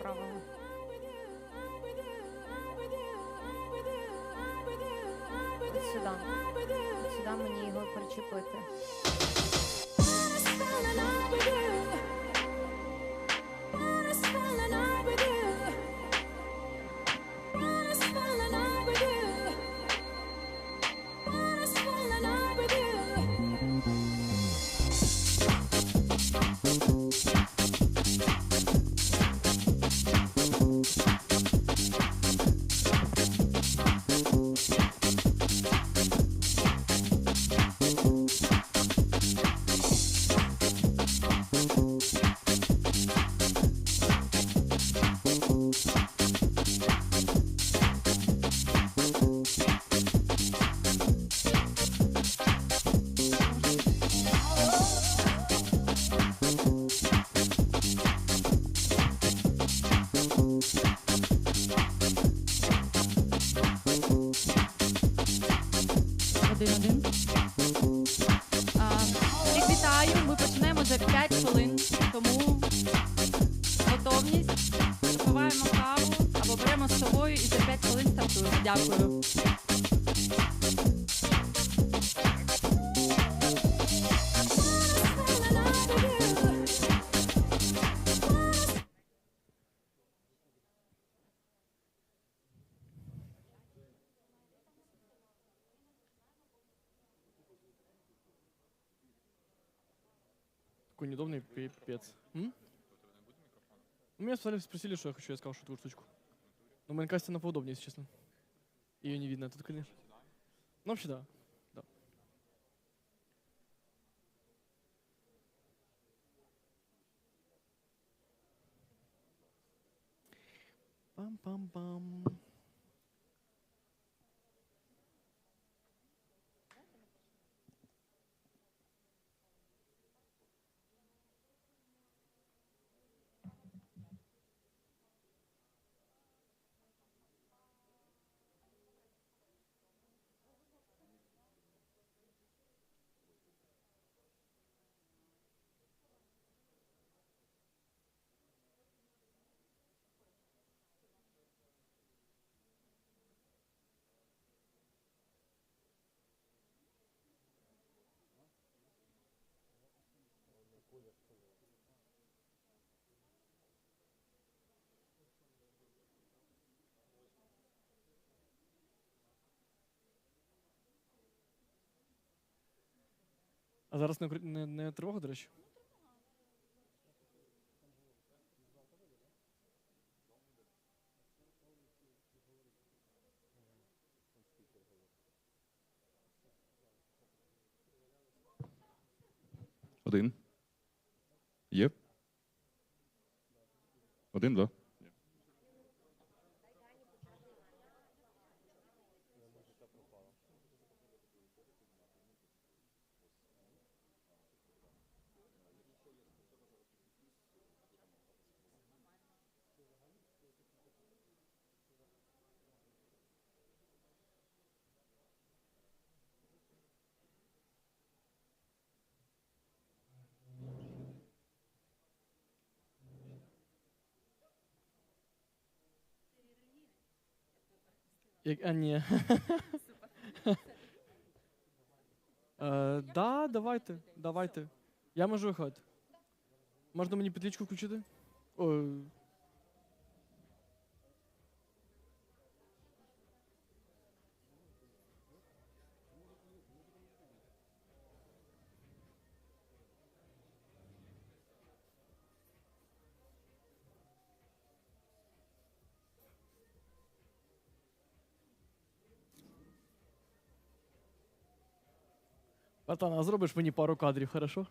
правило. От сюди. От сюди мені його причепити. Всіх вітаю, ми почнемо за 5 хвилин, тому готовність, запиваємо каву або беремо з собою і за 5 хвилин стартуємо. Дякую. Такой неудобный пипец. У меня спросили, что я хочу, я сказал, что твою штучку. Но в Майнкасте она поудобнее, если честно. Ее не видно тут, конечно. Ну, вообще, да. Да. Пам-пам-пам. А зараз не тривога, до речі? Один. Є? Один, да. А, ні. Да, давайте. Я можу виходити. Можна мені підлічку включити? Ой. Братан, а зробиш мені пару кадрів, хорошо?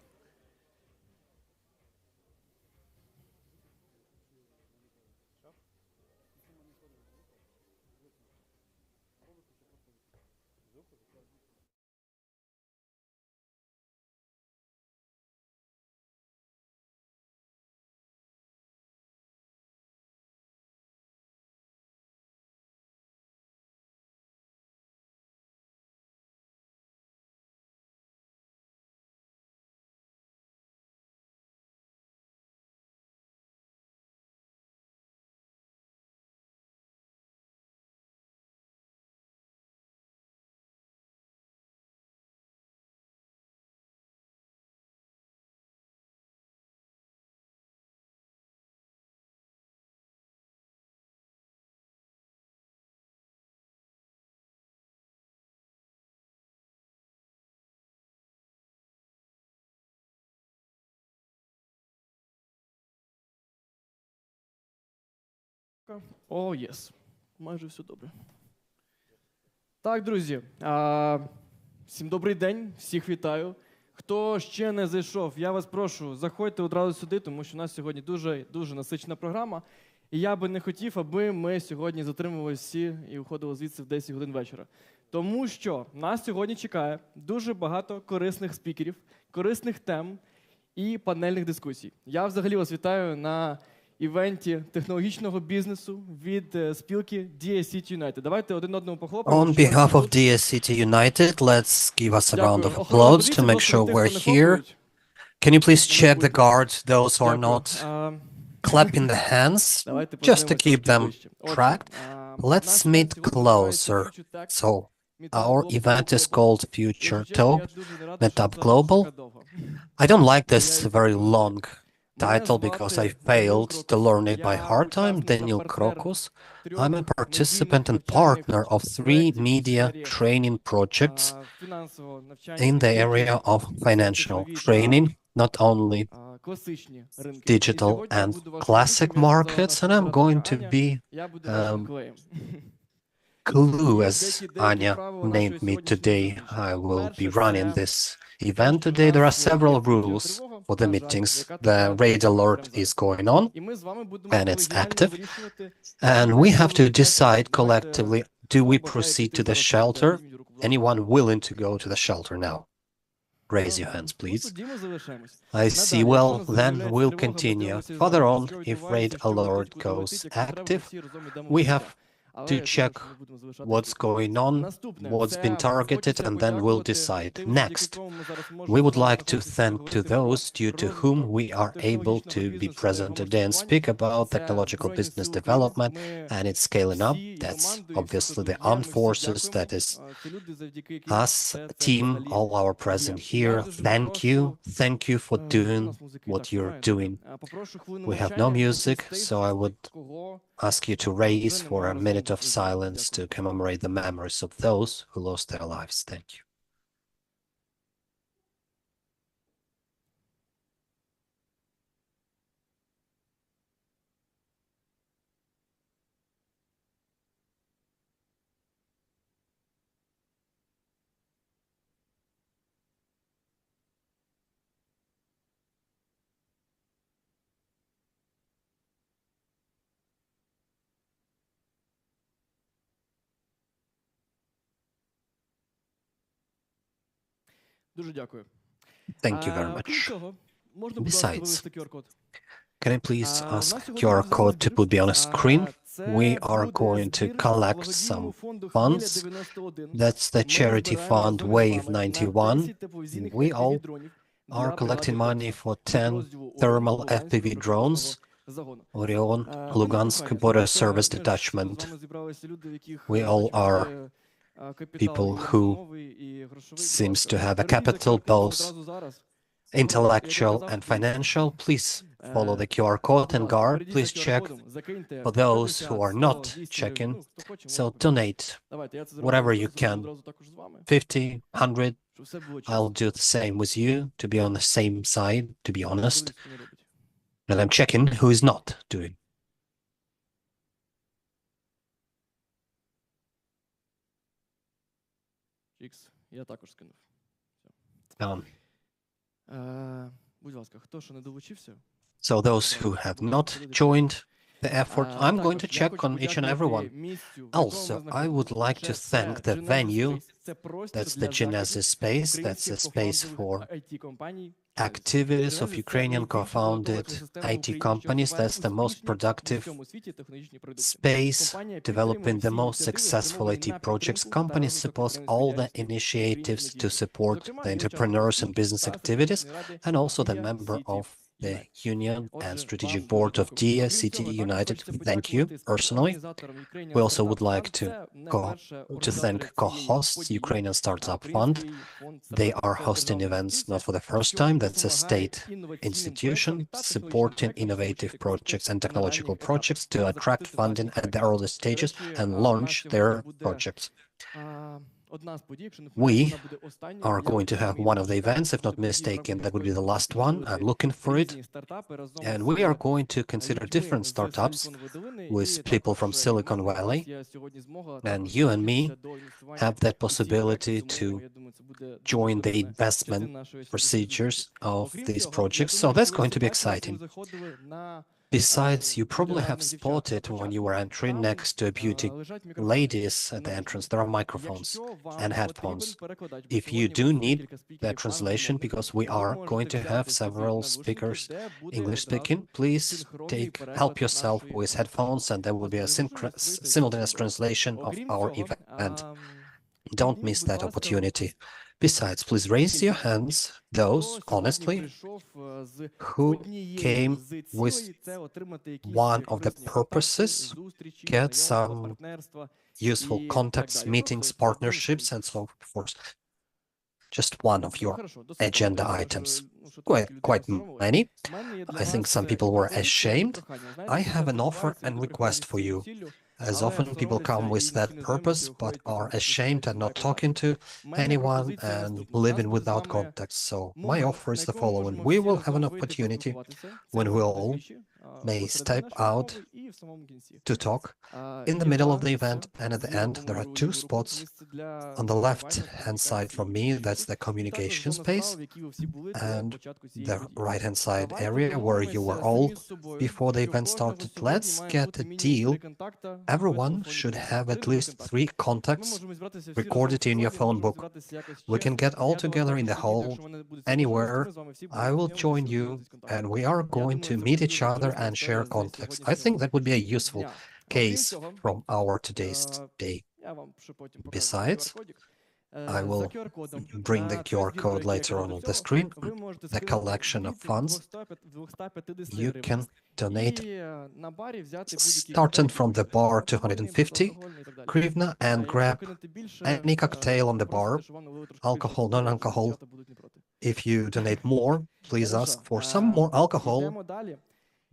О, єс. Майже все добре. Так, друзі, всім добрий день, всіх вітаю. Хто ще не зайшов, я вас прошу, заходьте одразу сюди, тому що у нас сьогодні дуже насичена програма. І я би не хотів, аби ми сьогодні затримувалися всі і уходили звідси в 10 годин вечора. Тому що нас сьогодні чекає дуже багато корисних спікерів, корисних тем і панельних дискусій. Я взагалі вас вітаю на івенті технологічного бізнесу від спілки Diia.City United. Давайте один одному похлопаємо. On behalf of Diia.City United, let's give us a round of applause to make sure we're here. Can you please check the guards, those who are not clapping the hands, just to keep them tracked? Let's meet closer. So, our event is called FutureTech Meetup Global. I don't like this very long title because I failed to learn it by heart. I'm Daniel Krokus. I'm a participant and partner of 3 media training projects in the area of financial training, not only digital and classic markets, and I'm going to be Clue, as Anya named me today. I will be running this event today. There are several rules for the meetings. The raid alert is going on and it's active, and we have to decide collectively, do we proceed to the shelter? Anyone willing to go to the shelter now? Raise your hands, please. I see. Well, then we'll continue. Further on, if raid alert goes active, we have to check what's going on, what's been targeted, and then we'll decide. Next, we would like to thank to those due to whom we are able to be present today and speak about technological business development and its scaling up. That's obviously the armed forces, that is us, team, all our present here. Thank you for doing what you're doing. We have no music, so I would ask you to raise for a minute of silence to commemorate the memories of those who lost their lives. Thank you. Дуже дякую. Thank you very much. Крім цього, можна, будь ласка, вивести QR-код? Can I please ask QR code to put me on a screen? We are going to collect some funds. That's the charity fund Wave 91. We all are collecting money for 10 thermal FPV drones. Orion, Lugansk Border Service Detachment. We all are people who seems to have a capital, both intellectual and financial. Please follow the QR code, and guard, please check for those who are not checking. So donate whatever you can, 50, 100. I'll do the same with you, to be on the same side, to be honest. And I'm checking who is not doing. Я також скинув. Будь ласка, хто ще не долучився? So those who have not joined the effort, I'm going to check on each and every one. Also, I would like to thank the venue. That's the Genesis space. That's a space for activities of Ukrainian co-founded IT companies. That's the most productive space developing the most successful IT projects. Companies support all the initiatives to support the entrepreneurs and business activities, and also the member of the Union and Strategic Board of Diia.City United. Thank you personally. We also would like to thank co-hosts, Ukrainian Startup Fund. They are hosting events not for the first time. That's a state institution supporting innovative projects and technological projects to attract funding at the early stages and launch their projects. We are going to have one of the events, if not mistaken, that would be the last one. I'm looking for it. And we are going to consider different startups with people from Silicon Valley. And you and me have that possibility to join the investment procedures of these projects. So that's going to be exciting. Besides, you probably have spotted when you were entering next to a beauty ladies at the entrance, there are microphones and headphones. If you do need that translation, because we are going to have several speakers English speaking, please help yourself with headphones, and there will be a simultaneous translation of our event. Don't miss that opportunity. Besides, please raise your hands, those, honestly, who came with one of the purposes, get some useful contacts, meetings, partnerships, and so forth. Just one of your agenda items. Quite many. I think some people were ashamed. I have an offer and request for you. As often people come with that purpose, but are ashamed and not talking to anyone and living without contacts. So my offer is the following. We will have an opportunity when we all may step out to talk in the middle of the event, and at the end there are two spots on the left-hand side from me. That's the communication space, and the right-hand side area where you were all before the event started. Let's get a deal. Everyone should have at least 3 contacts recorded in your phone book. We can get all together in the hall, anywhere. I will join you, and we are going to meet each other and share contacts. I think that would be a useful case from our today's day. Besides, I will bring the QR code later on the screen, the collection of funds. You can donate starting from the bar 250 hryvnia and grab any cocktail on the bar, alcohol, non-alcohol. If you donate more, please ask for some more alcohol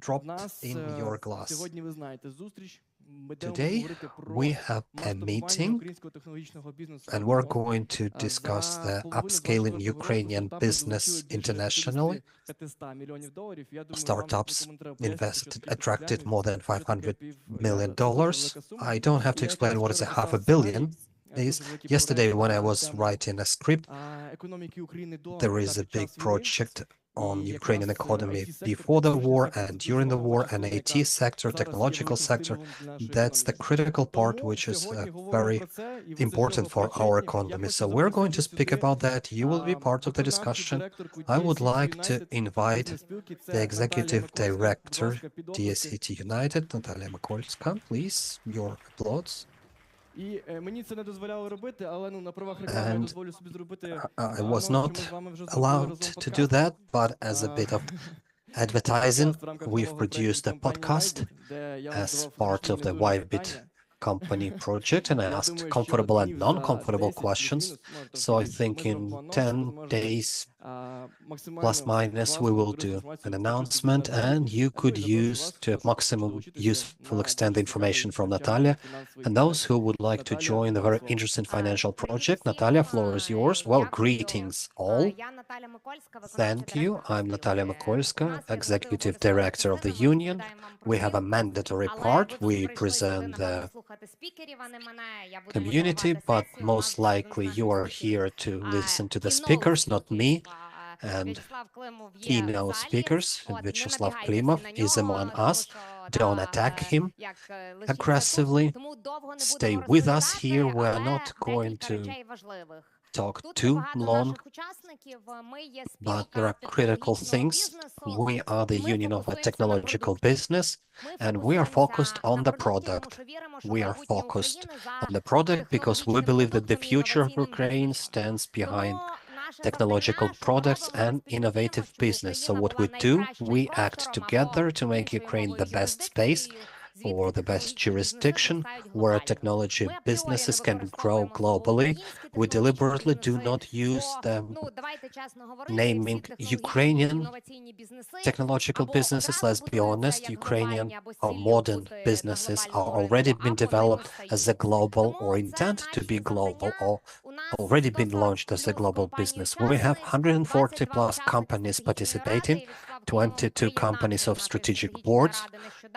dropped in your glass. Today, we have a meeting, and we're going to discuss the upscaling Ukrainian business internationally. Startups attracted more than $500 million. I don't have to explain what is a $500 million is. Yesterday, when I was writing a script, there is a big project on Ukrainian economy before the war and during the war, and IT sector, technological sector. That's the critical part, which is very important for our economy. So we're going to speak about that. You will be part of the discussion. I would like to invite the executive director, Diia.City United, Natalia Mikolska. Please, your applause. And I was not allowed to do that, but as a bit of advertising, we've produced a podcast as part of the YBit company project, and I asked comfortable and non-comfortable questions. So I think in 10 days, plus minus, we will do an announcement, and you could use to a maximum useful extent the information from Natalia. And those who would like to join the very interesting financial project, Natalia, floor is yours. Well, greetings all. Thank you. I'm Natalia Mikolska, Executive Director of the Union. We have a mandatory part. We present the community, but most likely you are here to listen to the speakers, not me. And keynote speakers, Vyacheslav Klimov, is among us. Don't attack him aggressively. Stay with us here. We're not going to talk too long, but there are critical things. We are the Union of a Technological Business, and we are focused on the product. We are focused on the product because we believe that the future of Ukraine stands behind technological products and innovative business. So what we do, we act together to make Ukraine the best space or the best jurisdiction where technology businesses can grow globally. We deliberately do not use the naming Ukrainian technological businesses. Let's be honest, Ukrainian or modern businesses are already been developed as a global or intend to be global or already been launched as a global business. We have 140 plus companies participating, 22 companies of strategic boards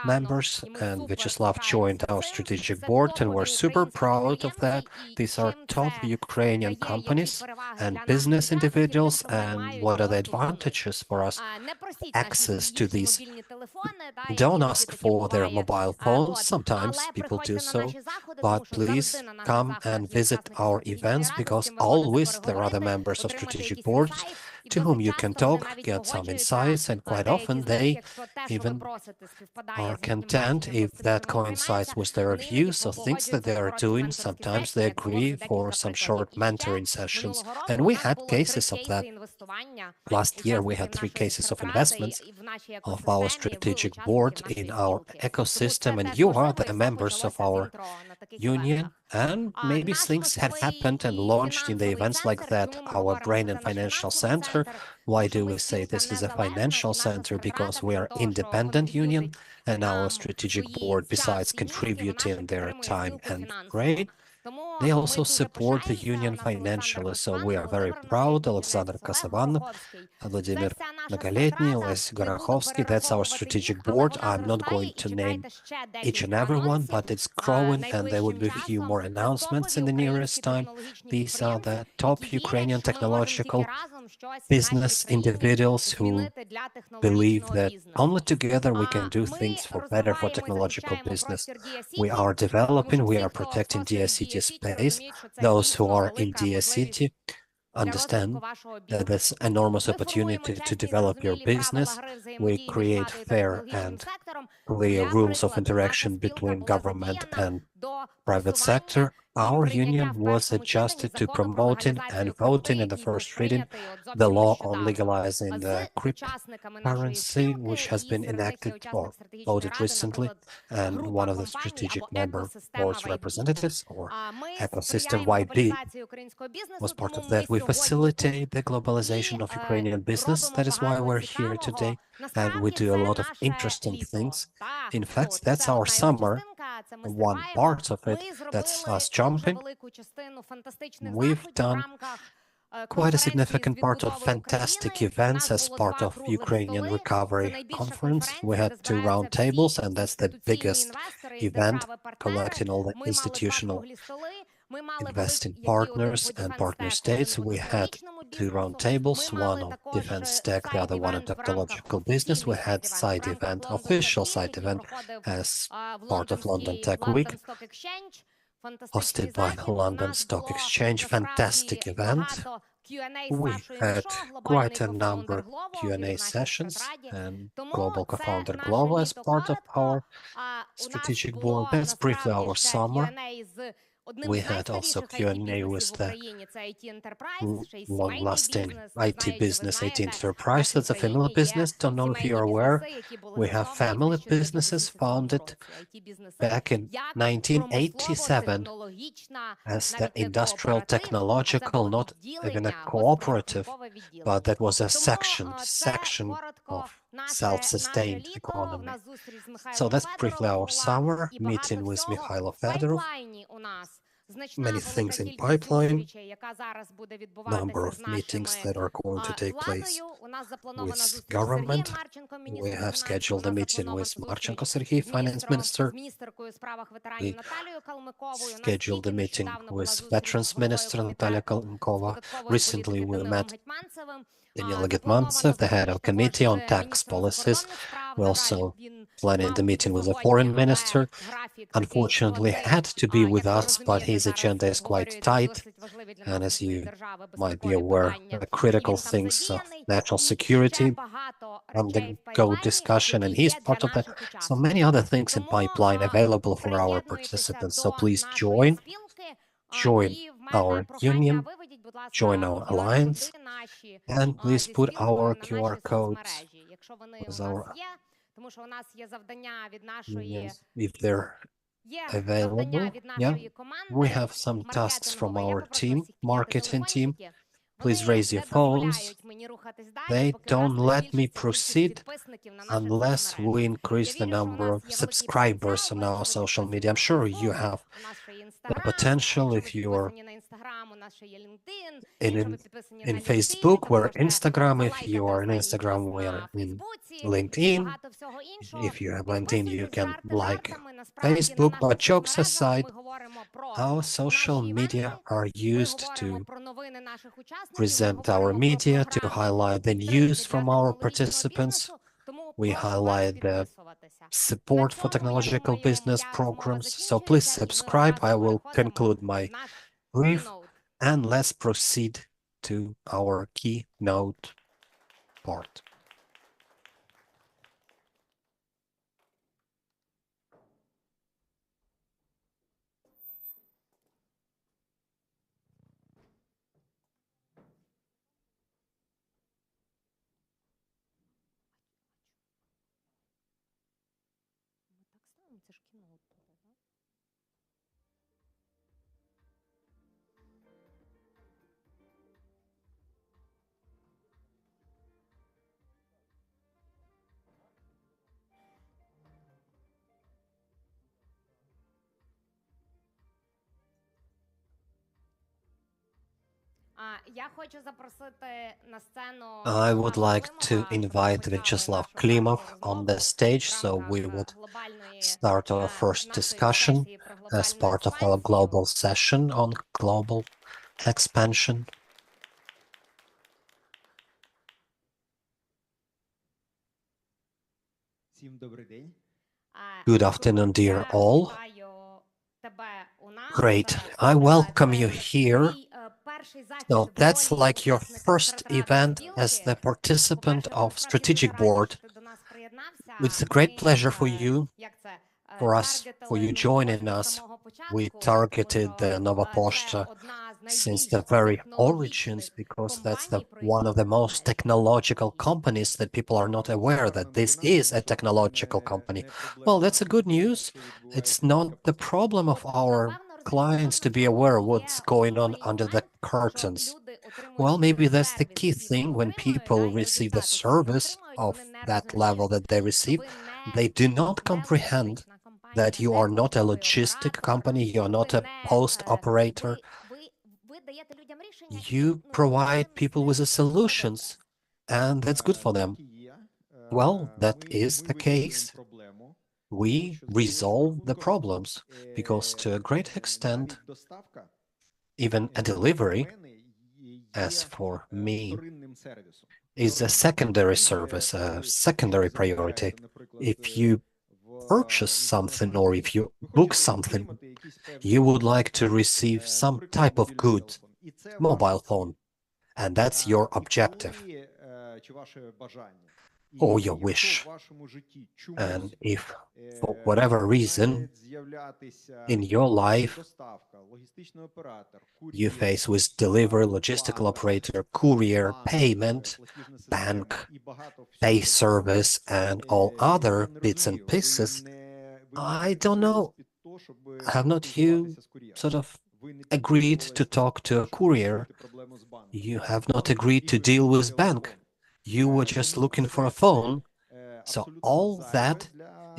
members, and Vyacheslav joined our strategic board, and we're super proud of that. These are top Ukrainian companies and business individuals, and what are the advantages for us? Access to these. Don't ask for their mobile phones, sometimes people do so, but please come and visit our events, because always there are the members of strategic boards to whom you can talk, get some insights, and quite often they even are content if that coincides with their views or things that they are doing. Sometimes they agree for some short mentoring sessions, and we had cases of that. Last year we had 3 cases of investments of our strategic board in our ecosystem, and you are the members of our union, and maybe things had happened and launched in the events like that. Our brain and financial center, why do we say this is a financial center? Because we are independent union, and our strategic board, besides contributing their time and brain, they also support the union financially. So we are very proud. Alexander Kasavan, Vladimir Nagoletny, Les Gorokhovsky, that's our strategic board. I'm not going to name each and every one, but it's growing, and there will be a few more announcements in the nearest time. These are the top Ukrainian technological business individuals who believe that only together we can do things better for technological business. We are developing, we are protecting Diia.City space. Those who are in Diia.City understand that there's enormous opportunity to develop your business. We create fair and clear rules of interaction between government and private sector. Our union was adjusted to promoting and voting in the first reading the law on legalizing the cryptocurrency, which has been enacted or voted recently, and one of the strategic member board's representatives, or ecosystem YB, was part of that. We facilitate the globalization of Ukrainian business. That is why we're here today, and we do a lot of interesting things. In fact, that's our summer. One part of it, that's us jumping. We've done quite a significant part of fantastic events as part of Ukrainian Recovery Conference. We had 2 roundtables, and that's the biggest event, collecting all the institutional investing partners and partner states. We had 2 roundtables, one on defense tech, the other one on technological business. We had side event, official side event, as part of London Tech Week, hosted by London Stock Exchange. Fantastic event. We had quite a number of Q&A sessions, and Global co-founder Glovo as part of our strategic board. That's briefly our summer. We had also Q&A with the long-lasting IT business, IT enterprise. That's a family business. Don't know if you're aware. We have family businesses founded back in 1987 as the industrial technological, not even a cooperative, but that was a section of self-sustained economy. So that's briefly our summer meeting with Mikhailo Fedorov. Many things in pipeline, number of meetings that are going to take place with government. We have scheduled a meeting with Marchenko Serhiy, finance minister. We scheduled a meeting with veterans minister Natalia Kalmkova. Recently we met Daniila Getmantsev, the head of committee on tax policies. We also planning the meeting with the foreign minister. Unfortunately, had to be with us, but his agenda is quite tight. And as you might be aware, the critical things of national security undergo discussion, and he's part of that. So many other things in pipeline available for our participants. So please join our union, join our alliance, and please put our QR codes with our unions if they're available. Yeah, we have some tasks from our team, marketing team. Please raise your phones. They don't let me proceed unless we increase the number of subscribers on our social media. I'm sure you have the potential if you are in Facebook, we're Instagram. If you are in Instagram, we're in LinkedIn. If you have LinkedIn, you can like Facebook. But jokes aside, our social media are used to present our media, to highlight the news from our participants. We highlight the support for technological business programs. So please subscribe. I will conclude my brief and let's proceed to our keynote part. I would like to invite Vyacheslav Klimov on the stage, so we would start our first discussion as part of our global session on global expansion. Good afternoon, dear all. Great, I welcome you here. So that's like your first event as the participant of Strategic Board. It's a great pleasure for you, for you joining us. We targeted the Nova Poshta since the very origins because that's one of the most technological companies that people are not aware that this is a technological company. Well, that's a good news. It's not the problem of our clients to be aware of what's going on under the curtains. Well, maybe that's the key thing when people receive the service of that level that they receive, they do not comprehend that you are not a logistic company, you're not a post operator. You provide people with the solutions, and that's good for them. Well, that is the case. We resolve the problems because to a great extent, even a delivery, as for me, is a secondary service, a secondary priority. If you purchase something or if you book something, you would like to receive some type of good, mobile phone, and that's your objective or your wish. And if for whatever reason in your life you face with delivery, logistical operator, courier, payment, bank, pay service, and all other bits and pieces, I don't know, have not you sort of agreed to talk to a courier? You have not agreed to deal with bank. You were just looking for a phone. So all that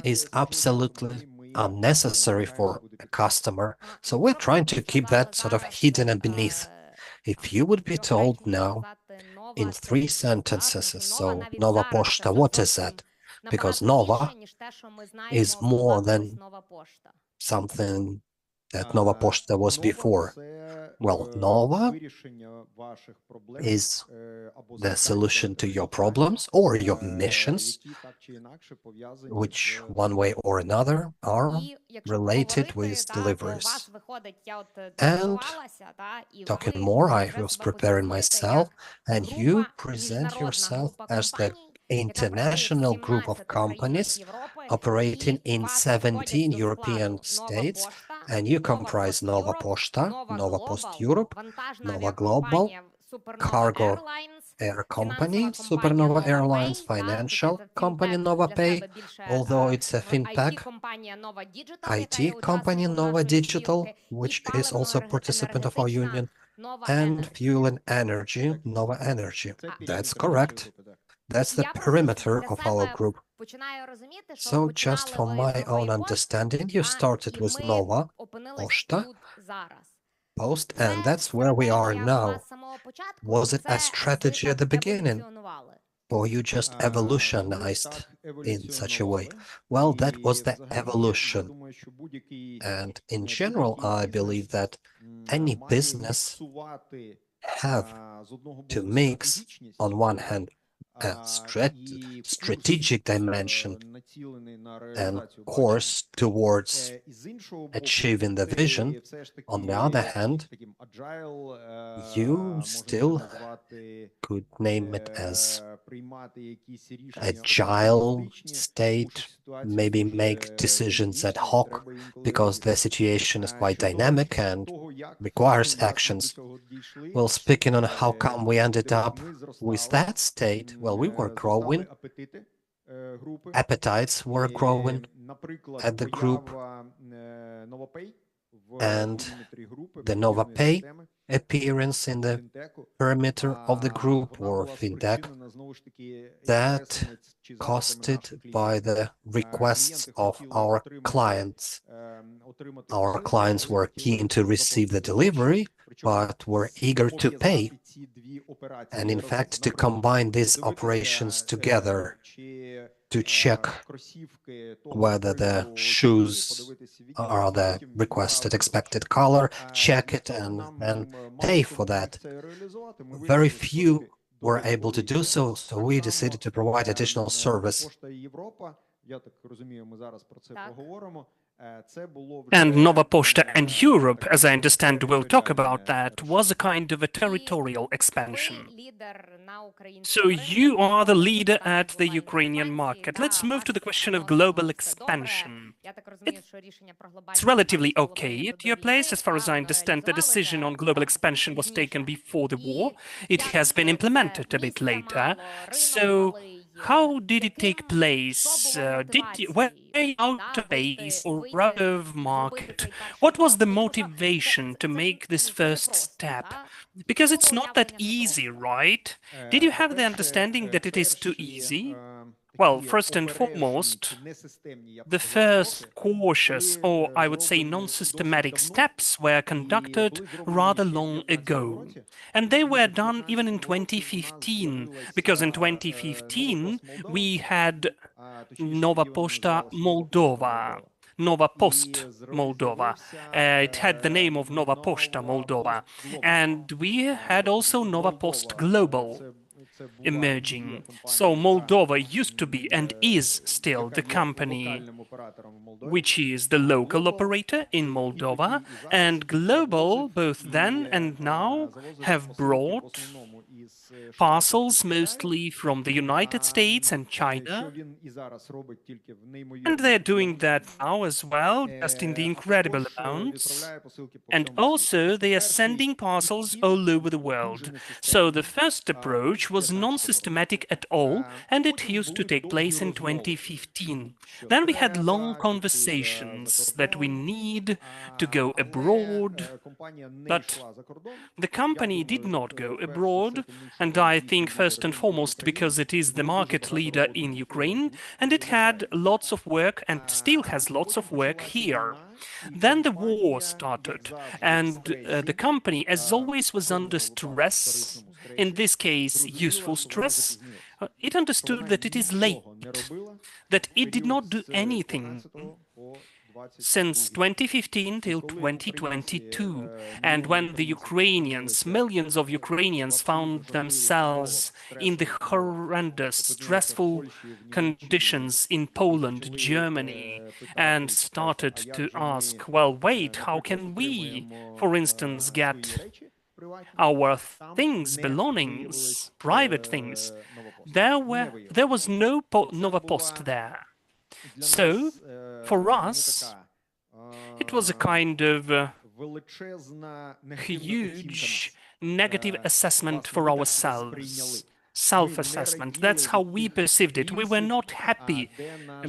is absolutely unnecessary for a customer. So we're trying to keep that sort of hidden and beneath. If you would be told now in 3 sentences, so Nova Poshta, what is that? Because Nova is more than something that Nova Poshta was before. Well, Nova is the solution to your problems or your missions, which one way or another are related with deliveries. And talking more, I was preparing myself, and you present yourself as the international group of companies operating in 17 European states, and you comprise Nova Poshta, Nova Post Europe, Nova Global, Cargo Air Company, Supernova Airlines, Financial Company Nova Pay, although it's a fintech, IT company Nova Digital, which is also a participant of our union, and Fuel and Energy, Nova Energy. That's correct. That's the perimeter of our group. So just from my own understanding, you started with Nova Poshta, Post, and that's where we are now. Was it a strategy at the beginning, or you just evolutionized in such a way? Well, that was the evolution. And in general, I believe that any business have to mix, on one hand, a strategic dimension and course towards achieving the vision. On the other hand, you still could name it as agile state, maybe make decisions ad hoc, because the situation is quite dynamic and requires actions. Well, speaking on how come we ended up with that state, well, we were growing, appetites were growing at the group, and the NovaPay appearance in the perimeter of the group, or FinTech, that costed by the requests of our clients. Our clients were keen to receive the delivery, but were eager to pay, and in fact to combine these operations together, to check whether the shoes are the requested expected color, check it, and pay for that. Very few were able to do so, so we decided to provide additional service. And Nova Pošta and Europe, as I understand, we'll talk about that, was a kind of a territorial expansion. So you are the leader at the Ukrainian market. Let's move to the question of global expansion. It's relatively okay at your place. As far as I understand, the decision on global expansion was taken before the war. It has been implemented a bit later. So how did it take place? Were you out of base or out of market? What was the motivation to make this first step? Because it's not that easy, right? Did you have the understanding that it is too easy? Well, first and foremost, the first cautious, or I would say non-systematic steps were conducted rather long ago. And they were done even in 2015, because in 2015 we had Nova Pošta Moldova. Nova Post Moldova. It had the name of Nova Pošta Moldova. And we had also Nova Post Global emerging. So Moldova used to be and is still the company which is the local operator in Moldova, and Global, both then and now, have brought parcels mostly from the United States and China, and they're doing that now as well, just in the incredible amounts. And also they are sending parcels all over the world. So the first approach was non-systematic at all, and it used to take place in 2015. Then we had long conversations that we need to go abroad, but the company did not go abroad, and I think first and foremost because it is the market leader in Ukraine, and it had lots of work and still has lots of work here. Then the war started, and the company, as always, was under stress, in this case, useful stress. It understood that it is late, that it did not do anything since 2015 till 2022. And when the Ukrainians, millions of Ukrainians, found themselves in the horrendous, stressful conditions in Poland, Germany, and started to ask, well, wait, how can we, for instance, get our things, belongings, private things? There was no Nova Post there. So, for us, it was a kind of huge negative assessment for ourselves, self-assessment. That's how we perceived it. We were not happy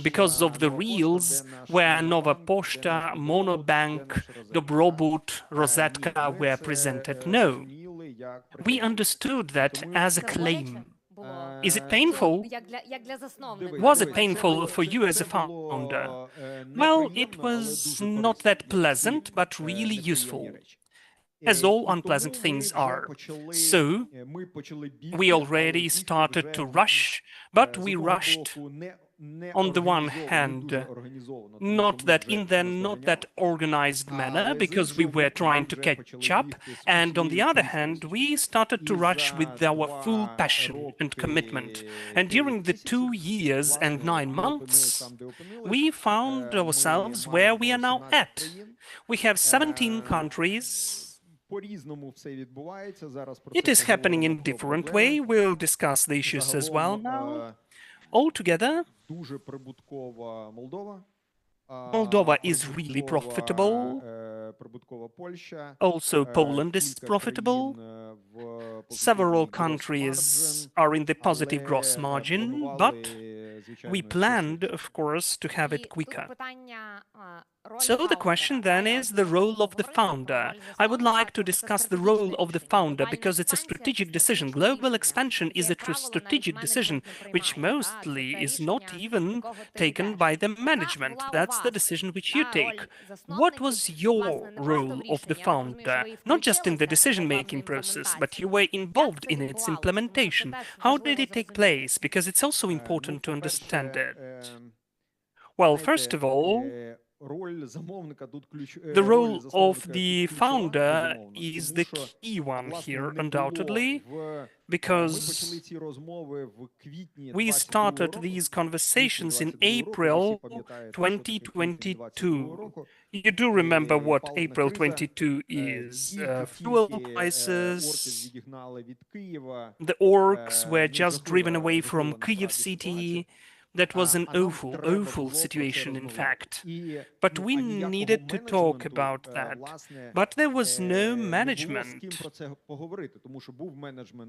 because of the reels where Nova Pošta, Monobank, Dobrobut, Rosetka were presented. No, we understood that as a claim. Is it painful? Was it painful for you as a founder? Well, it was not that pleasant, but really useful. as all unpleasant things are. So we already started to rush, but we rushed on the one hand, not that organized manner, because we were trying to catch up, and on the other hand, we started to rush with our full passion and commitment. And during the 2 years and 9 months, we found ourselves where we are now at. We have 17 countries. It is happening in a different way. We'll discuss the issues as well now. Altogether, Moldova is really profitable. Also, Poland is profitable. Several countries are in the positive gross margin, but we planned, of course, to have it quicker. So the question then is the role of the founder. I would like to discuss the role of the founder because it's a strategic decision. Global expansion is a strategic decision which mostly is not even taken by the management. That's the decision which you take. What was your role of the founder? Not just in the decision-making process, but you were involved in its implementation. How did it take place? Because it's also important to understand it. Well, first of all, the role of the founder is the key one here, undoubtedly, because we started these conversations in April 2022. You do remember what April 22 is. Fuel prices, the orcs were just driven away from Kyiv city. That was an awful situation, in fact. But we needed to talk about that. But there was no management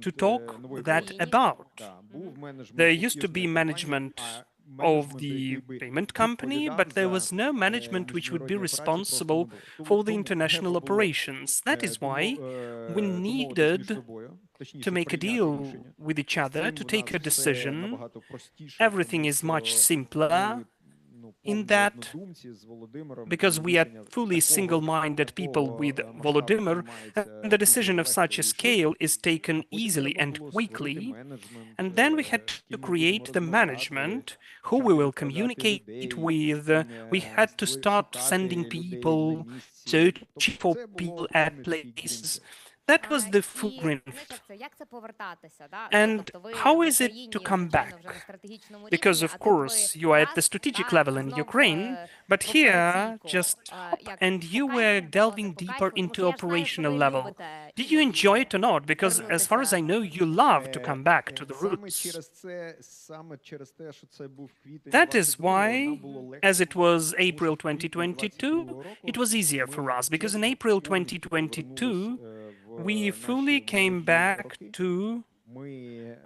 to talk that about. There used to be management of the payment company, but there was no management which would be responsible for the international operations. That is why we needed to make a deal with each other, to take a decision. Everything is much simpler in that, because we are fully single-minded people with Volodymyr, and the decision of such a scale is taken easily and quickly. And then we had to create the management who we will communicate with. We had to start sending people, searching for people at places. That was the full green. And how is it to come back? Because, of course, you are at the strategic level in Ukraine, but here, just hop, and you were delving deeper into operational level. Did you enjoy it or not? Because, as far as I know, you love to come back to the roots. That is why, as it was April 2022, it was easier for us, because in April 2022, we fully came back to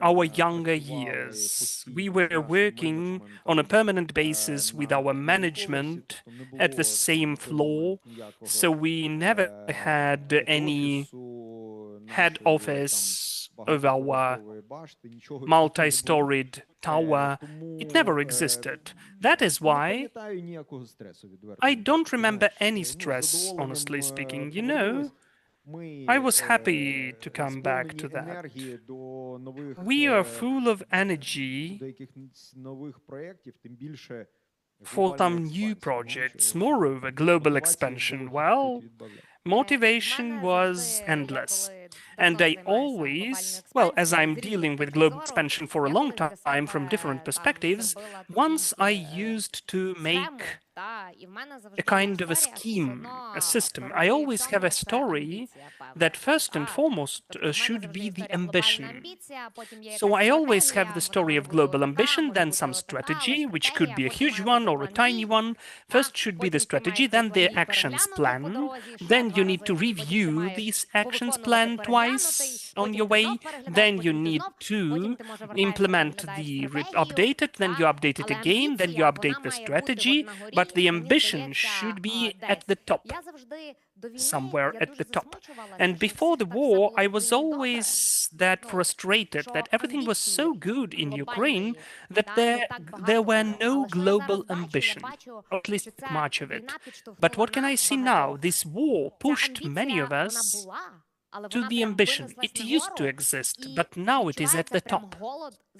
our younger years. We were working on a permanent basis with our management at the same floor, so we never had any head office of our multi-storied tower. It never existed. That is why I don't remember any stress, honestly speaking. You know, I was happy to come back to that. We are full of energy for some new projects. Moreover, global expansion, well, motivation was endless. And I always, well, as I'm dealing with global expansion for a long time from different perspectives, once I used to make a kind of a scheme, a system. I always have a story that first and foremost should be the ambition. So I always have the story of global ambition, then some strategy, which could be a huge one or a tiny one. First should be the strategy, then the actions plan. Then you need to review these actions plan twice twice on your way, then you need to implement the update it, then you update it again, then you update the strategy, but the ambition should be at the top, somewhere at the top. And before the war, I was always that frustrated that everything was so good in Ukraine that there were no global ambition, or at least much of it. But what can I see now? This war pushed many of us to the ambition. It used to exist, but now it is at the top.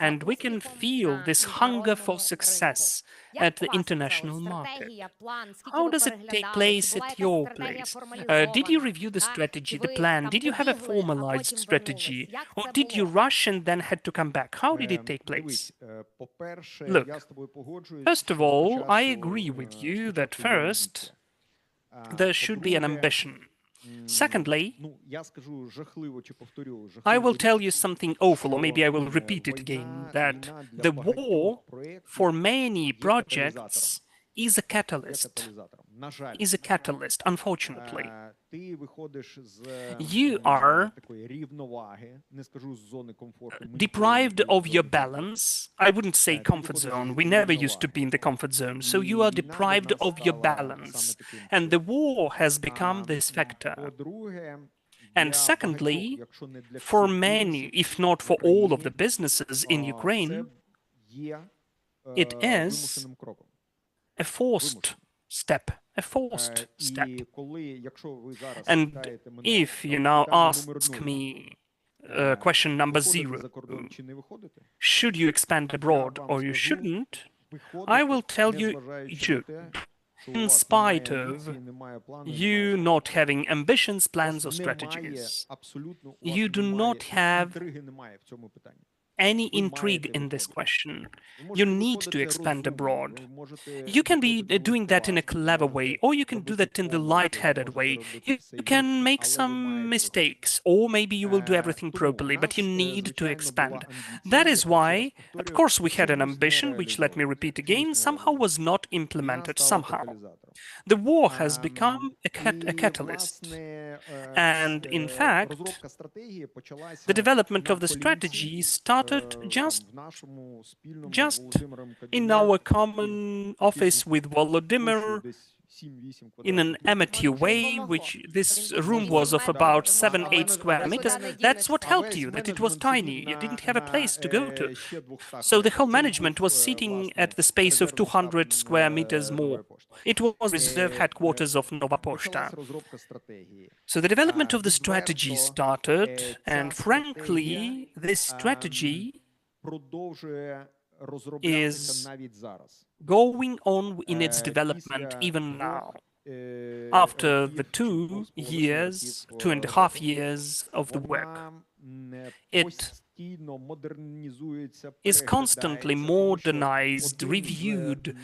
And we can feel this hunger for success at the international market. How does it take place at your place? Did you review the strategy, the plan? Did you have a formalized strategy? Or did you rush and then had to come back? How did it take place? Look, first of all, I agree with you that first, there should be an ambition. Secondly, I will tell you something awful, or maybe I will repeat it again, that the war for many projects is a catalyst, unfortunately. You are deprived of your balance. I wouldn't say comfort zone. We never used to be in the comfort zone. So you are deprived of your balance. And the war has become this factor. And secondly, for many, if not for all of the businesses in Ukraine, it is a forced step. And if you now ask me question number 0, should you expand abroad or you shouldn't, I will tell you you should. In spite of you not having ambitions, plans, or strategies, you do not have any intrigue in this question. You need to expand abroad. You can be doing that in a clever way, or you can do that in the light-headed way. You can make some mistakes, or maybe you will do everything properly, but you need to expand. That is why, of course, we had an ambition, which, let me repeat again, somehow was not implemented somehow. The war has become a catalyst. And in fact, the development of the strategy started just in our common office with Volodymyr, in an amateur way, which this room was of about 7-8 square meters. That's what helped you, that it was tiny. You didn't have a place to go to. So the whole management was sitting at the space of 200 square meters more. It was reserve headquarters of Nova Poshta. So the development of the strategy started, and frankly, this strategy is going on in its development even now. After the 2.5 years of the work, it is constantly modernized, reviewed,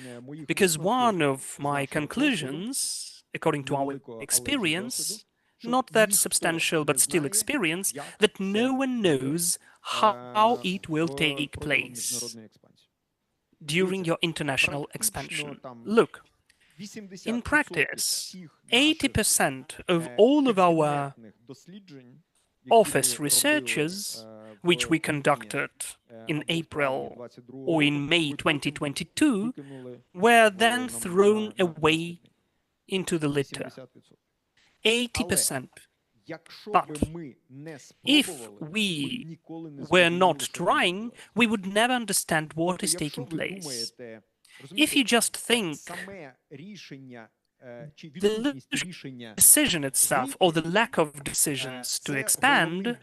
because one of my conclusions, according to our experience, not that substantial but still experience, that no one knows how it will take place during your international expansion. Look, in practice, 80% of all of our office researches, which we conducted in April or in May 2022, were then thrown away into the litter. 80%. But if we were not trying, we would never understand what is taking place. If you just think the decision itself, or the lack of decisions to expand,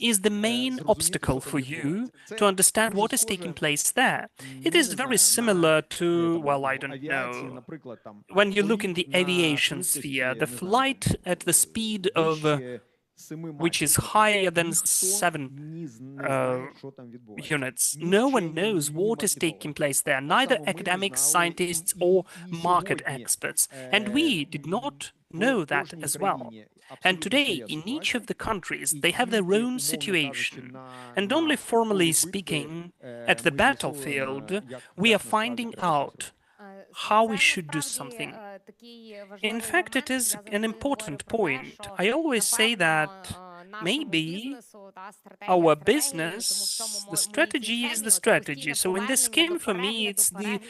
is the main obstacle for you to understand what is taking place there. It is very similar to, well, I don't know, when you look in the aviation sphere, the flight at the speed of which is higher than 7 units. No one knows what is taking place there, neither academics, scientists, or market experts. And we did not know that as well. And today, in each of the countries, they have their own situation. And only formally speaking, at the battlefield, we are finding out how we should do something. In fact, it is an important point. I always say that maybe our business, the strategy is the strategy. So in this scheme, for me, it's the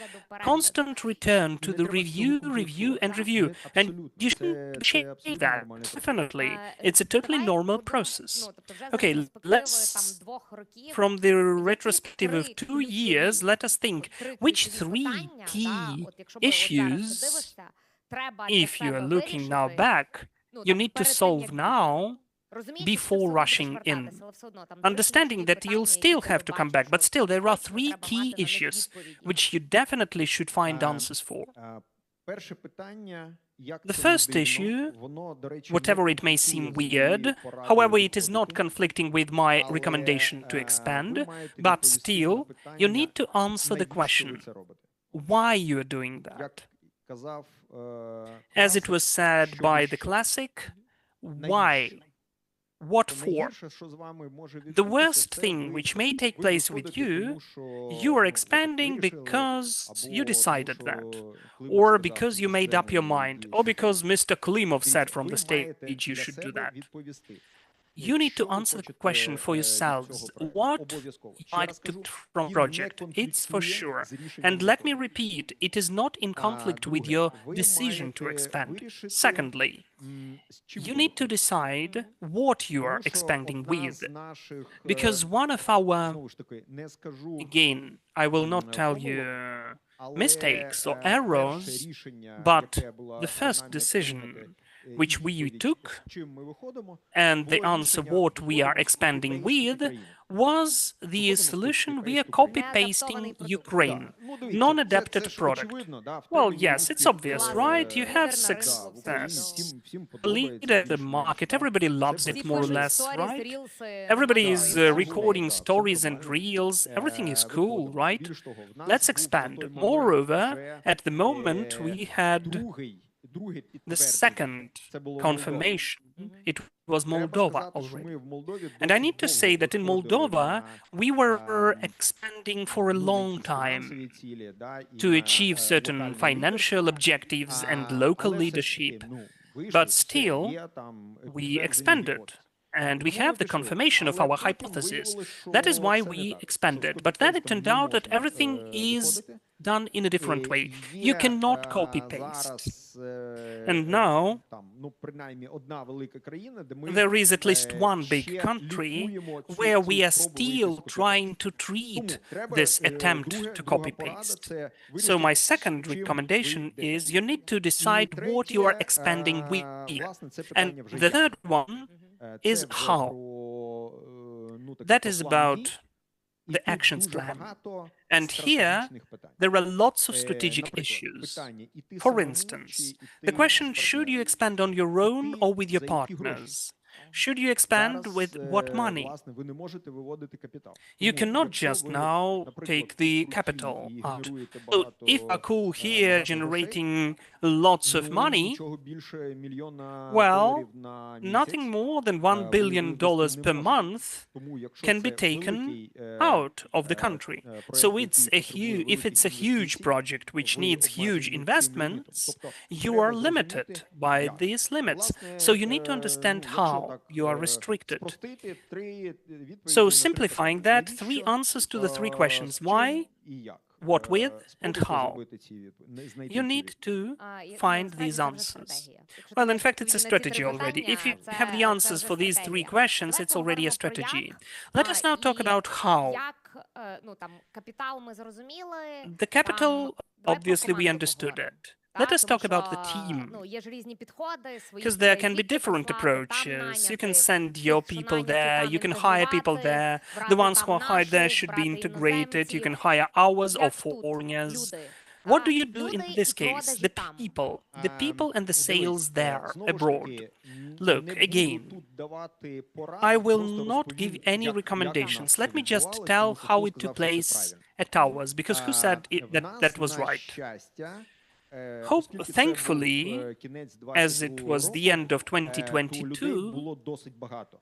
constant return to the review, review, and review. And you shouldn't change that, definitely. It's a totally normal process. Okay, let's, from the retrospective of 2 years, let us think, which 3 key issues, if you are looking now back, you need to solve now before rushing in, understanding that you'll still have to come back, but still there are 3 key issues which you definitely should find answers for. The first issue, whatever it may seem weird, however, it is not conflicting with my recommendation to expand, but still, you need to answer the question, why you are doing that. As it was said by the classic, why? What for? The worst thing which may take place with you, you are expanding because you decided that, or because you made up your mind, or because Mr. Klimov said from the stage you should do that. You need to answer the question for yourselves, what you like to get from project, it's for sure. And let me repeat, it is not in conflict with your decision to expand. Secondly, you need to decide what you are expanding with. Because one of our, again, I will not tell you mistakes or errors, but the first decision which we took, and the answer what we are expanding with, was the solution we are copy-pasting Ukraine, non-adapted product. Well, yes, it's obvious, right? You have success. Leader the market, everybody loves it more or less, right? Everybody is recording stories and reels, everything is cool, right? Let's expand. Moreover, at the moment we had the second confirmation, it was Moldova already. And I need to say that in Moldova, we were expanding for a long time to achieve certain financial objectives and local leadership. But still, we expanded. And we have the confirmation of our hypothesis. That is why we expanded. But then it turned out that everything is done in a different way. You cannot copy-paste. And now, there is at least one big country where we are still trying to treat this attempt to copy-paste. So my second recommendation is you need to decide what you are expanding with. And the third one is how. That is about the actions plan. And here, there are lots of strategic issues. For instance, the question, should you expand on your own or with your partners? Should you expand with what money? You cannot just now take the capital out. So if you're cool here generating lots of money, well, nothing more than $1 billion per month can be taken out of the country. So if it's a huge project which needs huge investments, you are limited by these limits. So you need to understand how you are restricted. So simplifying that, 3 answers to the 3 questions: why, what with, and how. You need to find these answers. Well, in fact, it's a strategy already. If you have the answers for these 3 questions, it's already a strategy. Let us now talk about how. The capital, obviously, we understood it. Let us talk about the team, because there can be different approaches. You can send your people there, you can hire people there. The ones who are hired there should be integrated. You can hire ours or foreigners. What do you do in this case? The people and the sales there abroad. Look, again, I will not give any recommendations. Let me just tell how it took place at ours, because who said that was right? Thankfully, as it was the end of 2022,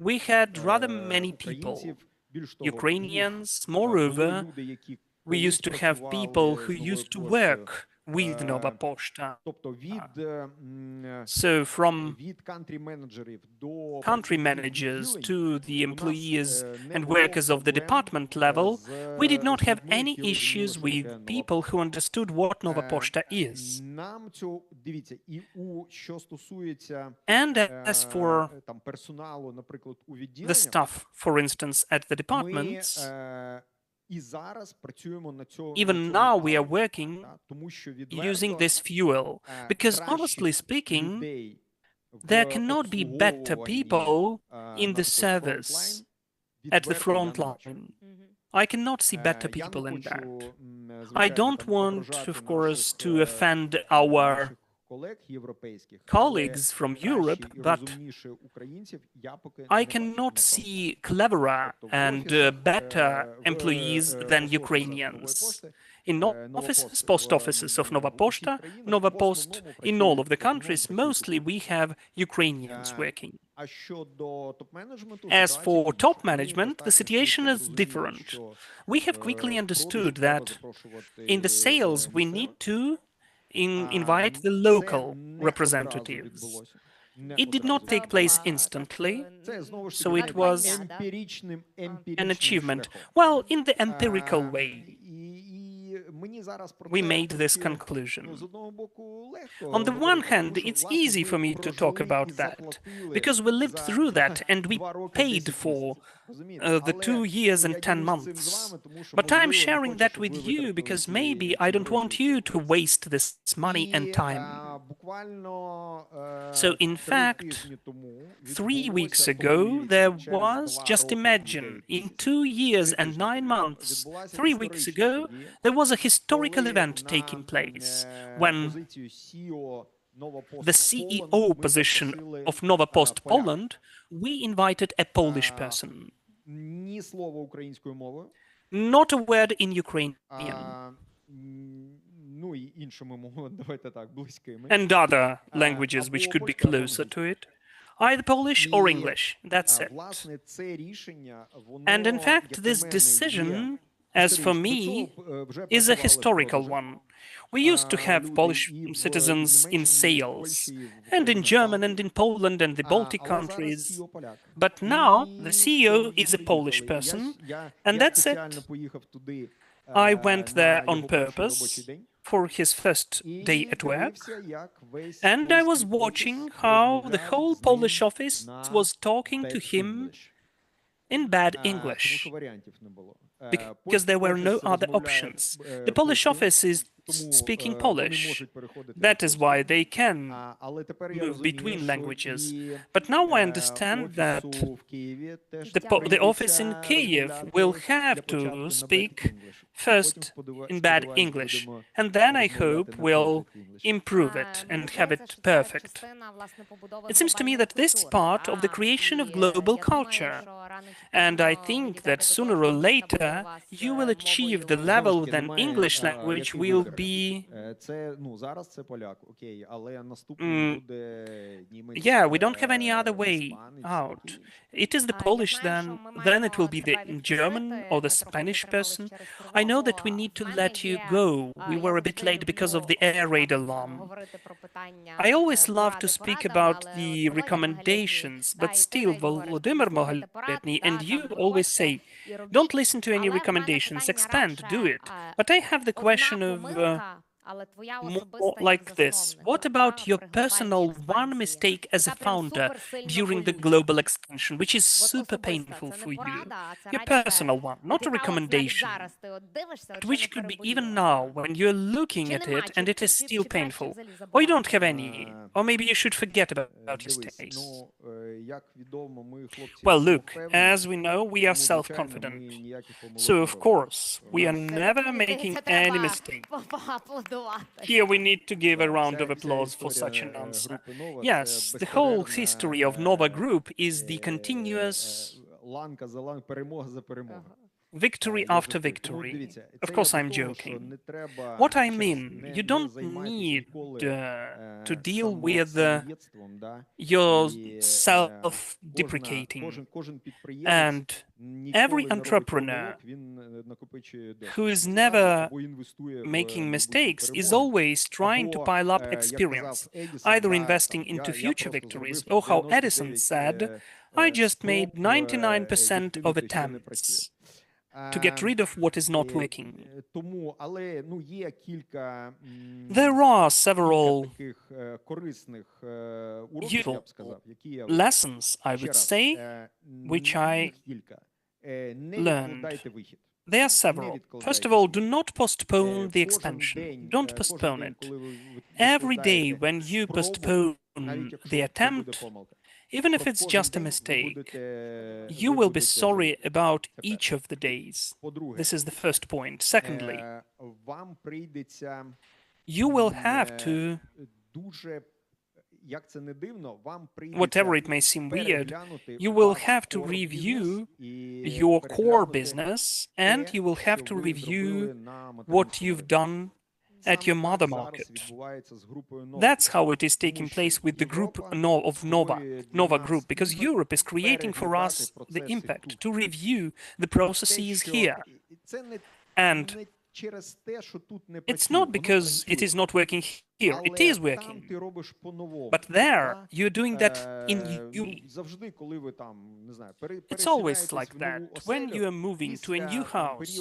we had rather many people, Ukrainians. Moreover, we used to have people who used to work with Nova Pošta. Тобто So from від country-менеджерів до country managers to the employees and workers of the department level, we did not have any issues with people who understood what Nova Pošta is. Нам цього, дивіться, і що стосується And as for там персоналу, наприклад, у the відділеннях, staff, for instance, at the ми departments, і зараз працюємо на цьому. even now we are working тому що using this fuel, because honestly speaking, there cannot be better people in the service at the front line. I cannot see better people in that. I don't want, of course, to offend our colleagues from Europe, but I cannot see cleverer and better employees than Ukrainians. In offices, post offices of Nova Pošta, Nova Post, in all of the countries, mostly we have Ukrainians working. As for top management, the situation is different. We have quickly understood that in the sales we need to invite the local representatives. It did not take place instantly, so it was an achievement. Well, in the empirical way, we made this conclusion. On the one hand, it's easy for me to talk about that, because we lived through that and we paid for the 2 years and 10 months. But I'm sharing that with you because maybe I don't want you to waste this money and time. So in fact, 3 weeks ago, there was, just imagine, in 2 years and 9 months, 3 weeks ago, there was a historical event taking place when the CEO position of Nova Post Poland, we invited a Polish person. Not a word in Ukrainian. And other languages which could be closer to it. Either Polish or English, that's it. And in fact, this decision, as for me, is a historical one. We used to have Polish citizens in sales, and in German and in Poland and the Baltic countries. But now the CEO is a Polish person, and that's it. I went there on purpose for his first day at work, and I was watching how the whole Polish office was talking to him in bad English, because there were no other options. The Polish office is speaking Polish. That is why they can move between languages. But now I understand that the office in Kyiv will have to speak first in bad English, and then I hope will improve it and have it perfect. It seems to me that this is part of the creation of global culture, and I think that sooner or later you will achieve the level that English language will be. Yeah, we don't have any other way out. It is the Polish, then it will be the German or the Spanish person. I know that we need to let you go. We were a bit late because of the air raid alarm. I always love to speak about the recommendations, but still, Volodymyr Moholetny and you always say, don't listen to any recommendations, expand, do it. But I have the question of more like this. What about your personal one mistake as a founder during the global expansion, which is super painful for you? Your personal one, not a recommendation, but which could be even now when you're looking at it and it is still painful. Or you don't have any, or maybe you should forget about your mistakes. Well, look, as we know, we are self-confident. So, of course, we are never making any mistake. Here we need to give a round of applause for such an answer. Yes, the whole history of Nova Group is the continuous victory after victory. Of course, I'm joking. What I mean, you don't need to deal with your self-deprecating. And every entrepreneur who is never making mistakes is always trying to pile up experience, either investing into future victories or, how Edison said, I just made 99% of attempts to get rid of what is not working. There are several useful lessons, I would say, which I learned. There are several. First of all, do not postpone the expansion. Don't postpone it. Every day when you postpone the attempt, even if it's just a mistake, you will be sorry about each of the days. This is the first point. Secondly, you will have to, whatever it may seem weird, you will have to review your core business, and you will have to review what you've done at your mother market. That's how it is taking place with the group of Nova Group, because Europe is creating for us the impact to review the processes here. And it's not because it is not working here, it is working. But there, you're doing that in you. It's always like that. When you are moving to a new house,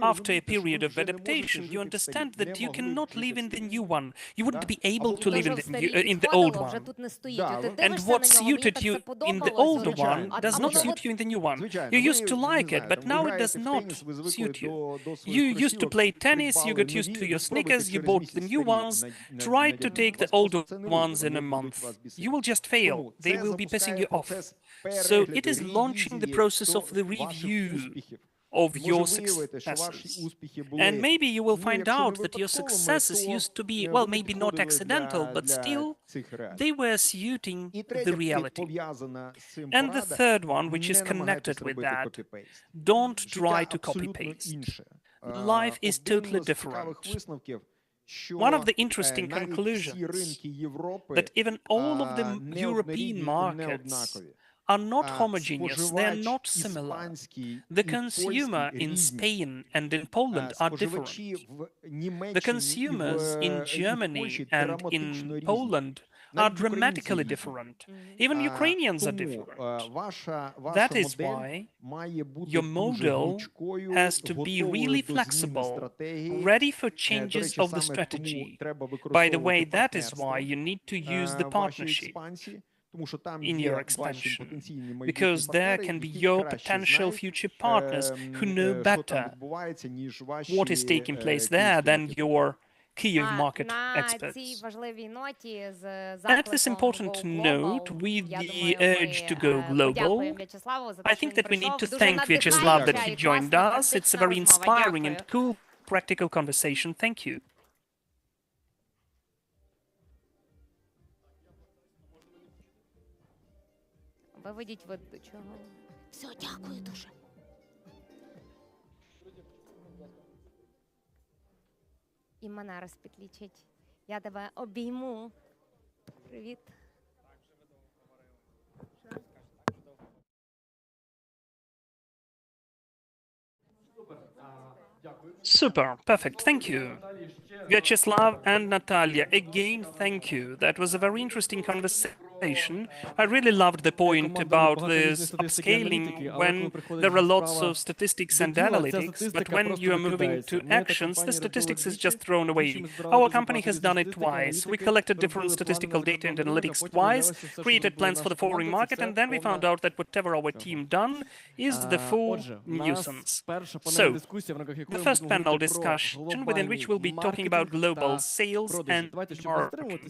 after a period of adaptation, you understand that you cannot live in the new one. You wouldn't be able to live in the old one. And what suited you in the older one does not suit you in the new one. You used to like it, but now it does not suit you. You used to play tennis, you got used to your sneakers, you bought the new ones, tried to take the older ones in a month. You will just fail. They will be pissing you off. So it is launching the process of the review of your successes. And maybe you will find out that your successes used to be, well, maybe not accidental, but still, they were suiting the reality. And the third one, which is connected with that, don't try to copy-paste. Life is totally different. One of the interesting conclusions that even all of the European markets are not homogeneous, they are not similar. The consumer in Spain and in Poland are different. The consumers in Germany and in Poland are dramatically different. Even Ukrainians are different. That is why your model has to be really flexible, ready for changes of the strategy. By the way, that is why you need to use the partnership in your expansion, because there can be your potential future partners who know better what is taking place there than your Kyiv market experts. At this important note, with the urge to go global, I think that we need to thank Vyacheslav that he joined us. It's a very inspiring and cool, practical conversation. Thank you. Виведіть ведучого. Все, дякую дуже. І мене розпетлічить. Я тебе обійму. Привіт. Super, perfect, thank you. Vyacheslav and Natalia, again, thank you. That was a very interesting conversation. I really loved the point about this upscaling when there are lots of statistics and analytics, but when you are moving to actions, the statistics is just thrown away. Our company has done it twice. We collected different statistical data and analytics twice, created plans for the foreign market, and then we found out that whatever our team done is the full nuisance. So, the first panel discussion, within which we'll be talking about global sales and marketing.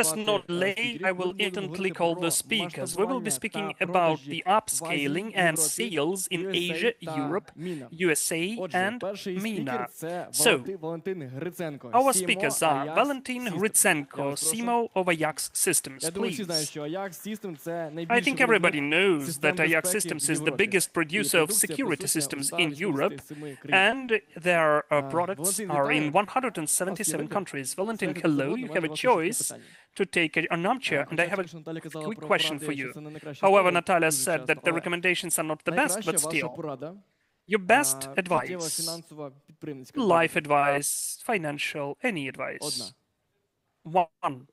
Just not late, I will instantly call the speakers. We will be speaking about the upscaling and sales in Asia, Europe, USA, and MENA. So, our speakers are Valentin Hrytsenko, CMO of Ajax Systems, please. I think everybody knows that Ajax Systems is the biggest producer of security systems in Europe, and their products are in 177 countries. Valentin, hello, you have a choice to take an armchair, and I have a quick question for you. However, Natalia said that the recommendations are not the best, but still. Your best advice, life advice, financial, any advice. One.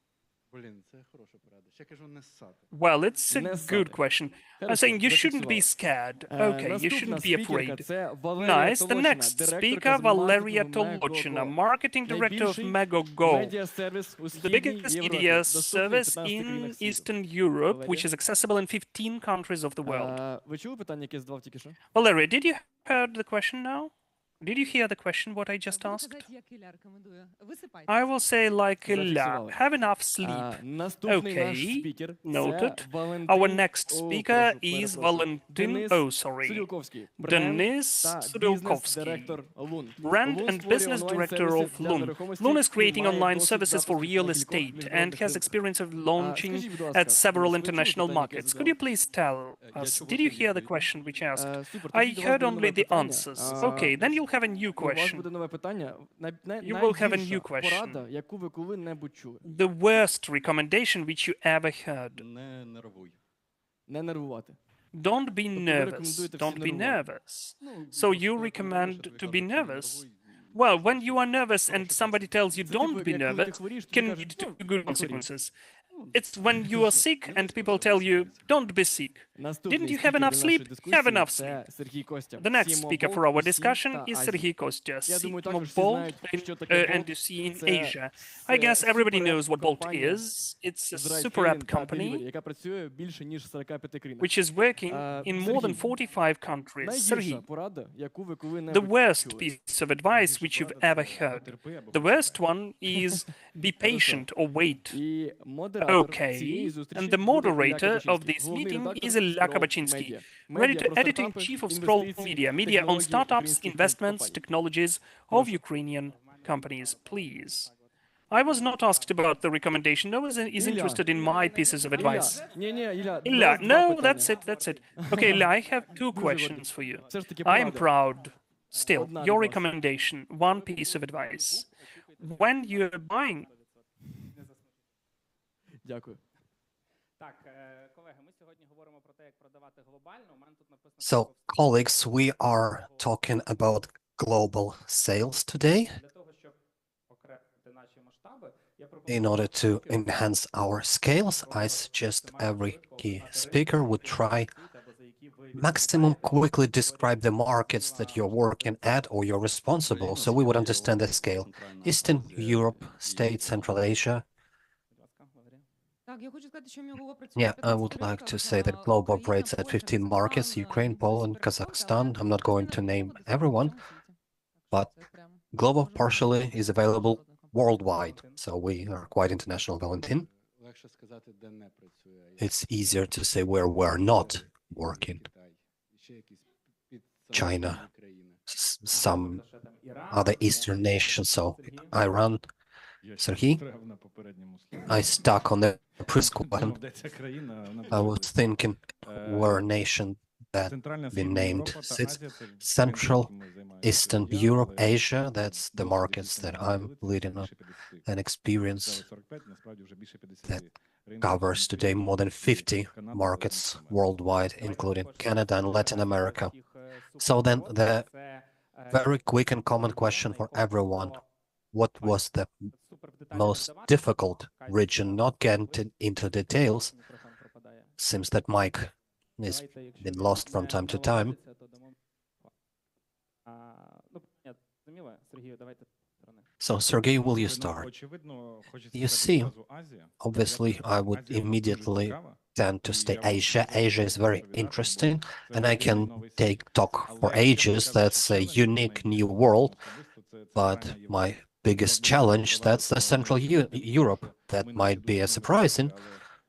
Well, it's a good question. I'm saying you shouldn't be scared. Okay, you shouldn't be afraid. Nice. The next speaker, Valeria Tolochina, Marketing Director of Megogo, the biggest media service in Eastern Europe, which is accessible in 15 countries of the world. Valeria, did you hear the question now? Did you hear the question, what I just asked? I will say like Ilya, have enough sleep. Okay, noted. Our next speaker is Denis Sudokovsky, Brand and Business Director of Lun. Lun is creating online services for real estate and has experience of launching at several international markets. Could you please tell us, did you hear the question which asked? I heard only the answers. Okay, then you'll have a new question. You will have a new question. The worst recommendation which you ever heard. Don't be nervous. Don't be nervous. So you recommend to be nervous? Well, when you are nervous and somebody tells you don't be nervous, can lead to good consequences. It's when you are sick and people tell you, don't be sick. Didn't you have enough sleep? Have enough sleep. The next speaker for our discussion is Serhiy Kostya, CMO Bolt and you see in Asia. I guess everybody knows what Bolt is. It's a super app company which is working in more than 45 countries. Serhiy, the worst piece of advice which you've ever heard. The worst one is be patient or wait. Okay, and the moderator of this meeting is Ilya Kabachinsky, editor-in-chief of Scroll Media, media on startups, investments, technologies of Ukrainian companies. Please. I was not asked about the recommendation. No one is interested in my pieces of advice. Ilya, no, that's it. Okay, Ilya, I have two questions for you. I am proud. Still, your recommendation, one piece of advice. When you're buying... So, colleagues, we are talking about global sales today. In order to enhance our scales, I suggest every key speaker would try maximum quickly describe the markets that you're working at or you're responsible, so we would understand the scale. Eastern Europe, States, Central Asia. Yeah, I would like to say that Globe operates at 15 markets, Ukraine, Poland, Kazakhstan. I'm not going to name everyone, but Globo partially is available worldwide, so we are quite international, Valentin. It's easier to say where we're not working. China, some other Eastern nations, so Iran. Serhiy, I stuck on the pre-question. I was thinking where a nation that been named sits. Central, Eastern Europe, Asia, that's the markets that I'm leading up, an experience that covers today more than 50 markets worldwide, including Canada and Latin America. So then the very quick and common question for everyone, what was the most difficult region? Not getting into details, seems that Mike has been lost from time to time. So, Sergey, will you start? You see, obviously, I would immediately tend to stay Asia. Asia is very interesting, and I can talk for ages. That's a unique new world, but my biggest challenge, that's the Central Europe. That might be surprising,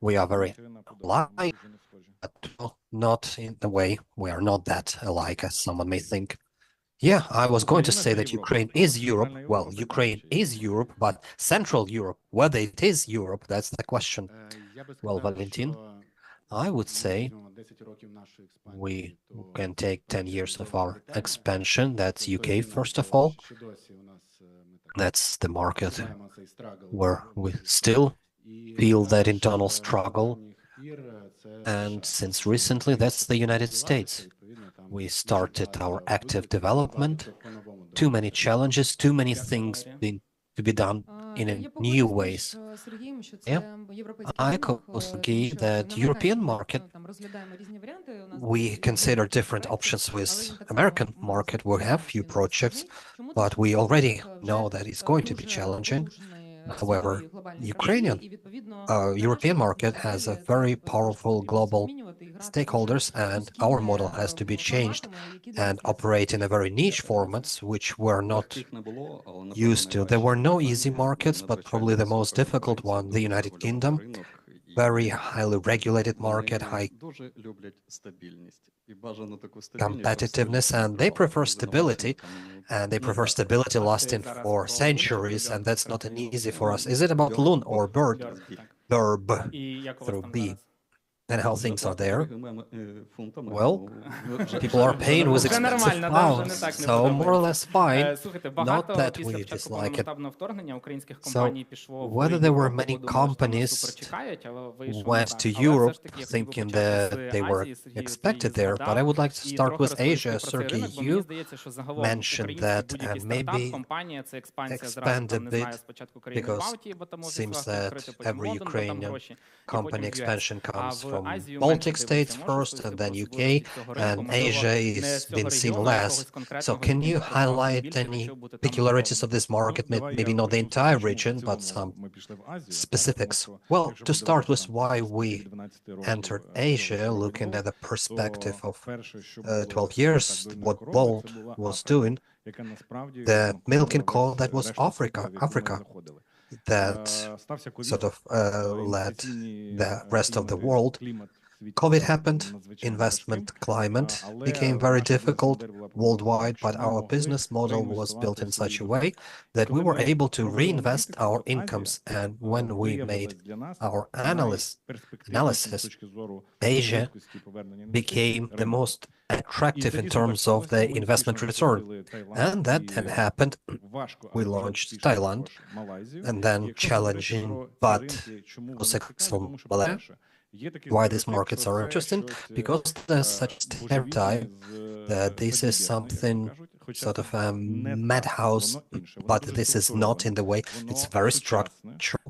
We are very alike, but not in the way we are not that alike as someone may think. Yeah, I was going to say that Ukraine is Europe. Well, Ukraine is Europe, but Central Europe, whether it is Europe, that's the question. Well, Valentin, I would say we can take 10 years of our expansion. That's UK, first of all. That's the market where we still feel that internal struggle. And since recently, that's the United States. We started our active development. Too many challenges, too many things to be done in new ways. Yeah, I co-agree that European market, we consider different options with American market. We have few projects, but we already know that it's going to be challenging. However, European market has a very powerful global stakeholders, and our model has to be changed and operate in a very niche formats, which we're not used to. There were no easy markets, but probably the most difficult one, the United Kingdom, very highly regulated market, high competitiveness, and they prefer stability, lasting for centuries, and that's not an easy for us. Is it about loon or bird? Verb through B. And how things are there? Well, people are paying with expensive pounds, so more or less fine. Not that we dislike it. So, whether there were many companies who went to Europe thinking that they were expected there, but I would like to start with Asia. Sergey, you mentioned that, and maybe expand a bit, because it seems that every Ukrainian company expansion comes from Baltic states first, and then UK, and Asia is been seen less. So can you highlight any peculiarities of this market, maybe not the entire region, but some specifics? Well, to start with why we entered Asia, looking at the perspective of 12 years, what Bolt was doing, the milking cow that was Africa, that sort of led the rest of the world. COVID happened, investment climate became very difficult worldwide, but our business model was built in such a way that we were able to reinvest our incomes. And when we made our analysis, Asia became the most attractive in terms of the investment return. And that then happened. We launched Thailand, and then challenging but successful Malaysia. Why these markets are interesting? Because there's such stereotype that this is something sort of a madhouse, but this is not in the way. It's very structural,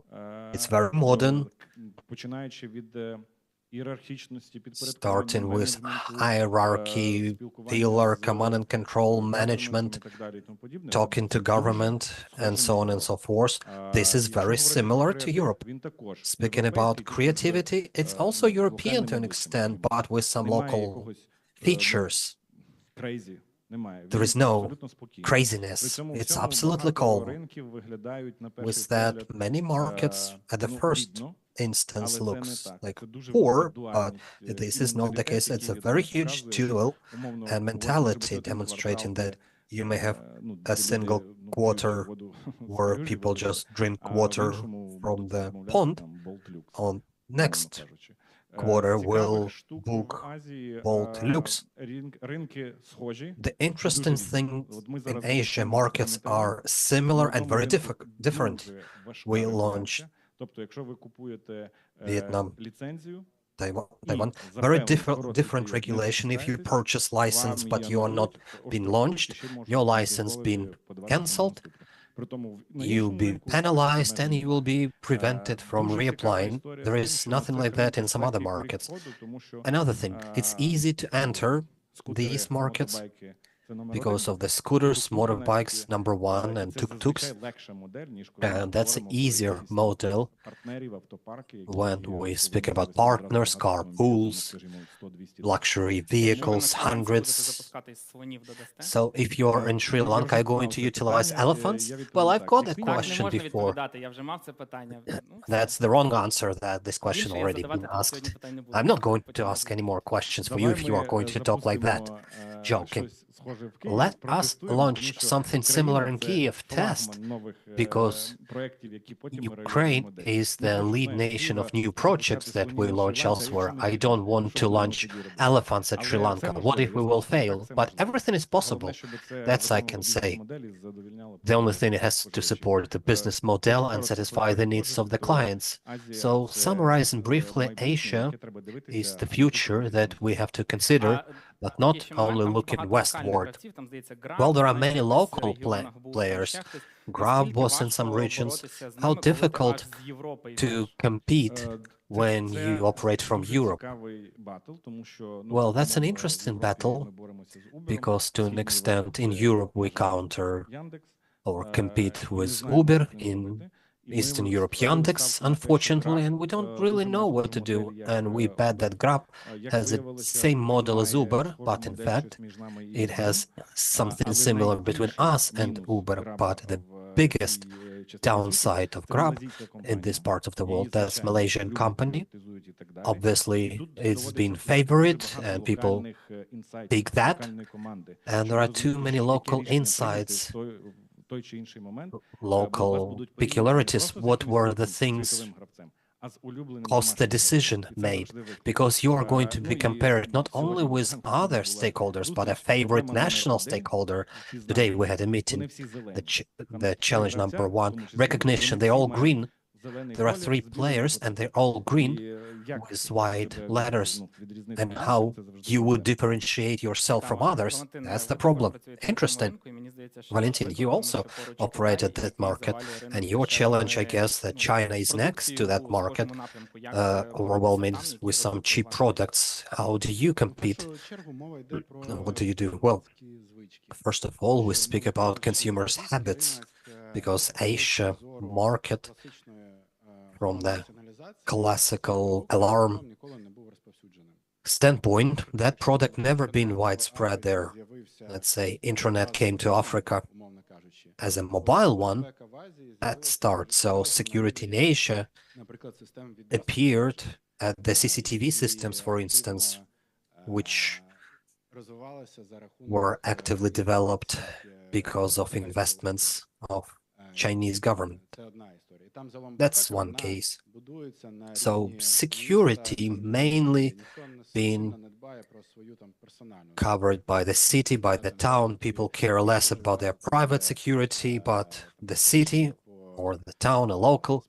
it's very modern, starting with hierarchy, dealer, command and control, management, talking to government, and so on and so forth. This is very similar to Europe. Speaking about creativity, it's also European to an extent, but with some local features. There is no craziness. It's absolutely calm. With that, many markets at the first instance looks like poor, but this is not the case. It's a very huge dual and mentality, demonstrating that you may have a single quarter where people just drink water from the pond. On next quarter will book Bolt Lux. The interesting thing in Asia, markets are similar and very different. We launched Vietnam, Taiwan, very different regulation. If you purchase license but you are not been launched, your license been cancelled, you'll be penalized and you will be prevented from reapplying. There is nothing like that in some other markets. Another thing, it's easy to enter these markets because of the scooters, motorbikes, number one, and tuk-tuks. And that's an easier model when we speak about partners, carpools, luxury vehicles, hundreds. So if you're in Sri Lanka, are you going to utilize elephants? Well, I've got that question before. That's the wrong answer, that this question already been asked. I'm not going to ask any more questions for you if you are going to talk like that. Joking. Let us launch something similar in Kiev test, because Ukraine is the lead nation of new projects that we launch elsewhere. I don't want to launch elephants at Sri Lanka. What if we will fail? But everything is possible. That's I can say. The only thing it has to support the business model and satisfy the needs of the clients. So summarizing briefly, Asia is the future that we have to consider, but not only looking westward. Well, there are many local players. Grab was in some regions. How difficult to compete when you operate from Europe? Well, that's an interesting battle, because to an extent in Europe we counter or compete with Uber, in Eastern Europe Yandex, unfortunately, and we don't really know what to do. And we bet that Grab has the same model as Uber, but in fact it has something similar between us and Uber. But the biggest downside of Grab in this part of the world, that's Malaysian company. Obviously it's been favored and people take that, and there are too many local insights, local peculiarities. What were the things caused the decision made? Because you are going to be compared not only with other stakeholders, but a favorite national stakeholder. Today we had a meeting, the challenge number one, recognition. They're all green. There are three players and they're all green with white letters. And how you would differentiate yourself from others, that's the problem. Interesting. Valentin, you also operated that market, and your challenge, I guess, that China is next to that market, overwhelming with some cheap products. How do you compete? What do you do? Well, first of all, we speak about consumers' habits, because Asia market, from the classical alarm standpoint, that product never been widespread there. Let's say internet came to Africa as a mobile one at start. So security in Asia appeared at the CCTV systems, for instance, which were actively developed because of investments of Chinese government. That's one case. So security mainly being covered by the city, by the town. People care less about their private security, but the city or the town, a local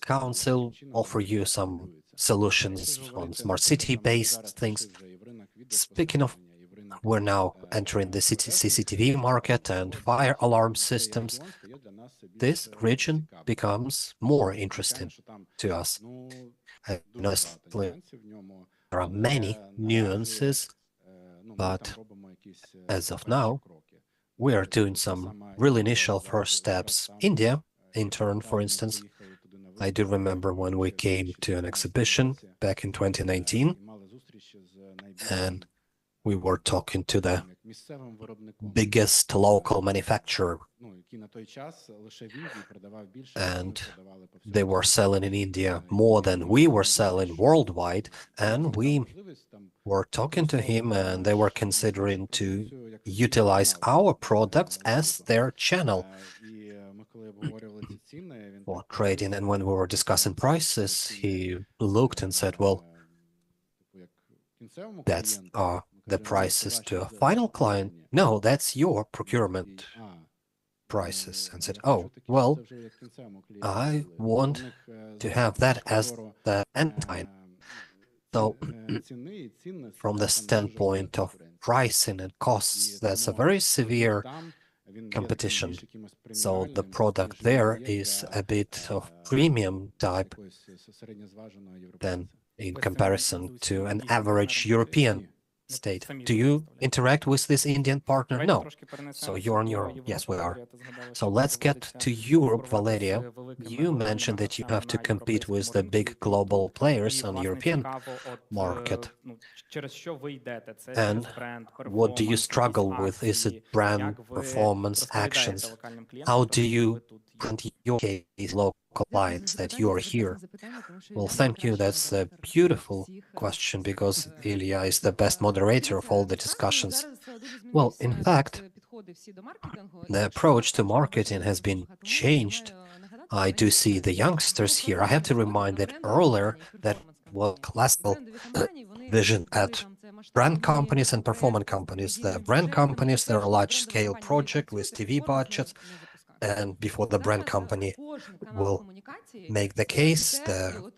council, offer you some solutions on smart city-based things. Speaking of, we're now entering the CCTV market and fire alarm systems. This region becomes more interesting to us. And honestly, there are many nuances, but as of now, we are doing some really initial first steps. India, in turn, for instance, I do remember when we came to an exhibition back in 2019, and we were talking to the biggest local manufacturer, and they were selling in India more than we were selling worldwide, and we were talking to him, and they were considering to utilize our products as their channel for trading. And when we were discussing prices, he looked and said, well, that's the prices to a final client. No, that's your procurement prices. And said, oh, well, I want to have that as the end client. So from the standpoint of pricing and costs, that's a very severe competition. So the product there is a bit of premium type than in comparison to an average European state. Do you interact with this Indian partner? No. So you're on your own. Yes, we are. So let's get to Europe, Valeria. You mentioned that you have to compete with the big global players on the European market. And what do you struggle with? Is it brand, performance, actions? How do you present your case, local clients, that you are here? Well, thank you. That's a beautiful question because Ilya is the best moderator of all the discussions. Well, in fact, the approach to marketing has been changed. I do see the youngsters here. I have to remind that earlier that was classical vision at brand companies and performance companies. The brand companies, they're a large-scale project with TV budgets, and before the brand company will make the case, the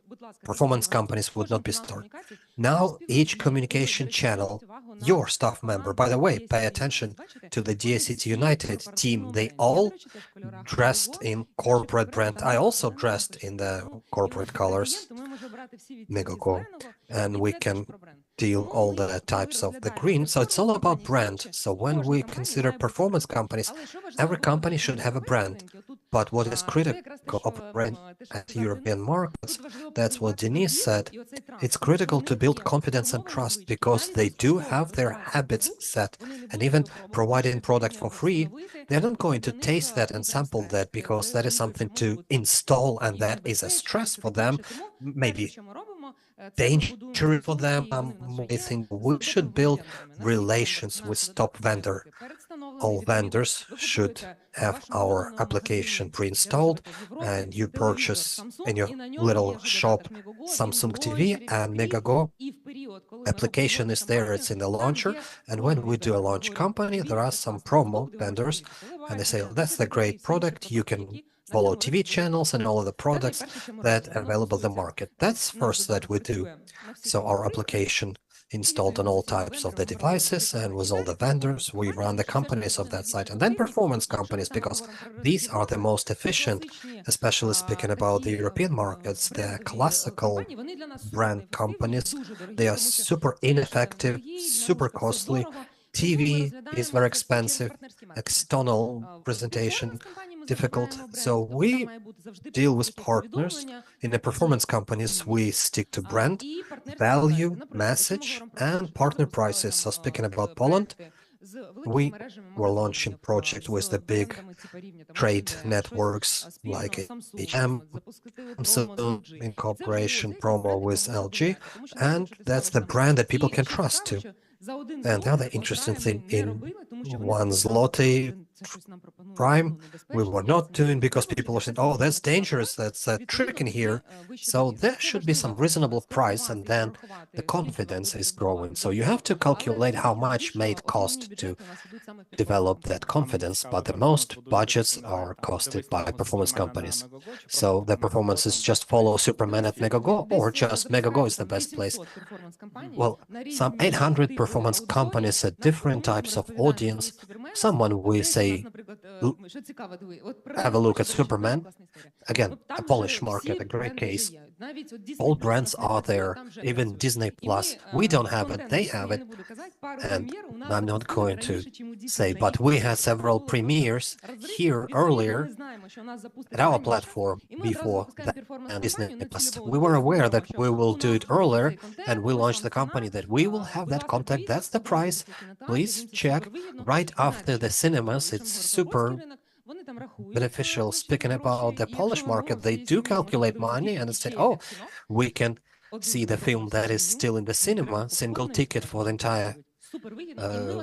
performance companies would not be started. Now, each communication channel, your staff member, by the way, pay attention to the Diia.City United team. They all dressed in corporate brand. I also dressed in the corporate colors, Megago, and we can deal all the types of the green. So it's all about brand. So when we consider performance companies, every company should have a brand. But what is critical operating at European markets, that's what Denise said, it's critical to build confidence and trust because they do have their habits set. And even providing product for free, they're not going to taste that and sample that because that is something to install and that is a stress for them, maybe dangerous for them. I think we should build relations with top vendor. All vendors should have our application pre-installed, and you purchase in your little shop Samsung TV and Megago. Application is there, it's in the launcher, and when we do a launch company, there are some promo vendors, and they say, oh, that's the great product, you can follow TV channels and all of the products that are available in the market. That's first that we do. So our application installed on all types of the devices and with all the vendors, we run the companies of that site. And then performance companies, because these are the most efficient, especially speaking about the European markets, the classical brand companies, they are super ineffective, super costly. TV is very expensive, external presentation difficult. So we deal with partners. In the performance companies, we stick to brand, value, message, and partner prices. So speaking about Poland, we were launching project with the big trade networks like HM, Samsung in cooperation promo with LG, and that's the brand that people can trust to. And the other interesting thing, in 1 zloty prime, we were not doing because people were saying, oh, that's dangerous, that's a trick in here. So there should be some reasonable price, and then the confidence is growing. So you have to calculate how much may it cost to develop that confidence, but the most budgets are costed by performance companies. So the performances just follow Superman at Megago, or just Megago is the best place. Well, some 800 performance companies at different types of audience. Someone will say, have a look at Superman. Again, a Polish market, a great case. All brands are there, even Disney Plus. We don't have it, they have it. And I'm not going to say, but we had several premieres here earlier at our platform before that and Disney Plus. We were aware that we will do it earlier, and we launched the company that we will have that contact. That's the price. Please check right after the cinemas. It's super beneficial. Speaking about the Polish market, they do calculate money and say, oh, we can see the film that is still in the cinema, single ticket for the entire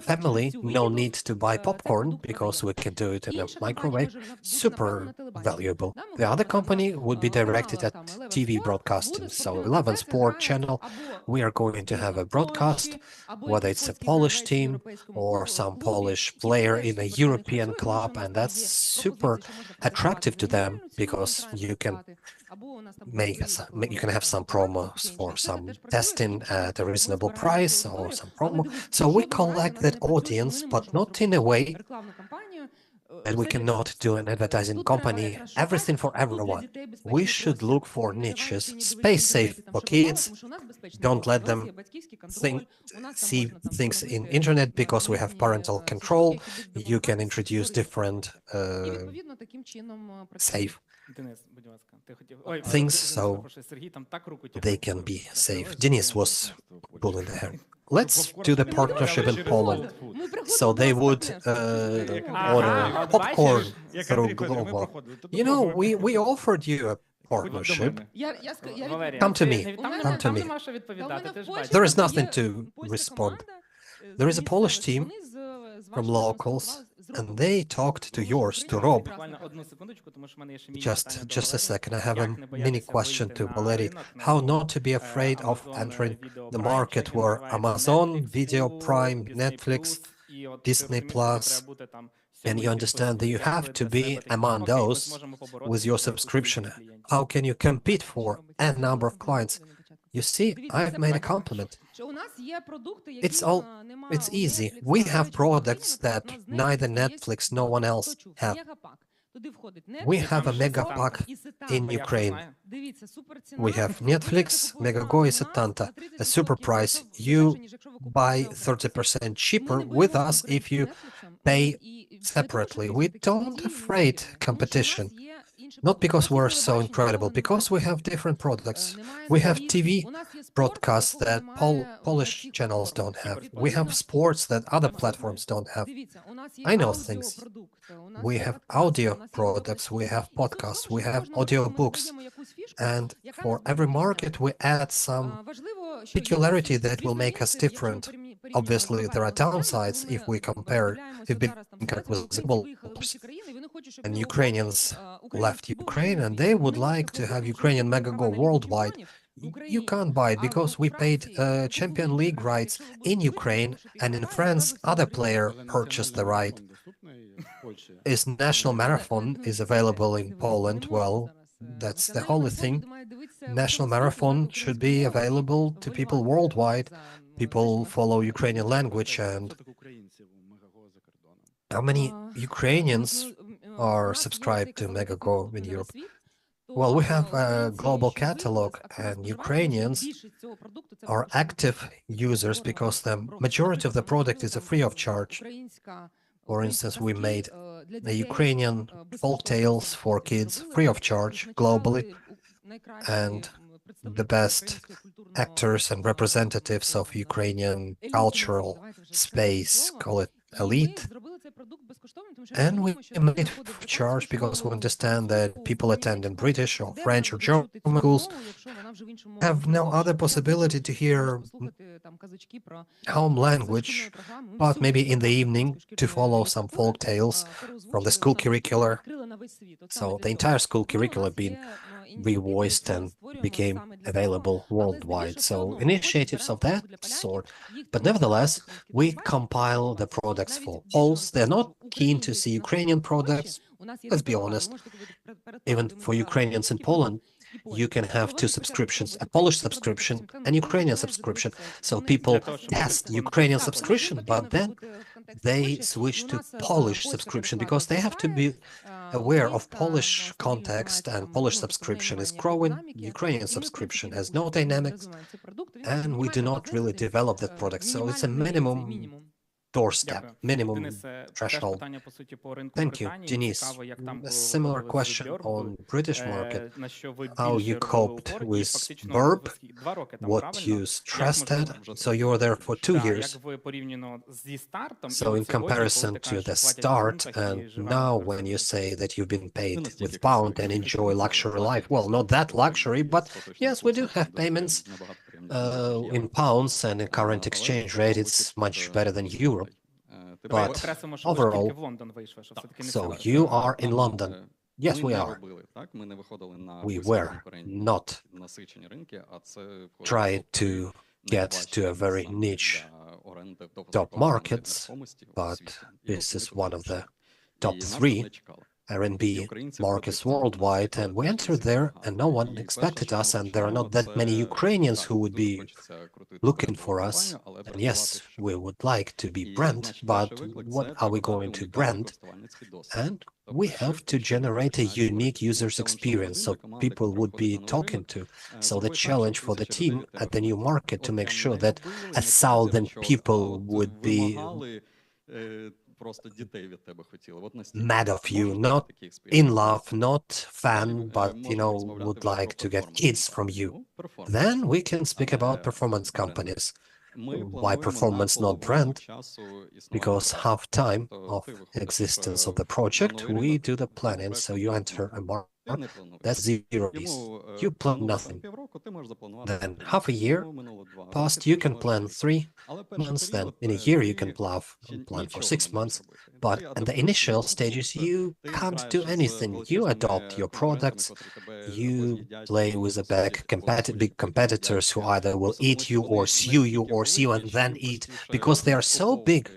family, no need to buy popcorn because we can do it in a microwave. Super valuable. The other company would be directed at TV broadcasting. So 11 Sport channel, we are going to have a broadcast, whether it's a Polish team or some Polish player in a European club, and that's super attractive to them because you can have some promos for some testing at a reasonable price or some promo. So we collect that audience, but not in a way And we cannot do an advertising company, everything for everyone. We should look for niches, space safe for kids. Don't let them see things in internet because we have parental control. You can introduce different safe things so they can be safe. Denis was pulling the hair. Let's do the partnership in Poland. So they would order popcorn through Glovo. You know, we offered you a partnership. Come to me. Come to me. There is nothing to respond. There is a Polish team from locals, and they talked to yours, to Rob. Just a second. I have a mini question to Valery. How not to be afraid of entering the market where Amazon, Video Prime, Netflix, Disney Plus, and you understand that you have to be among those with your subscription. How can you compete for a number of clients? You see, I've made a compliment. It's easy. We have products that neither Netflix, no one else have. We have a mega pack in Ukraine. We have Netflix, Megago и Setanta, a super price. You buy 30% cheaper with us if you pay separately. We don't afraid competition. Not because we're so incredible, because we have different products. We have TV broadcasts that Polish channels don't have. We have sports that other platforms don't have. I know things. We have audio products, we have podcasts, we have audio books. And for every market, we add some peculiarity that will make us different. Obviously, there are downsides if we compare, if we compare with and Ukrainians left Ukraine and they would like to have Ukrainian Megago worldwide. You can't buy it because we paid Champion League rights in Ukraine, and in France, other player purchased the right. Is National Marathon is available in Poland? Well, that's the holy thing. National Marathon should be available to people worldwide. People follow Ukrainian language, and how many Ukrainians are subscribed to Megago in Europe? Well, we have a global catalog, and Ukrainians are active users because the majority of the product is free of charge. For instance, we made the Ukrainian folk tales for kids free of charge globally, and the best actors and representatives of Ukrainian cultural space, call it elite. And we made it free of charge because we understand that people attending British or French or German schools have no other possibility to hear home language, but maybe in the evening to follow some folk tales from the school curricular. So the entire school curriculum being revoiced and became available worldwide. So initiatives of that sort. But nevertheless, we compile the products for Poles. They're not keen to see Ukrainian products. Let's be honest. Even for Ukrainians in Poland, you can have two subscriptions, a Polish subscription and Ukrainian subscription. So people test Ukrainian subscription, but then they switch to Polish subscription because they have to be aware of Polish context, and Polish subscription is growing. Ukrainian subscription has no dynamics, and we do not really develop that product. So it's a minimum doorstep, minimum threshold. Thank you, Denis. A similar question on British market, how you coped with burp, what you stressed at. So you were there for 2 years. So in comparison to the start, and now when you say that you've been paid with pound and enjoy luxury life, well, not that luxury, but yes, we do have payments in pounds, and in current exchange rate, it's much better than Europe. But overall, so you are in London. Yes, we are. We were not trying to get to a very niche top markets, but this is one of the top 3 R&B markets worldwide, and we entered there and no one expected us, and there are not that many Ukrainians who would be looking for us. And yes, we would like to be brand, but what are we going to brand? And we have to generate a unique user's experience so people would be talking to. So the challenge for the team at the new market to make sure that 1,000 people would be mad of you, not in love, not fan, but, would like to get kids from you. Then we can speak about performance companies. Why performance, not brand? Because half time of existence of the project, we do the planning. So you enter a market, that's 0 days. You plan nothing. Then half a year passed, you can plan 3 months. Then in a year, you can plan for 6 months. But at the initial stages, you can't do anything. You adopt your products, you play with the big competitors who either will eat you or sue you and then eat, because they are so big.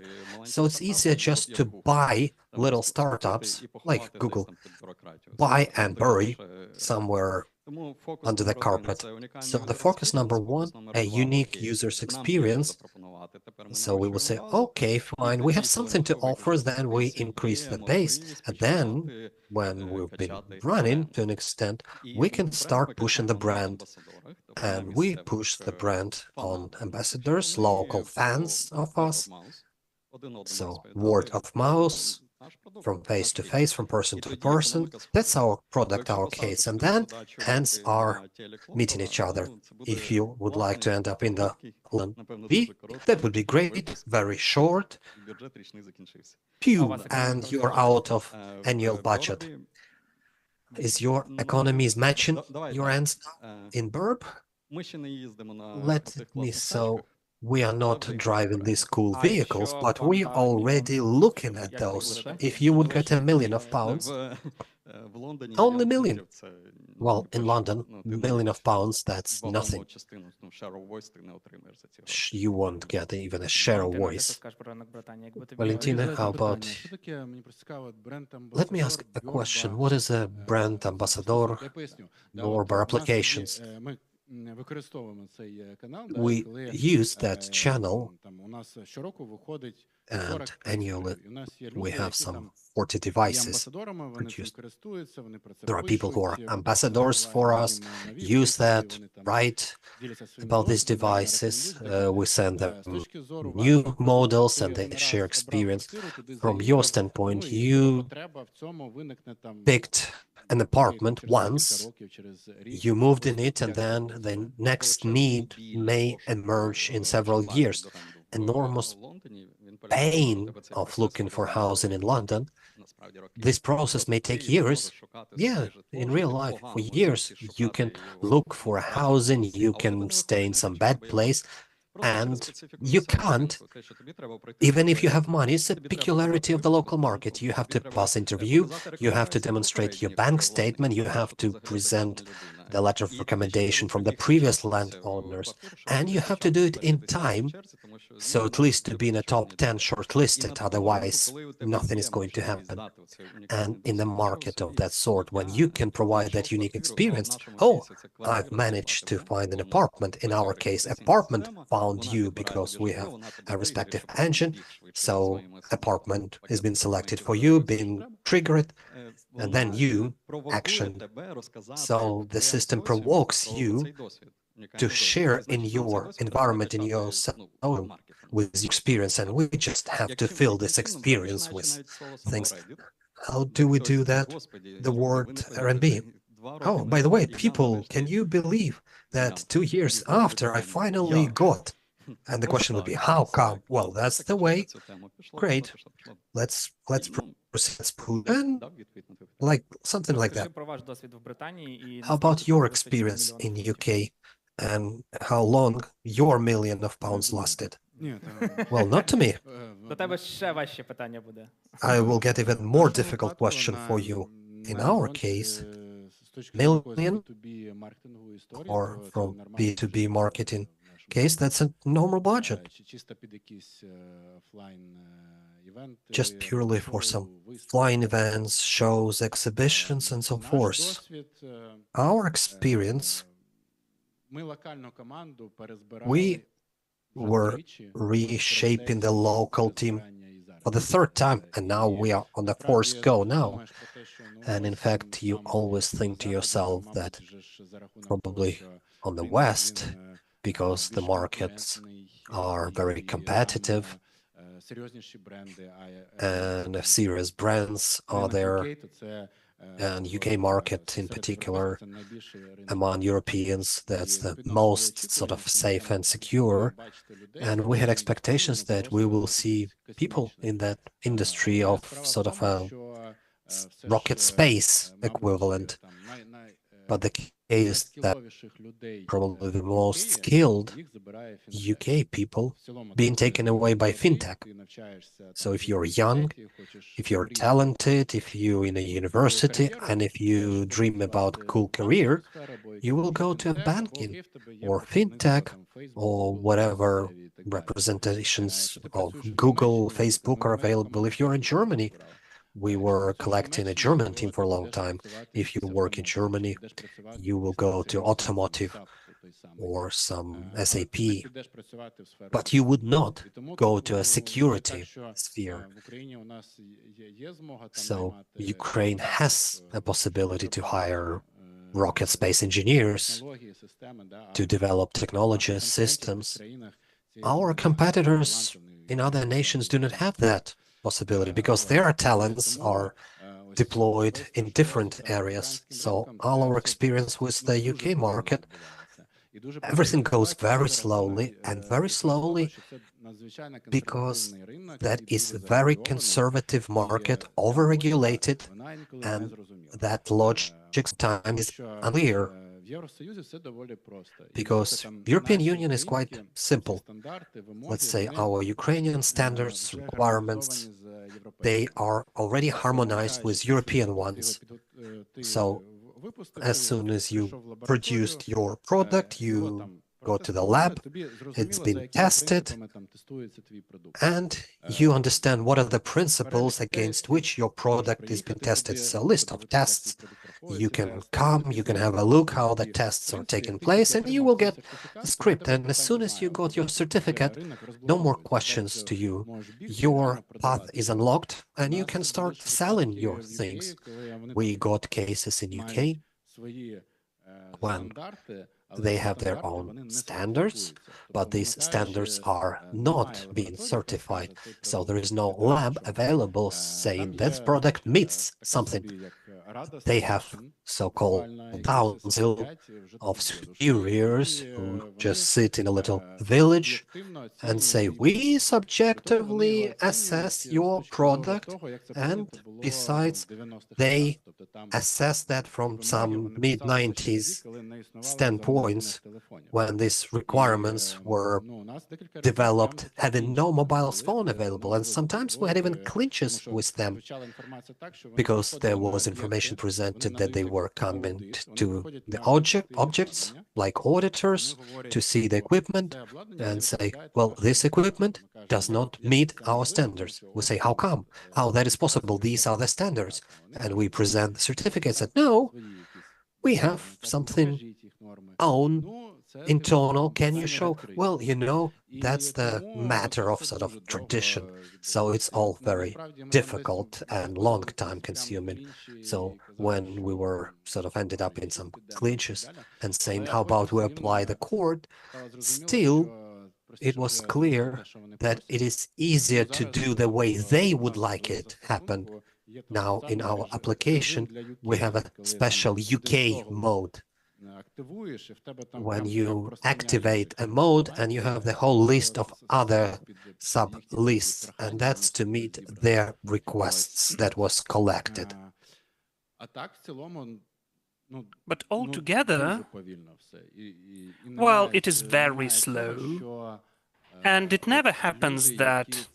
So it's easier just to buy little startups like Google, buy and bury somewhere under the carpet. So the focus number 1, a unique user's experience. So we will say, okay, fine, we have something to offer, then we increase the base, and then when we've been running to an extent, we can start pushing the brand. And we push the brand on ambassadors, local fans of us. So word of mouth, from face to face, from person to person. That's our product, our case. And then hands are meeting each other. If you would like to end up in the B, that would be great, very short, and you're out of annual budget. Is your economy is matching your ends in Burb? We are not driving these cool vehicles, but we are already looking at those. If you would get £1 million, only £1 million. Well, in London, £1 million, that's nothing. You won't get even a share of voice. Valentina, how about... Let me ask a question. What is a brand ambassador or applications? We use that channel, and annually we have some 40 devices produced. There are people who are ambassadors for us, use that, write about these devices. We send them new models and they share experience. From your standpoint, you picked an apartment once, you moved in it, and then the next need may emerge in several years. Enormous pain of looking for housing in London. This process may take years. Yeah, in real life, for years, you can look for a housing, you can stay in some bad place, and you can't, even if you have money. It's a peculiarity of the local market. You have to pass interview, you have to demonstrate your bank statement, you have to present the letter of recommendation from the previous landowners, and you have to do it in time, so at least to be in a top 10 shortlisted, otherwise nothing is going to happen. And in the market of that sort, when you can provide that unique experience, oh, I've managed to find an apartment. In our case, apartment found you because we have a respective engine, so apartment has been selected for you, been triggered, and then you action. So the system provokes you to share in your environment, in your zone, with experience, and we just have to fill this experience with things. How do we do that? The word R&B. Oh, by the way, people, can you believe that 2 years after I finally got? And the question would be, how come? Well, that's the way. Great. Let's proceed, and like something like that. How about your experience in UK and how long your £1 million lasted? Well, not to me. I will get even more difficult question for you. In our case, million, or from B2B marketing case, that's a normal budget. Just purely for some flying events, shows, exhibitions, and so forth. Our experience, we were reshaping the local team for the third time, and now we are on the fourth go now. And in fact, you always think to yourself that probably on the West, because the markets are very competitive and serious brands are there, and UK market in particular, among Europeans, that's the most sort of safe and secure. And we had expectations that we will see people in that industry of sort of a rocket space equivalent. But the case is that probably the most skilled UK people being taken away by fintech. So if you're young, if you're talented, if you're in a university, and if you dream about a cool career, you will go to banking or fintech or whatever representations of Google, Facebook are available. If you're in Germany, we were collecting a German team for a long time. If you work in Germany, you will go to automotive or some SAP, but you would not go to a security sphere. So Ukraine has a possibility to hire rocket space engineers, to develop technologies, systems. Our competitors in other nations do not have that possibility because their talents are deployed in different areas. So all our experience with the UK market, everything goes very slowly because that is a very conservative market, overregulated, and that logic time is unclear. Because European Union is quite simple. Let's say our Ukrainian standards, requirements, they are already harmonized with European ones. So as soon as you produced your product, you go to the lab, it's been tested, and you understand what are the principles against which your product is being tested. It's a list of tests. You can come, you can have a look how the tests are taking place, and you will get a script. And as soon as you got your certificate, no more questions to you. Your path is unlocked, and you can start selling your things. We got cases in UK when they have their own standards, but these standards are not being certified. So there is no lab available saying this product meets something. They have so-called council of superiors who just sit in a little village and say, we subjectively assess your product, and besides, they assess that from some mid-90s standpoints when these requirements were developed having no mobile phone available, and sometimes we had even clinches with them because there was information presented that they were coming to the objects like auditors to see the equipment and say, well, this equipment does not meet our standards. We say, how come? How that is possible? These are the standards. And we present the certificates that, no, we have something own, internal. Can you show? Well, you know, that's the matter of sort of tradition. So it's all very difficult and long time consuming. So when we were sort of ended up in some clinches and saying, how about we apply the court, still it was clear that it is easier to do the way they would like it happen. Now in our application, we have a special UK mode. When you activate a mode and you have the whole list of other sub-lists, and that's to meet their requests that was collected. But altogether, well, it is very slow. And it never happens that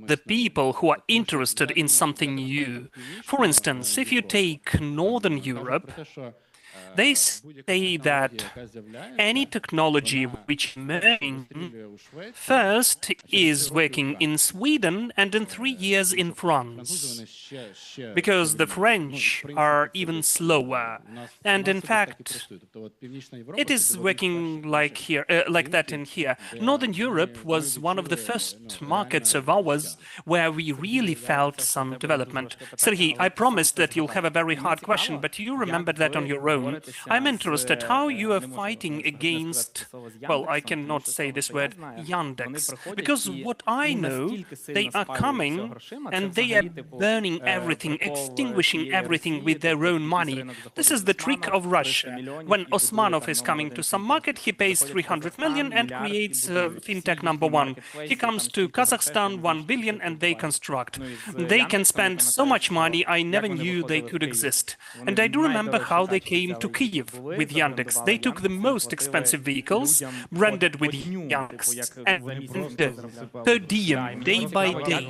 the people who are interested in something new, for instance, if you take Northern Europe, They say that any technology which emerging first is working in Sweden and in 3 years in France, because the French are even slower. And in fact, it is working like here, like that in here. Northern Europe was one of the first markets of ours where we really felt some development. Sergey, I promised that you'll have a very hard question, but you remember that on your own. I'm interested how you are fighting against, well, I cannot say this word, Yandex, because what I know, they are coming and they are burning everything, extinguishing everything with their own money. This is the trick of Russia. When Osmanov is coming to some market, he pays 300 million and creates fintech #1. He comes to Kazakhstan, 1 billion, and they construct. They can spend so much money, I never knew they could exist. And I do remember how they came to Kyiv with Yandex. They took the most expensive vehicles, branded with Yandex, and per diem, day by day.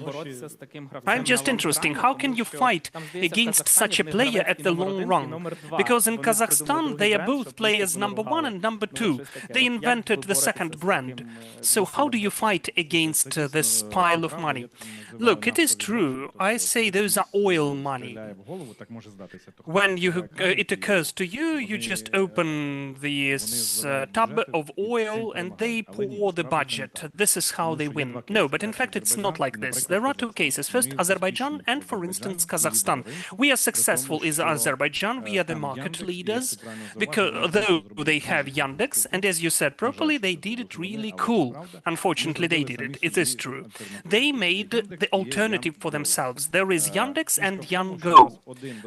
I'm just interested, how can you fight against such a player at the long run? Because in Kazakhstan, they are both players #1 and #2. They invented the second brand. So how do you fight against this pile of money? Look, it is true. I say those are oil money. When it occurs to you, you just open this tub of oil and they pour the budget. This is how they win. No, but in fact, it's not like this. There are two cases. First, Azerbaijan and, for instance, Kazakhstan. We are successful in Azerbaijan. We are the market leaders, because though they have Yandex, and as you said properly, they did it really cool. Unfortunately, they did it. It is true. They made the alternative for themselves. There is Yandex and Yango.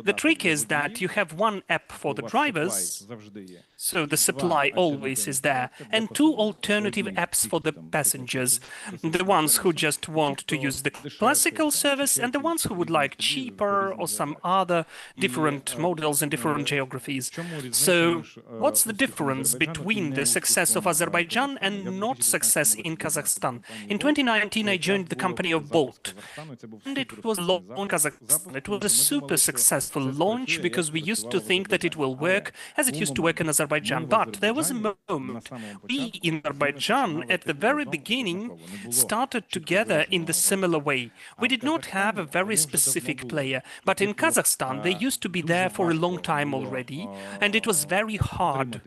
The trick is that you have one app for the drivers, so the supply always is there, and two alternative apps for the passengers. The ones who just want to use the classical service and the ones who would like cheaper or some other different models in different geographies. So what's the difference between the success of Azerbaijan and not success in Kazakhstan? In 2019, I joined the company of Bolt, and it was launched in Kazakhstan. It was a super successful launch because we used to think that it will work as it used to work in Azerbaijan. But there was a moment we in Azerbaijan at the very beginning started together in the similar way. We did not have a very specific player, but in Kazakhstan they used to be there for a long time already, and it was very hard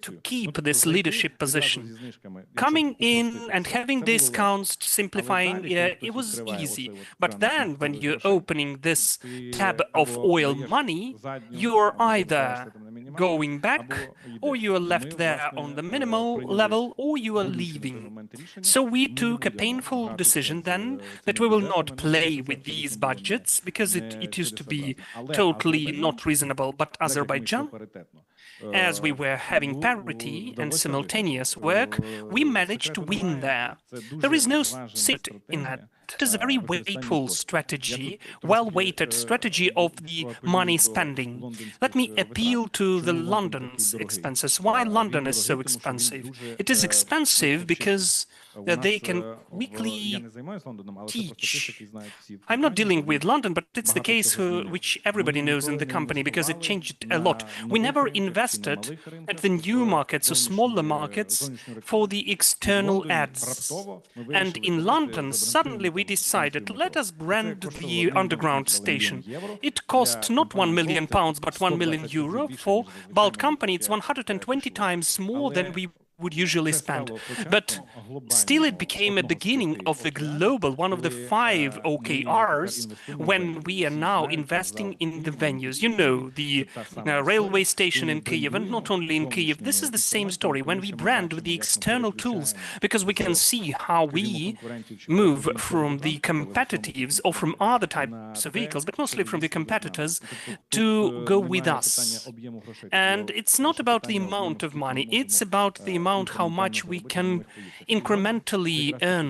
to keep this leadership position. Coming in and having discounts, simplifying, it was easy. But then when you're opening this tab of oil money, you're either going back, or you are left there on the minimal level, or you are leaving. So we took a painful decision then that we will not play with these budgets, because it used to be totally not reasonable. But Azerbaijan, as we were having parity and simultaneous work, we managed to win there. There is no sit in that. It is a very weightful strategy, well-weighted strategy of the money spending. Let me appeal to the London's expenses. Why London is so expensive? It is expensive because they can quickly teach. I'm not dealing with London, but it's the case which everybody knows in the company, because it changed a lot. We never invested at the new markets or smaller markets for the external ads. And in London, suddenly we decided, let us brand the underground station. It cost not £1 million, but €1 million. For Balt company, it's 120 times more than we would usually spend. But still it became a beginning of the global, one of the 5 OKRs, when we are now investing in the venues. You know, the railway station in Kyiv, and not only in Kyiv. This is the same story when we brand with the external tools, because we can see how we move from the competitives or from other types of vehicles, but mostly from the competitors, to go with us. And it's not about the amount of money, it's about the amount how much we can incrementally earn.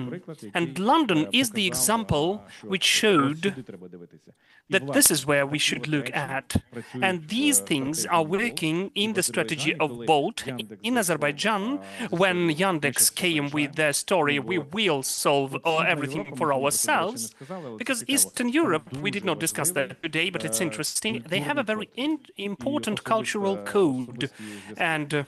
And London is the example which showed that this is where we should look at. And these things are working in the strategy of Bolt in Azerbaijan. When Yandex came with their story, we will solve everything for ourselves, because Eastern Europe, we did not discuss that today, but it's interesting, they have a very important cultural code and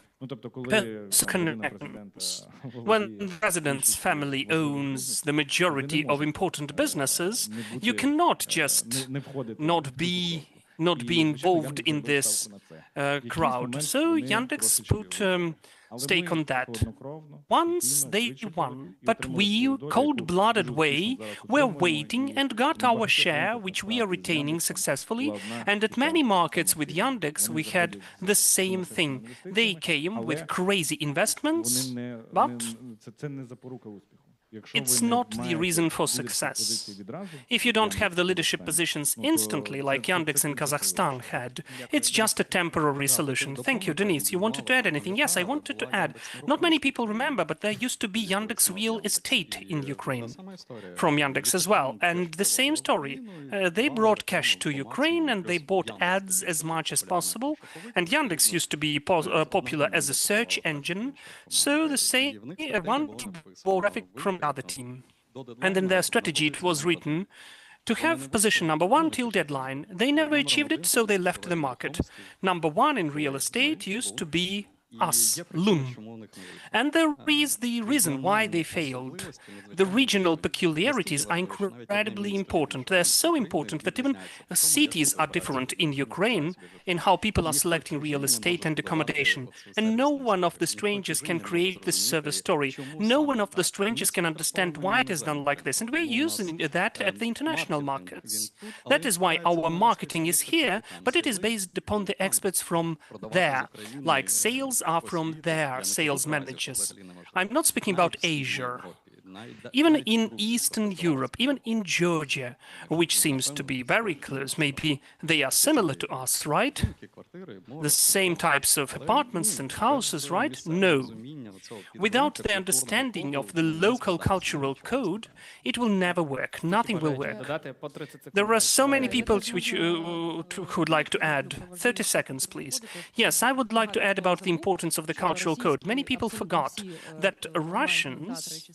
connections. When the president's family owns the majority of important businesses, you cannot just not be involved in this crowd. So Yandex put stake on that. Once they won, but we, cold-blooded way, were waiting and got our share, which we are retaining successfully. And at many markets with Yandex, we had the same thing. They came with crazy investments, but it's not the reason for success. If you don't have the leadership positions instantly, like Yandex in Kazakhstan had, it's just a temporary solution. Thank you, Denise. You wanted to add anything? Yes, I wanted to add. Not many people remember, but there used to be Yandex real estate in Ukraine, from Yandex as well. And the same story. They brought cash to Ukraine and they bought ads as much as possible. And Yandex used to be popular as a search engine. So the same one bought traffic from other team. And in their strategy it was written to have position number one till deadline. They never achieved it, so they left the market. Number one in real estate used to be us, Lun. And there is the reason why they failed. The regional peculiarities are incredibly important. They're so important that even cities are different in Ukraine in how people are selecting real estate and accommodation. And no one of the strangers can create this service story. No one of the strangers can understand why it is done like this. And we're using that at the international markets. That is why our marketing is here, but it is based upon the experts from there, like sales are from their sales managers. I'm not speaking about Asia. Even in Eastern Europe, even in Georgia, which seems to be very close, maybe they are similar to us, right? The same types of apartments and houses, right? No. Without the understanding of the local cultural code, it will never work. Nothing will work. There are so many people which who would like to add. 30 seconds, please. Yes, I would like to add about the importance of the cultural code. Many people forgot that Russians,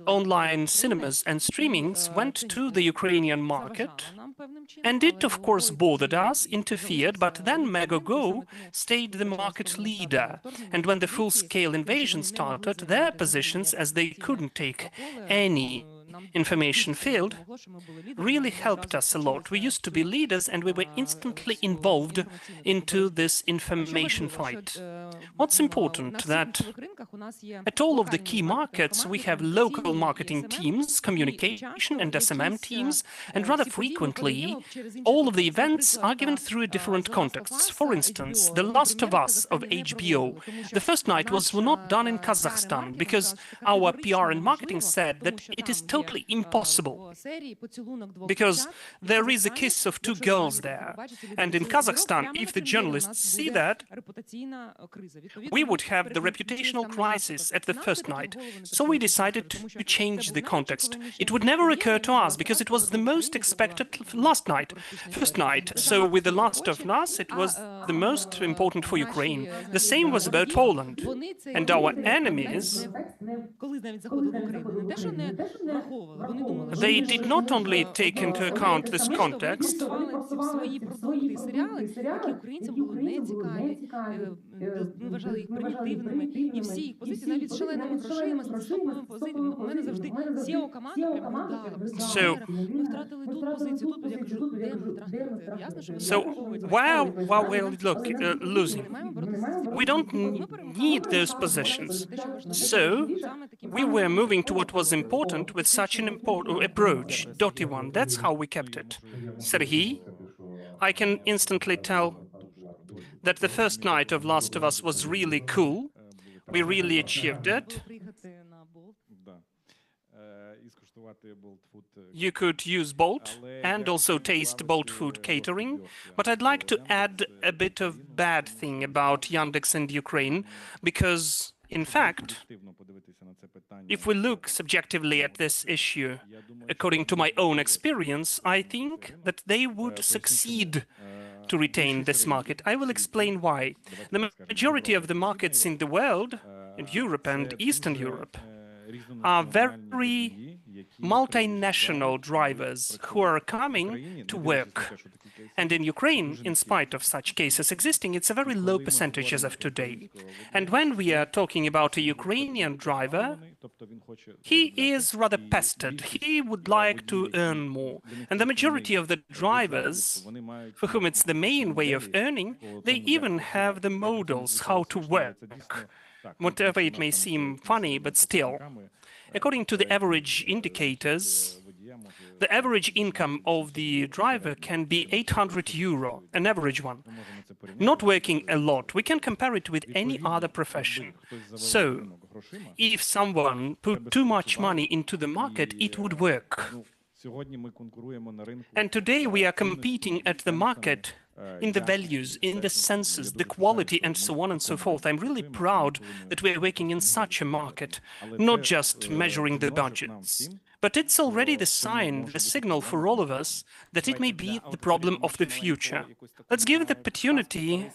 online cinemas and streamings went to the Ukrainian market, and it of course bothered us, interfered, but then Megogo stayed the market leader. And when the full-scale invasion started, their positions, as they couldn't take any information field, really helped us a lot. We used to be leaders and we were instantly involved into this information fight. What's important that at all of the key markets we have local marketing teams, communication and SMM teams, and rather frequently all of the events are given through a different contexts. For instance, The Last of Us of HBO. The first night was not done in Kazakhstan because our PR and marketing said that it is totally impossible, because there is a kiss of two girls there, and in Kazakhstan, if the journalists see that, we would have the reputational crisis at the first night. So we decided to change the context. It would never occur to us because it was the most expected first night. So with The Last of Us, it was the most important for Ukraine. The same was about Poland. And our enemies, they did not only take into account this context, so while we're losing, we don't need those positions. So we were moving to what was important with such an important approach, dotty one. That's how we kept it. Sergei, I can instantly tell that the first night of Last of Us was really cool. We really achieved it. You could use Bolt and also taste Bolt food catering, but I'd like to add a bit of bad thing about Yandex and Ukraine, because In fact, if we look subjectively at this issue, according to my own experience, I think that they would succeed to retain this market. I will explain why. The majority of the markets in the world, in Europe and Eastern Europe, are very multinational drivers who are coming to work. And in Ukraine, in spite of such cases existing, it's a very low percentage as of today. And when we are talking about a Ukrainian driver, he is rather pestered. He would like to earn more. And the majority of the drivers, for whom it's the main way of earning, they even have the models how to work. Whatever it may seem funny, but still. According to the average indicators, the average income of the driver can be 800 euro, an average one. Not working a lot. We can compare it with any other profession. So, if someone put too much money into the market, it would work. And today we are competing at the market in the values, in the senses, the quality, and so on and so forth. I'm really proud that we are working in such a market, not just measuring the budgets. But it's already the sign, the signal for all of us that it may be the problem of the future. Let's give the opportunity,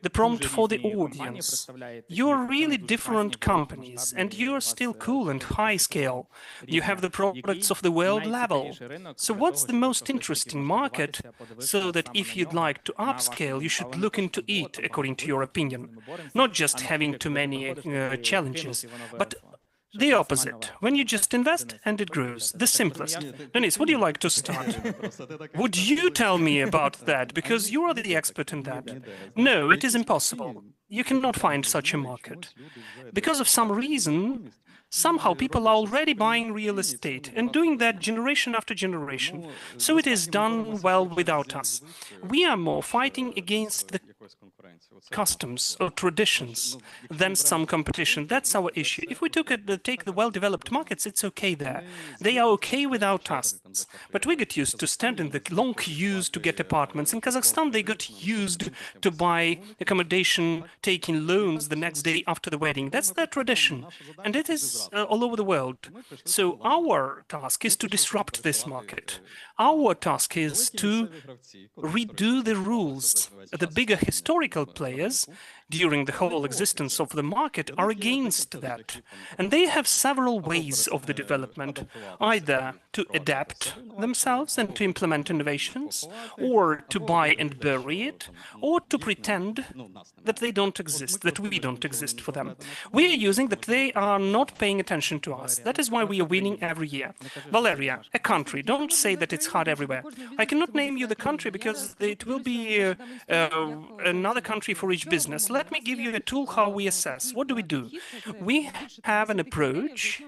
the prompt for the audience. You're really different companies, and you're still cool and high scale. You have the products of the world level. So what's the most interesting market, so that if you'd like to upscale, you should look into it, according to your opinion? Not just having too many challenges, but the opposite, when you just invest and it grows, the simplest. Denise, would you like to start? Would you tell me about that, because you are the expert in that? No, it is impossible. You cannot find such a market. Because of some reason, somehow people are already buying real estate and doing that generation after generation. So it is done well without us. We are more fighting against the customs or traditions than some competition. That's our issue. If we take the well-developed markets, it's okay there. They are okay without us. But we get used to stand in the long queues to get apartments. In Kazakhstan, they got used to buy accommodation, taking loans the next day after the wedding. That's their tradition. And it is all over the world. So our task is to disrupt this market. Our task is to redo the rules. The bigger historical players, during the whole existence of the market, are against that. And they have several ways of the development, either to adapt themselves and to implement innovations, or to buy and bury it, or to pretend that they don't exist, that we don't exist for them. We are using that they are not paying attention to us. That is why we are winning every year. Valeria, a country. Don't say that it's hard everywhere. I cannot name you the country because it will be another country for each business. Let me give you a tool how we assess. What do? We have an approach,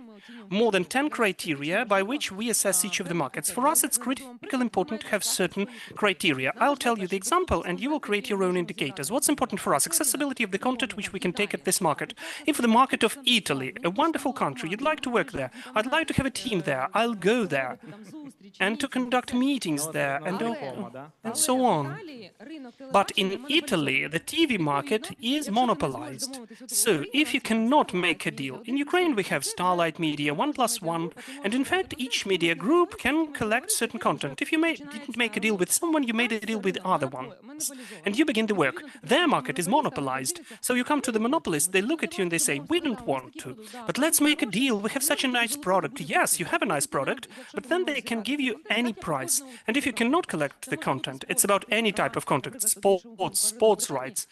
more than 10 criteria by which we assess each of the markets. For us, it's critically important to have certain criteria. I'll tell you the example and you will create your own indicators. What's important for us? Accessibility of the content which we can take at this market. If the market of Italy, a wonderful country, you'd like to work there, I'd like to have a team there, I'll go there, and to conduct meetings there, and so on. But in Italy, the TV market is monopolized. So if you cannot make a deal, in Ukraine we have Starlight Media, 1+1, and in fact each media group can collect certain content. If you didn't make a deal with someone, you made a deal with other ones, and you begin the work. Their market is monopolized. So you come to the monopolists, they look at you and they say, we don't want to, but let's make a deal. We have such a nice product. Yes, you have a nice product, but then they can give you any price. And if you cannot collect the content, it's about any type of content, sports rights,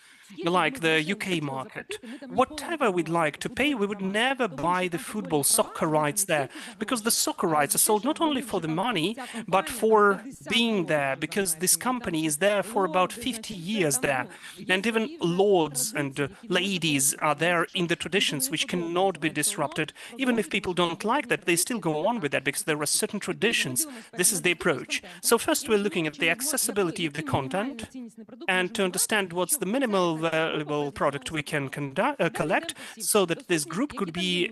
like the UK market. Whatever we'd like to pay, we would never buy the football, soccer rights there, because the soccer rights are sold not only for the money, but for being there, because this company is there for about 50 years there. And even lords and ladies are there in the traditions which cannot be disrupted. Even if people don't like that, they still go on with that, because there are certain traditions. This is the approach. So first we're looking at the accessibility of the content, and to understand what's the minimal valuable product we can collect, so that this group could be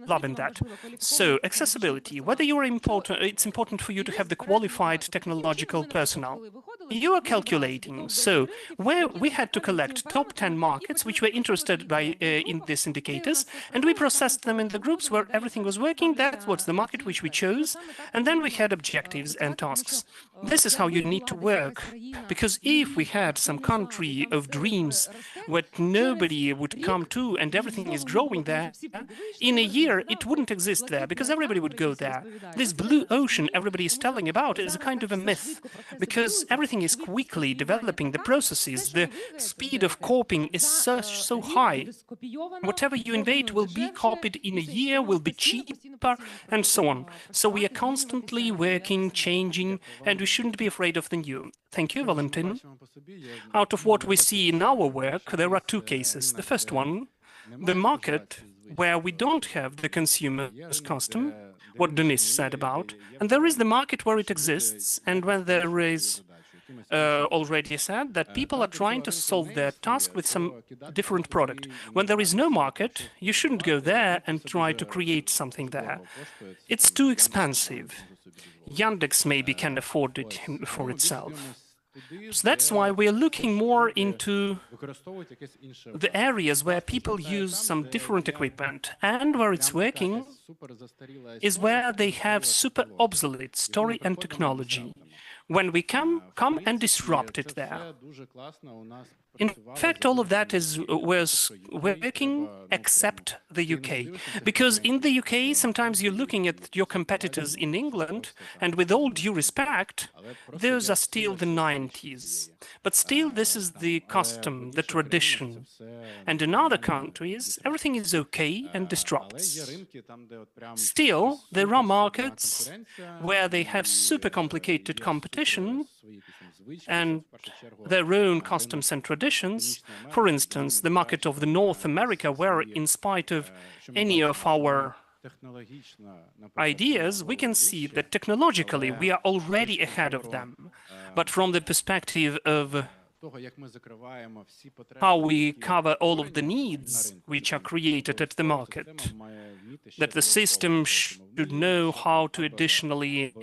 loving that. So accessibility, whether you are important, it's important for you to have the qualified technological personnel. You are calculating. So where we had to collect top 10 markets which were interested in these indicators, and we processed them in the groups where everything was working. That was the market which we chose, and then we had objectives and tasks. This is how you need to work, because if we had some country of dreams where nobody would come to and everything is growing there, in a year it wouldn't exist there, because everybody would go there. This blue ocean everybody is telling about is a kind of a myth, because everything is quickly developing, the processes, the speed of copying is so high. Whatever you invent will be copied in a year, will be cheaper, and so on. So we are constantly working, changing, and we shouldn't be afraid of the new. Thank you, Valentin. Out of what we see in our work, there are two cases. The first one, the market where we don't have the consumer's custom, what Denis said about, and there is the market where it exists, and when there is already said that people are trying to solve their task with some different product. When there is no market, you shouldn't go there and try to create something there. It's too expensive. Yandex maybe can afford it for itself. So that's why we are looking more into the areas where people use some different equipment, and where it's working is where they have super obsolete story and technology. When we come and disrupt it there. In fact, all of that was working except the UK. Because in the UK, sometimes you're looking at your competitors in England, and with all due respect, those are still the 90s. But still, this is the custom, the tradition. And in other countries, everything is okay and disrupts. Still, there are markets where they have super complicated competition and their own customs and traditions. For instance, the market of the North America, where in spite of any of our ideas, we can see that technologically we are already ahead of them. But from the perspective of how we cover all of the needs which are created at the market, that the system should know how to additionally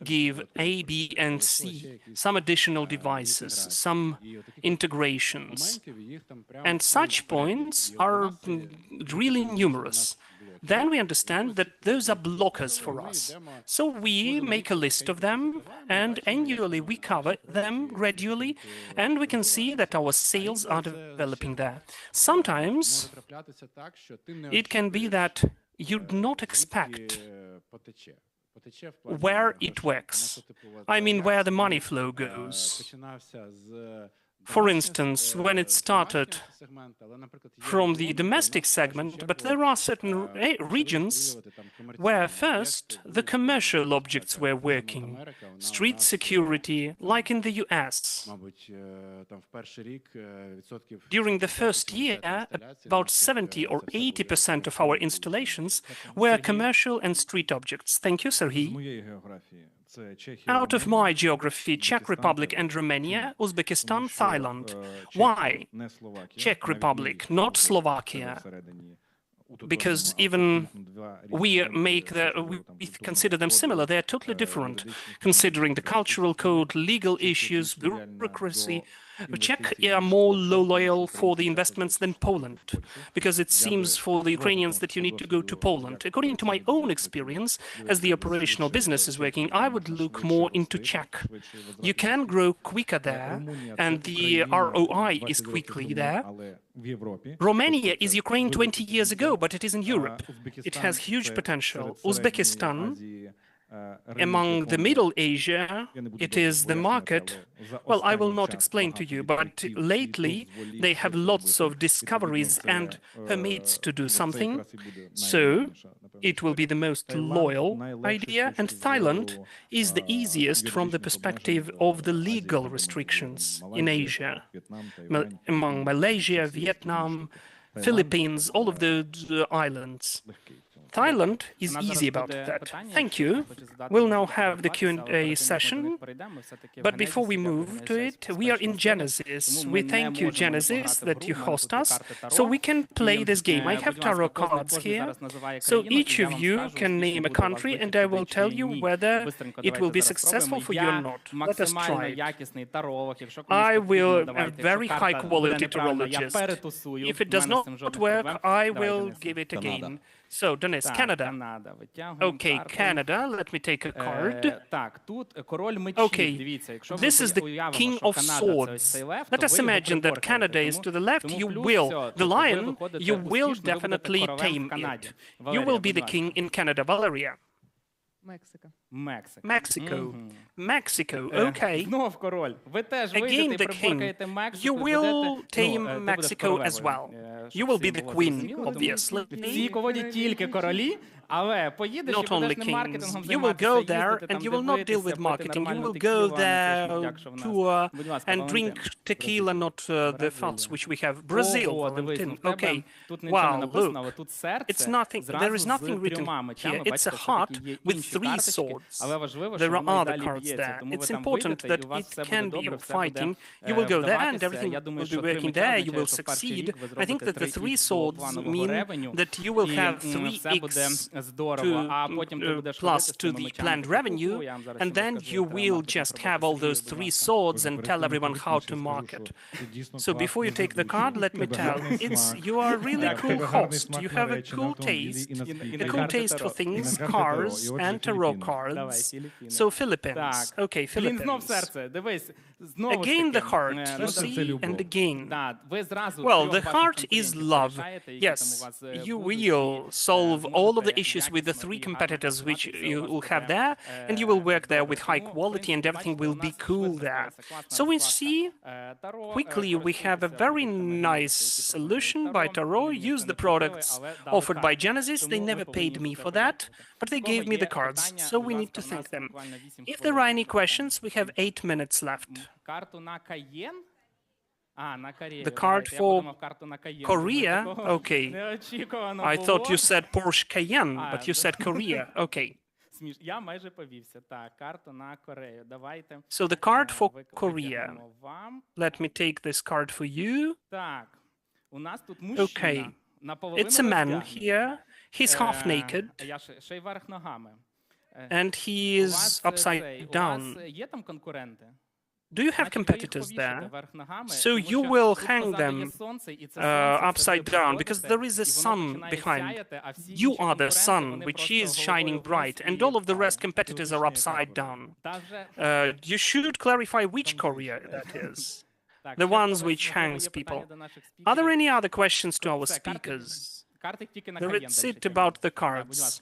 give A, B, and C, some additional devices, some integrations. And such points are really numerous. Then we understand that those are blockers for us. So we make a list of them, and annually we cover them gradually, and we can see that our sales are developing there. Sometimes it can be that you do not expect where it works. I mean, where the money flow goes. For instance, when it started from the domestic segment, but there are certain regions where first the commercial objects were working, street security, like in the US. During the first year, about 70 or 80% of our installations were commercial and street objects. Thank you, Serhiy. Out of my geography, Czech Republic and Romania, Uzbekistan, Thailand. Why Czech Republic, not Slovakia? Because even we consider them similar, they are totally different, considering the cultural code, legal issues, bureaucracy. Czech are more loyal for the investments than Poland, because it seems for the Ukrainians that you need to go to Poland. According to my own experience, as the operational business is working, I would look more into Czech. You can grow quicker there, and the ROI is quickly there. Romania is Ukraine 20 years ago, but it is in Europe. It has huge potential. Uzbekistan, among the Middle Asia, it is the market. Well, I will not explain to you, but lately they have lots of discoveries and permits to do something. So it will be the most loyal idea. And Thailand is the easiest from the perspective of the legal restrictions in Asia. Among Malaysia, Vietnam, Philippines, all of those islands. Thailand is easy about that. Thank you. We'll now have the Q&A session. But before we move to it, we are in Genesis. We thank you, Genesis, that you host us, so we can play this game. I have tarot cards here. So each of you can name a country, and I will tell you whether it will be successful for you or not. Let us try it. I will a very high-quality tarologist. If it does not work, I will give it again. So, Dennis, Canada. Okay, Canada. Let me take a card. Okay, this is the King of Swords. Let us imagine that Canada is to the left. The lion, you will definitely tame it. You will be the king in Canada, Valeria. Mexico. Mexico, okay. Again, the king. You will tame Mexico as well. You will be the queen, obviously. Not only kings. You will go there and you will not deal with marketing. You will go there, tour, and drink tequila, not the false which we have. Brazil, Valentin. Okay. Wow, look. It's nothing. There is nothing written here. It's a heart with 3 swords. There are other cards there. It's important that it can be fighting. You will go there and everything will be working there. You will succeed. I think that the 3 swords mean that you will have 3x plus to the planned revenue, and then you will just have all those 3 swords and tell everyone how to market. So before you take the card, let me tell, you are a really cool host. You have a cool taste for things, cars and tarot cards. So Philippines. Okay, Philippines. Again the heart, you see, and again. Well, the heart is love. Yes, you will solve all of the issues with the 3 competitors which you will have there, and you will work there with high quality and everything will be cool there. So we see quickly we have a very nice solution by Tarot. Use the products offered by Genesis. They never paid me for that, but they gave me the cards, so we need to thank them. If there are any questions, we have 8 minutes left. The card for Korea? Okay. I thought you said Porsche Cayenne, but you said Korea. Okay. So the card for Korea. Let me take this card for you. Okay. It's a man here. He's half naked. And he is upside down. Do you have competitors there? So you will hang them upside down because there is a sun behind. You are the sun, which is shining bright, and all of the rest competitors are upside down. You should clarify which Korea that is. The ones which hangs people. Are there any other questions to our speakers? That's it about the cards.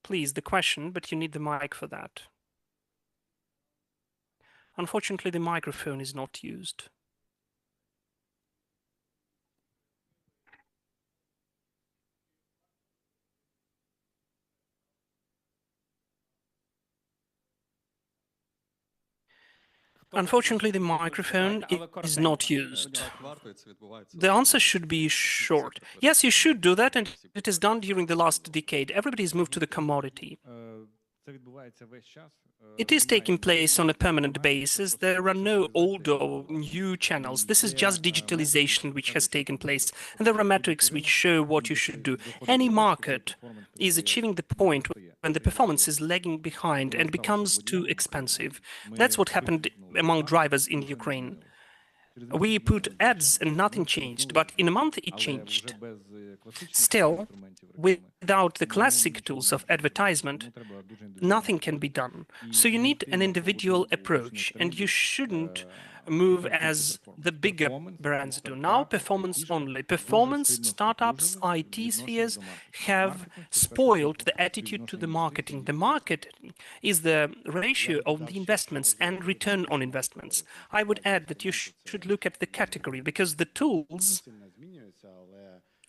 Please, the question, but you need the mic for that. Unfortunately, the microphone is not used. Unfortunately, the microphone is not used. The answer should be short. Yes, you should do that, and it is done during the last decade. Everybody has moved to the commodity. It is taking place on a permanent basis. There are no old or new channels. This is just digitalization which has taken place. And there are metrics which show what you should do. Any market is achieving the point when the performance is lagging behind and becomes too expensive. That's what happened among drivers in Ukraine. We put ads and nothing changed, but in a month it changed. Still, without the classic tools of advertisement, nothing can be done. So you need an individual approach, and you shouldn't move as the bigger brands do. Now, performance only. Performance startups, IT spheres have spoiled the attitude to the marketing. The marketing is the ratio of the investments and return on investments. I would add that you should look at the category because the tools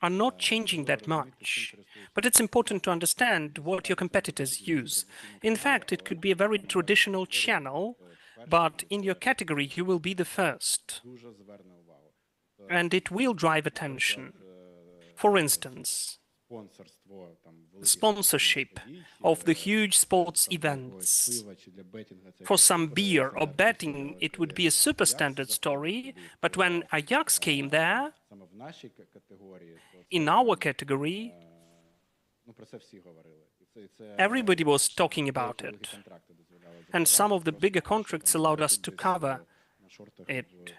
are not changing that much. But it's important to understand what your competitors use. In fact, it could be a very traditional channel, but in your category, you will be the first. And it will drive attention. For instance, sponsorship of the huge sports events. For some beer or betting, it would be a super standard story, but when Ajax came there, in our category, everybody was talking about it. And some of the bigger contracts allowed us to cover it.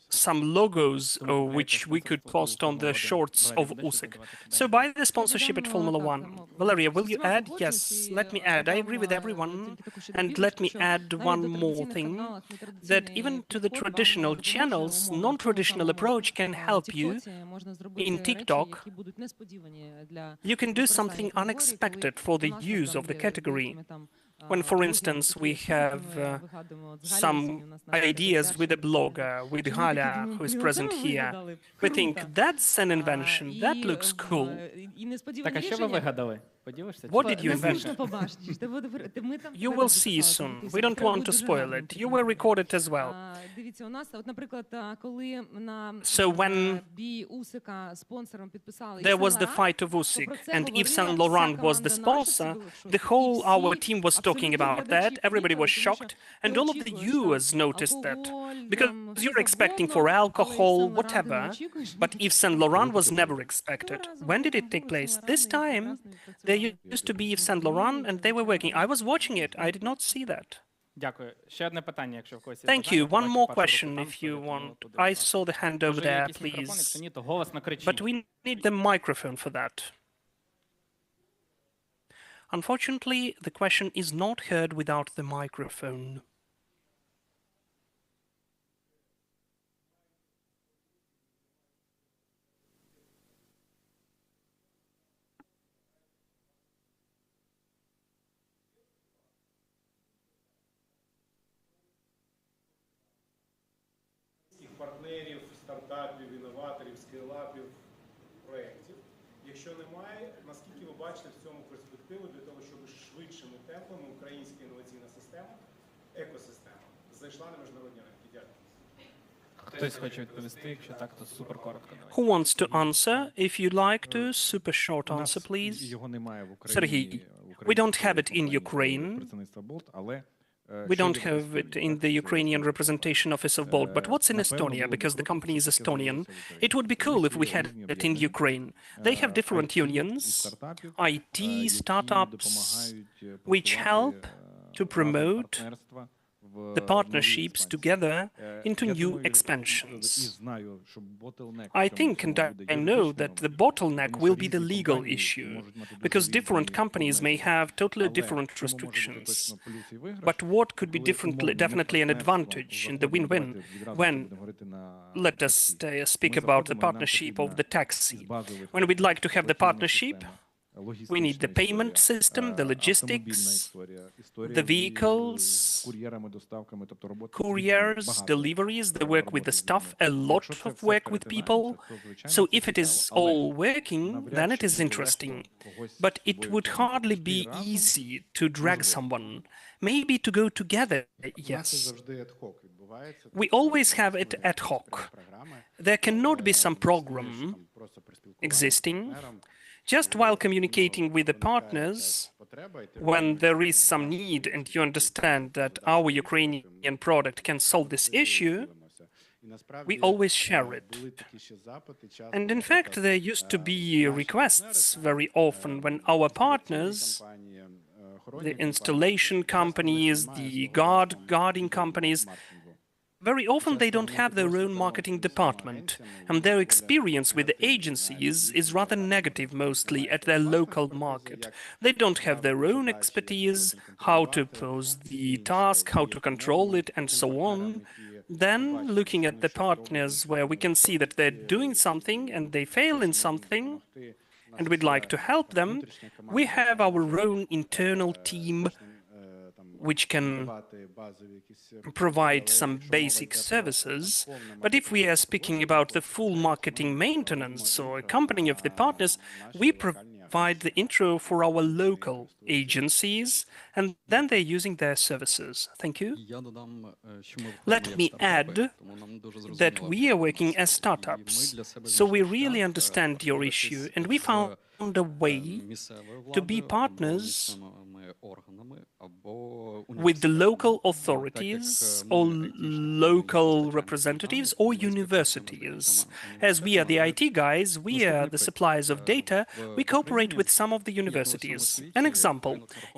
Some logos which we could post on the shorts of Usyk. So by the sponsorship at Formula One. Valeria, will you add? Yes, let me add. I agree with everyone. And let me add one more thing, that even to the traditional channels, non-traditional approach can help you. In TikTok, you can do something unexpected for the use of the category. When, for instance, we have some ideas with a blogger, with Hala, who is present here, we think that's an invention, that looks cool. Так, а що ви вигадали? Поділишся? What did you invent? You will see soon. We don't want to spoil it. You were recorded as well. So when there was the fight of Usyk and Yves Saint Laurent was the sponsor, the whole our team was talking about that. Everybody was shocked, and all of the viewers noticed that because you're expecting for alcohol, whatever, but Yves Saint Laurent was never expected. When did it take place? This time, there used to be Yves Saint Laurent, and they were working. I was watching it. I did not see that. Дякую. Ще одне питання, якщо в когось є Thank you. запитання, One побачу more вашу руку question, там, if то you будемо want. I подивитися. saw the hand over Може, є there, якийсь мікрофон, please. якщо ні, то голосно кричіть. But we need the microphone for that. Unfortunately, the question is not heard without the microphone. Партнерів, стартапів, інноваторів, скейлапів, проєктів. Якщо немає, наскільки ви бачите в цьому перспективу для того, щоб швидшими темпами українська інноваційна система, екосистема, зайшла на міжнародні ринки? Дякую. Хтось хоче відповісти, якщо так, то супер коротко. Who wants to answer? If you'd like to, super short answer, please. Його немає в Сергій, we don't have it in Ukraine. Представництва Bolt, але We don't have it in the Ukrainian representation office of Bolt, but what's in Estonia? Because the company is Estonian. It would be cool if we had it in Ukraine. They have different unions, IT startups, which help to promote the partnerships together into new expansions. I think and I know that the bottleneck will be the legal issue, because different companies may have totally different restrictions. But what could be definitely an advantage in the win-win when, let us speak about the partnership of the taxi. When we'd like to have the partnership, we need the payment system, the logistics, the vehicles, couriers, deliveries, the work with the staff, a lot of work with people. So if it is all working, then it is interesting. But it would hardly be easy to drag someone. Maybe to go together, yes. We always have it ad hoc. There cannot be some program existing. Just while communicating with the partners, when there is some need and you understand that our Ukrainian product can solve this issue, we always share it. And in fact, there used to be requests very often when our partners, the installation companies, the guarding companies, very often they don't have their own marketing department, and their experience with the agencies is rather negative mostly at their local market. They don't have their own expertise, how to pose the task, how to control it, and so on. Then, looking at the partners where we can see that they're doing something and they fail in something, and we'd like to help them, we have our own internal team which can provide some basic services. But if we are speaking about the full marketing maintenance or accompanying of the partners, we provide the intro for our local agencies, and then they're using their services. Thank you. Let me add that we are working as startups, so we really understand your issue, and we found a way to be partners with the local authorities or local representatives or universities. As we are the IT guys, we are the suppliers of data, we cooperate with some of the universities. An example,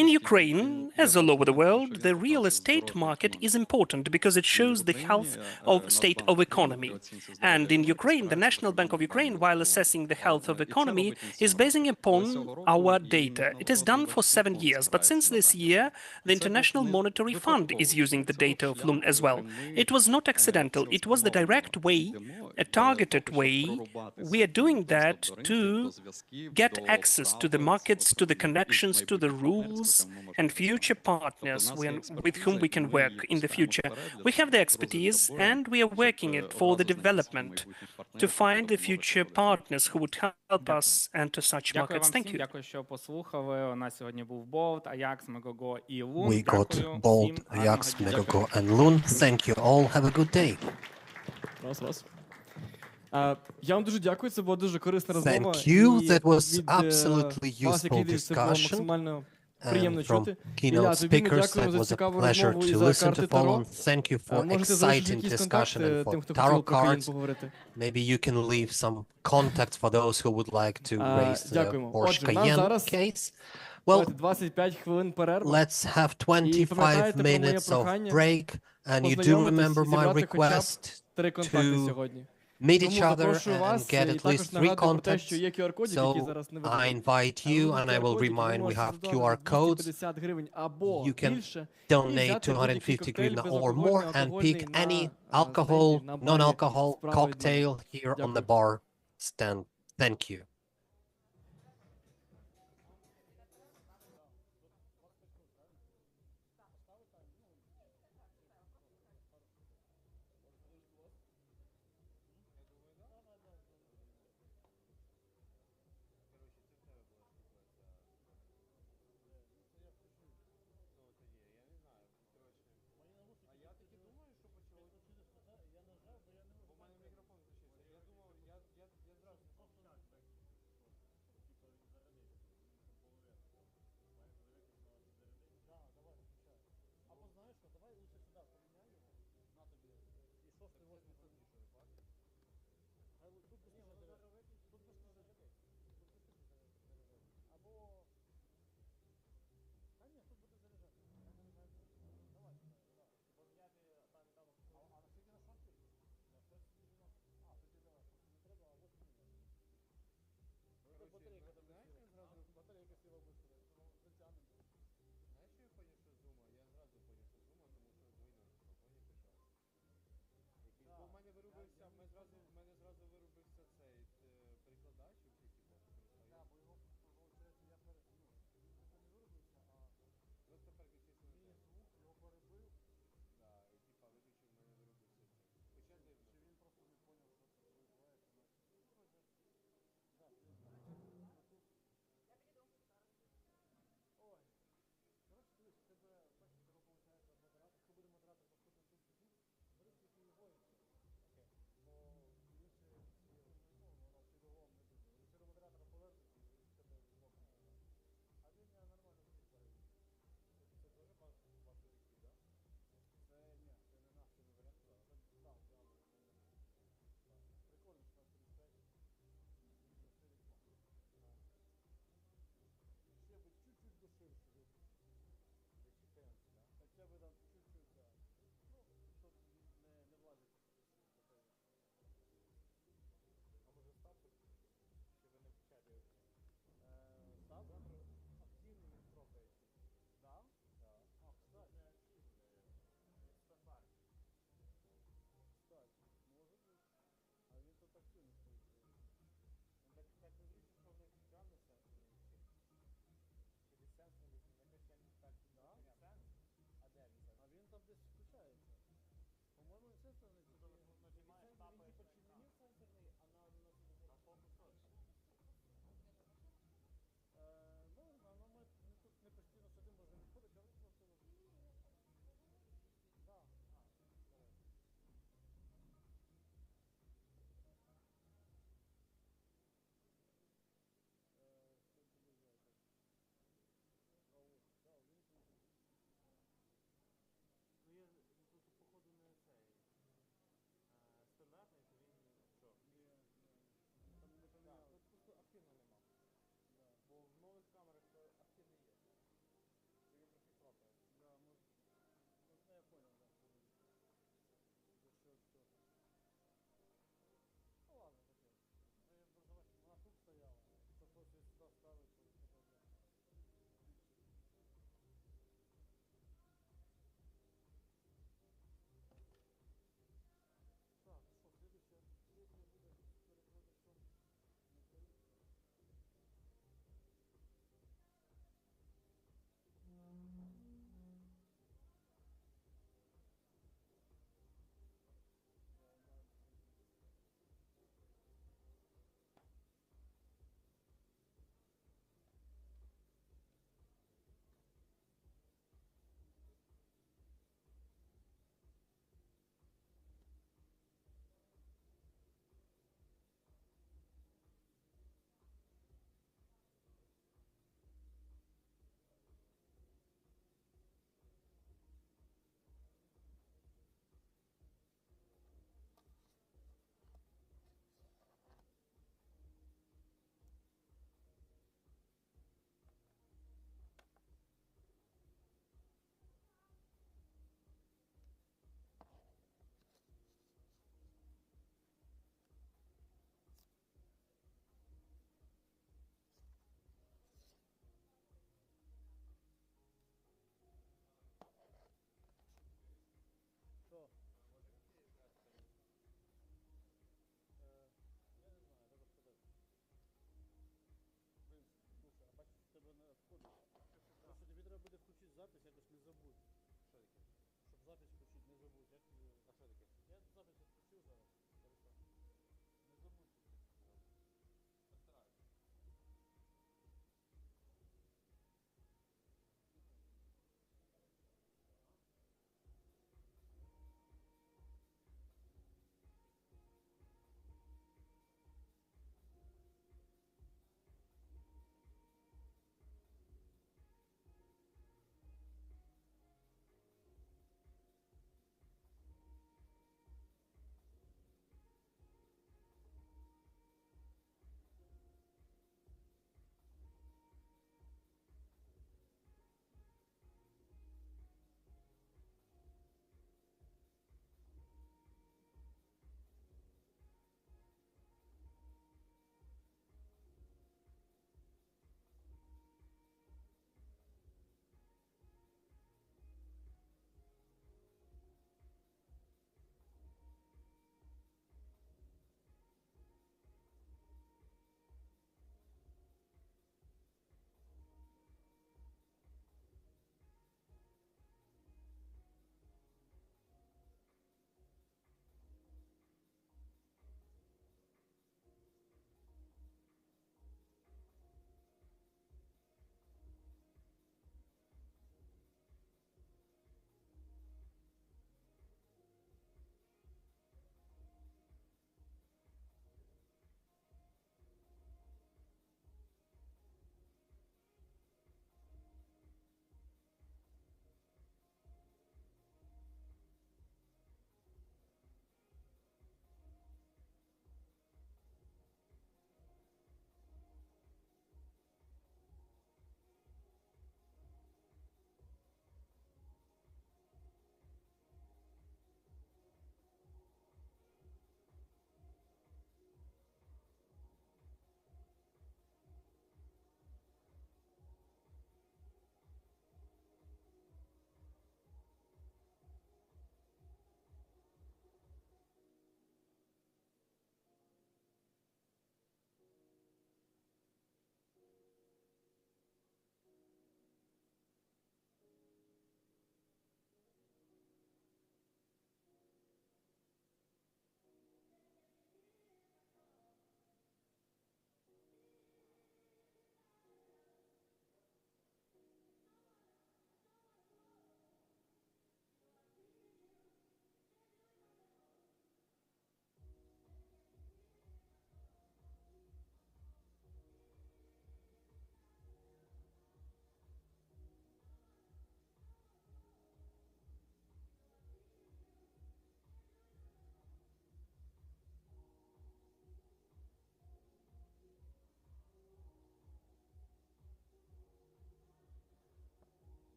in Ukraine, as all over the world, the real estate market is important because it shows the health of state of economy. And in Ukraine, the National Bank of Ukraine, while assessing the health of economy, is basing upon our data. It is done for 7 years, but since this year, the International Monetary Fund is using the data of Loon as well. It was not accidental, it was the direct way, a targeted way. We are doing that to get access to the markets, to the connections, to the rules, and future partners with whom we can work in the future. We have the expertise, and we are working it for the development to find the future partners who would help us enter such markets. Thank you. Дякую, що послухали. У нас сьогодні був Bolt, Ajax, Megogo і Loon. We got Bolt, Ajax, Megogo, and Loon. Thank you all. Have a good day. Раз. Я вам дуже дякую, це була дуже корисна розмова. Thank you. That was Від absolutely вас, як useful лідерів, це було discussion. максимально And приємно from чути. keynote Тобі ми speakers, дякуємо it за was a цікаву pleasure розмову і to за listen to карти Paul. Таро. Thank you for Можете залишити exciting якісь discussion контакти and тим, for хто tarot хотів про країн cards. поговорити. Maybe you can leave some contacts for those who would like to raise the Дякуємо. Porsche Отже, в нас Cayenne зараз case. Well, 25 хвилин перерва. let's have 25 minutes of break. And you do remember my request 3 контакти to сьогодні. meet Тому each other запрошую and вас get і at також least 3 нагадую про те, contacts. що є QR-коди, які So зараз не I видно. invite you, and I will remind we have QR codes. 250 гривень або You can більше. donate 250 hryvnia or more and pick any alcohol, non-alcohol cocktail here on the bar stand. Thank you.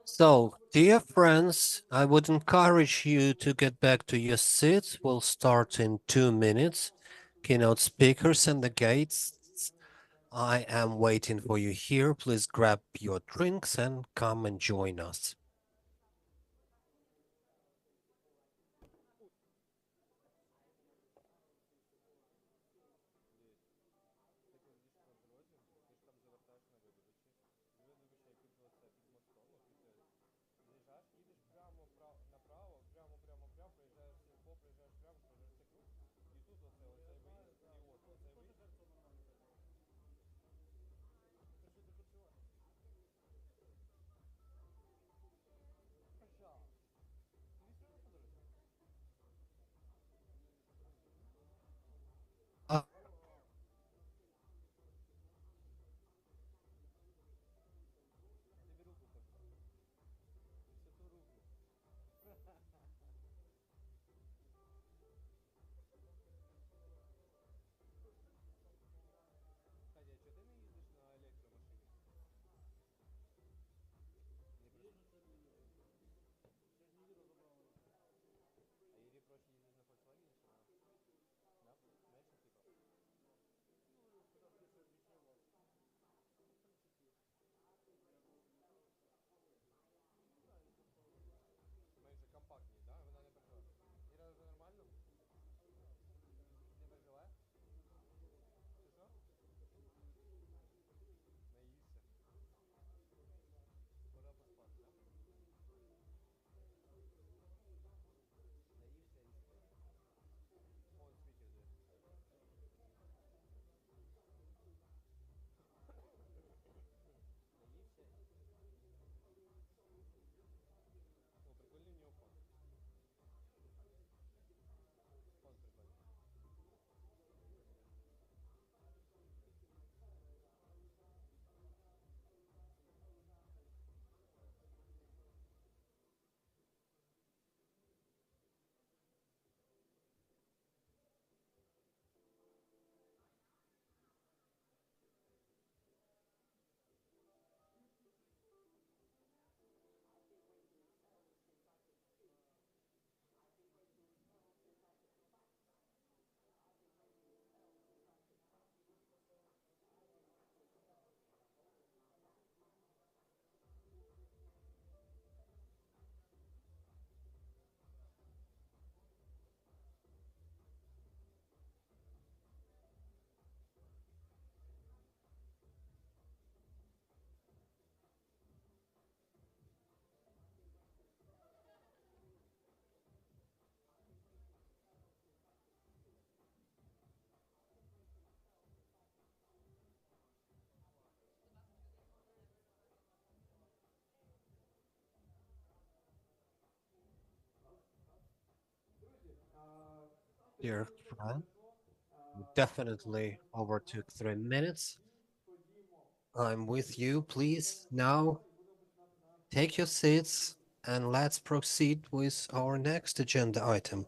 So, dear friends, I would encourage you to get back to your seats. We'll start in 2 minutes. Keynote speakers and the gates. I am waiting for you here. Please grab your drinks and come and join us. Dear friend, you definitely overtook 3 minutes. I'm with you. Please now take your seats and let's proceed with our next agenda item.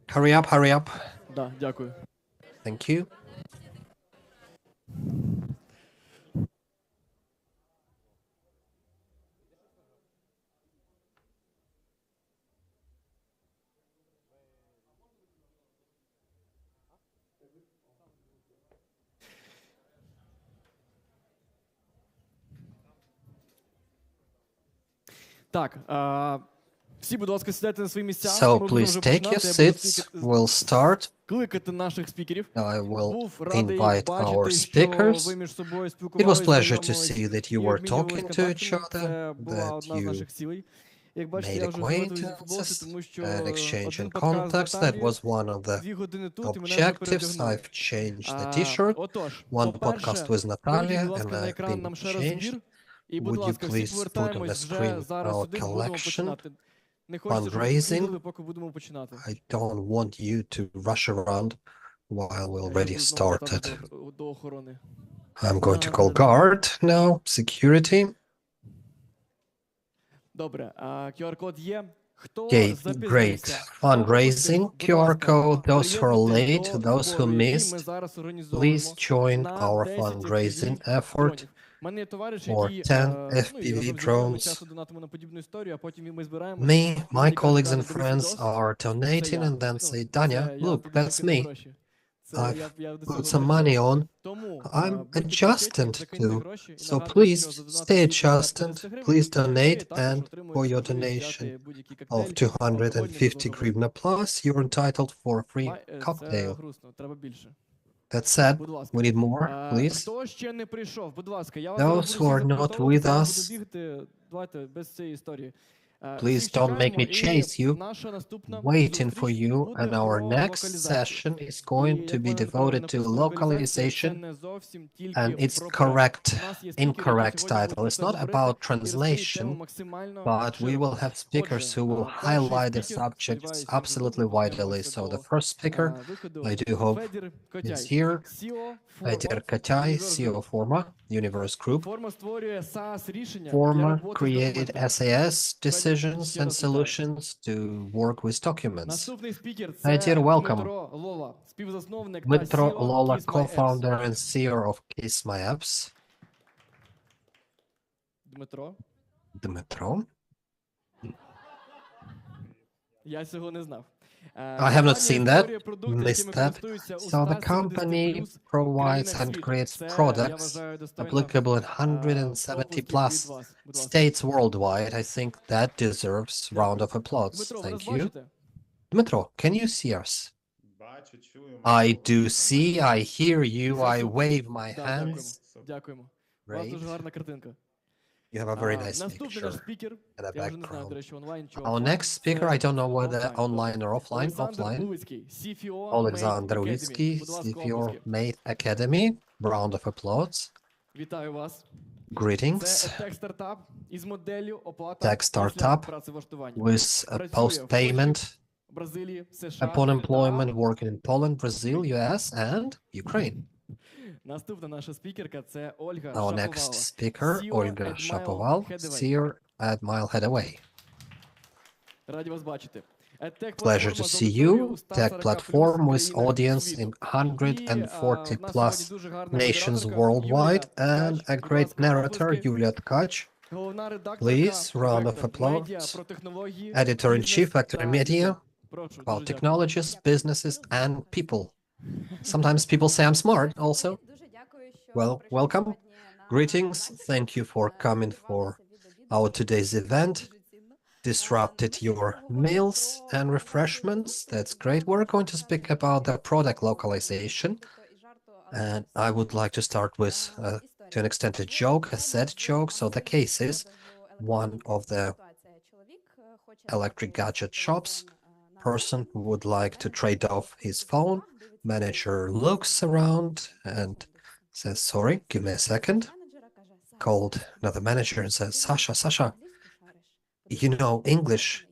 Hurry up, hurry up. Да, дякую. Thank you. Так, всі, будь ласка, сідайте на свої місця. So Ми будемо please вже take your починати. Я буду seats. We'll start. кликати наших спікерів. I will Був радий invite our бачити, що speakers. ви між собою It was спілкувалися, pleasure to знайомились see that you і were обмінювались talking to each контактами. other, Це була that одна з you наших цілей. Як бачите, made я вже золотий футболці, acquaintances тому що and exchange один in подкаст з contacts. That Наталією, was one of the 2 години тут, і мене вже objectives. переодягнули. I've changed the t-shirt. Отож, One по-перше, podcast with виведіть, Natalia, будь ласка, and на I've екран been нам ще раз changed. збір. І, будь Would you ласка, всі please put on the повертаємось вже screen зараз our сюди, будемо collection? починати. Не хочеться, щоб ви Fundraising. ходили, поки будемо починати. I don't want you to rush around while we Я already буду знову started. ставити до охорони. I'm going to call guard now, security. Добре, QR-код є. Хто Okay, great. запізнився? Fundraising Будь ласка, QR code. Those who are приєднуйтесь late, до those who збору, який ми missed, зараз please організовуємо join на our 10 fundraising FPV effort. дронів. or 10 FPV drones. Me, my colleagues and friends are donating and then say, Danya, look, that's me. I've put some money on. I'm adjusted to. So please stay adjusted. Please donate. And for your donation of 250 hryvnia plus, you're entitled for a free cocktail. That said, we need more, please. Those who are not with us, please don't make me chase you. Waiting for you, and our next session is going to be devoted to localization and its incorrect title. It's not about translation, but we will have speakers who will highlight the subjects absolutely widely. So the first speaker, I do hope, is here. Diia.City, CEO Forma, Universe Group. Forma create SAS decisions and solutions to work with documents. Diia, welcome. Dmytro Lola, co-founder and CEO of Kiss My Apps. Dmytro? I have not seen that, missed that. So the company provides and creates products applicable in 170 plus states worldwide. I think that deserves a round of applause. Thank you. Dmytro, can you see us? I do see, I hear you, I wave my hands. Great. You have a very nice picture and a background. Our next speaker, I don't know whether online or offline. Alexander Ulitsky, CFO Mate Academy. Round of applause. Greetings. Tech startup with a post-payment upon employment working in Poland, Brazil, US, and Ukraine. Our next speaker, Olga Shapoval, CEO at Milehead Away. Pleasure to see you. Tech platform with audience in 140 plus nations worldwide, and a great narrator, Yulia Tkach. Please, round of applause. Editor-in-chief, Factory Media, about technologies, businesses, and people. Sometimes people say I'm smart also. Well, welcome. Greetings. Thank you for coming for our today's event. Disrupted your meals and refreshments. That's great. We're going to speak about the product localization. And I would like to start with, to an extent, a joke, a sad joke. So the case is one of the electric gadget shops. Person would like to trade off his phone. Manager looks around and says, sorry, give me a second. Called another manager and says, Sasha, you know English.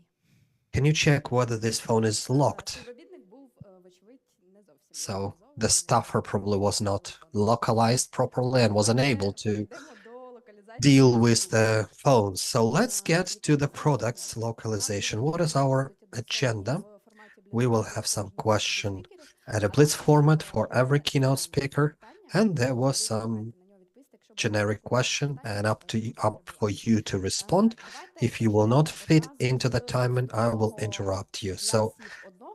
Can you check whether this phone is locked? So the staffer probably was not localized properly and was unable to deal with the phones. So let's get to the product's localization. What is our agenda? We will have some question at a blitz format for every keynote speaker, and there was some generic question and up for you to respond. If you will not fit into the timing, I will interrupt you. So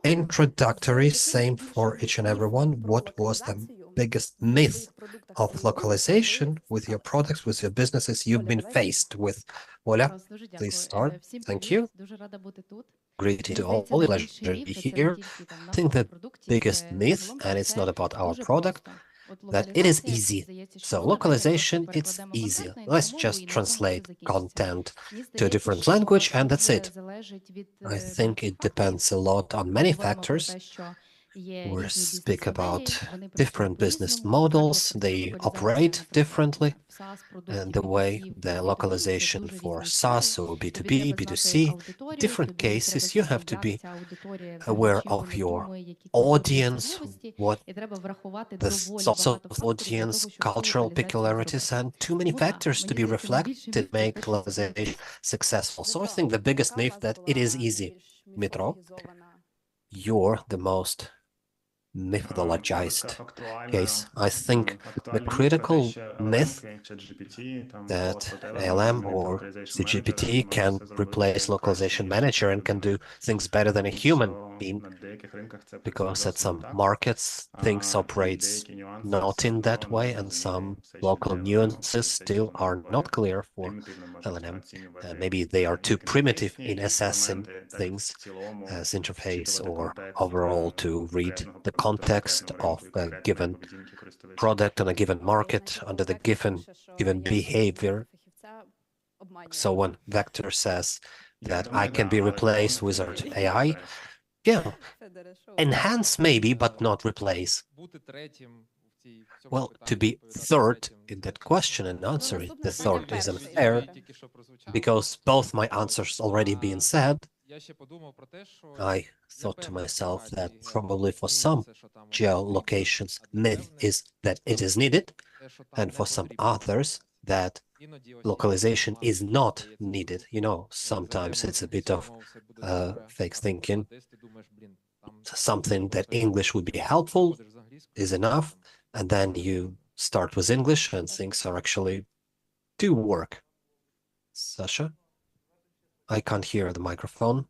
introductory, same for each and every one. What was the biggest myth of localization with your products, with your businesses you've been faced with? Oля, please start. Thank you. Greeting to all, pleasure to be here. I think the biggest myth, and it's not about our product, that it is easy. So localization, it's easy. Let's just translate content to a different language and that's it. I think it depends a lot on many factors. We speak about different business models, they operate differently, and the way the localization for SaaS or B2B, B2C, different cases, you have to be aware of your audience, what the sorts of audience, cultural peculiarities, and too many factors to be reflected make localization successful. So I think the biggest myth that it is easy. Dmytro, you're the most methodologized case. I think the critical myth that ALM or CGPT can replace localization manager and can do things better than a human being, because at some markets things operates not in that way, and some local nuances still are not clear for LLM. Maybe they are too primitive in assessing things as interface or overall to read the context of a given product on a given market under the given behavior. So when Vector says that I can be replaced with AI, yeah, enhance maybe, but not replace. Well, to be third in that question and answer it, the third is unfair, because both my answers already been said. I thought to myself that probably for some geolocations, myth is that it is needed, and for some others that localization is not needed. You know, sometimes it's a bit of fake thinking. Something that English would be helpful is enough, and then you start with English and things are actually do work. Sasha? I can't hear the microphone.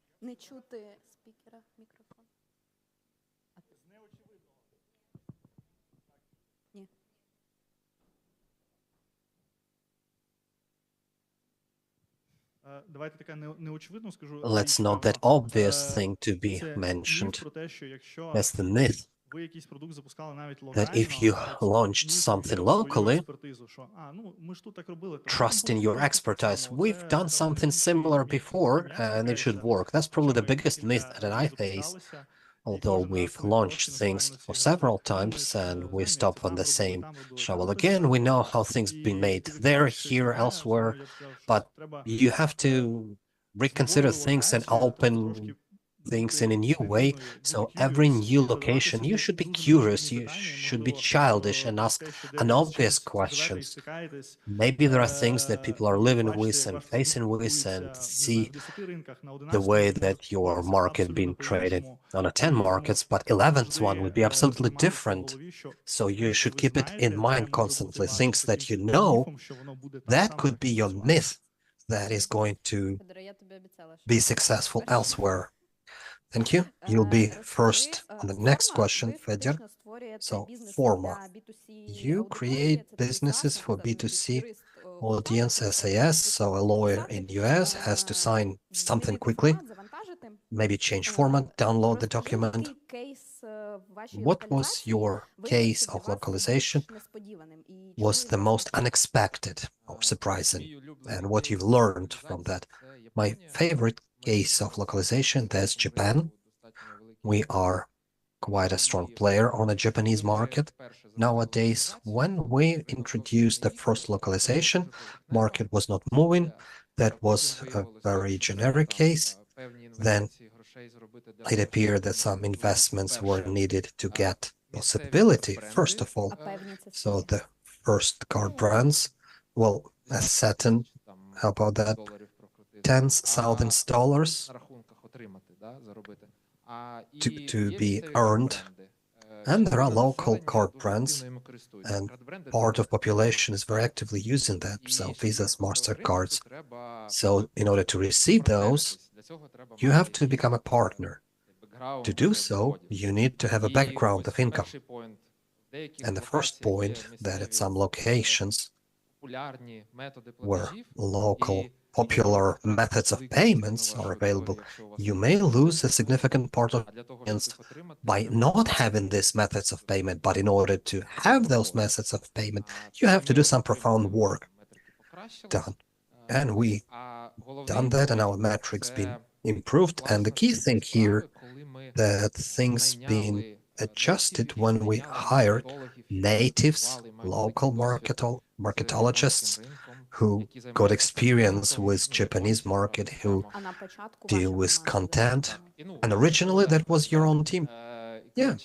Let's note that obvious thing to be mentioned as the myth that if you launched something locally, trust in your expertise. We've done something similar before and it should work. That's probably the biggest myth that I face. Although we've launched things for several times and we stop on the same shovel again, we know how things been made there, here, elsewhere, but you have to reconsider things and open things in a new way. So every new location, you should be curious, you should be childish and ask an obvious questions. Maybe there are things that people are living with and facing with and see the way that your market being traded on a 10 markets, but 11th one would be absolutely different. So you should keep it in mind constantly. Things that you know, that could be your myth that is going to be successful elsewhere. Thank you. You'll be first on the next question, Fedor. So, Forma. You create businesses for B2C audience SAS, so a lawyer in US has to sign something quickly, maybe change format, download the document. What was your case of localization? Was the most unexpected or surprising, and what you've learned from that? My favorite case of localization, that's Japan. We are quite a strong player on the Japanese market. Nowadays, when we introduced the first localization, market was not moving. That was a very generic case. Then it appeared that some investments were needed to get possibility, first of all. So the first card brands, well, a Saturn, how about that? Tens thousands dollars to be earned. And there are local card brands, and part of population is very actively using that, so Visas, MasterCards. So in order to receive those, you have to become a partner. To do so, you need to have a background of income. And the first point, that at some locations where local popular methods of payments are available, you may lose a significant part of audience by not having these methods of payment. But in order to have those methods of payment, you have to do some profound work done. And we done that, and our metrics been improved. And the key thing here, that things being adjusted when we hired natives, local marketologists who got experience with Japanese market, who deal with content. And originally that was your own team. Yeah.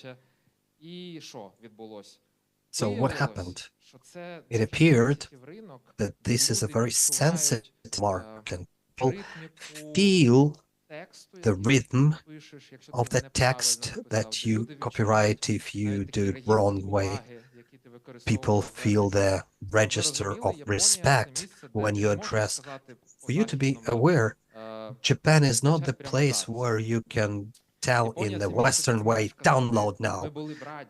So what happened? It appeared that this is a very sensitive market. People feel the rhythm of the text that you copyright. If you do it wrong way, people feel the register of respect when you address. For you to be aware, Japan is not the place where you can tell in the Western way, download now.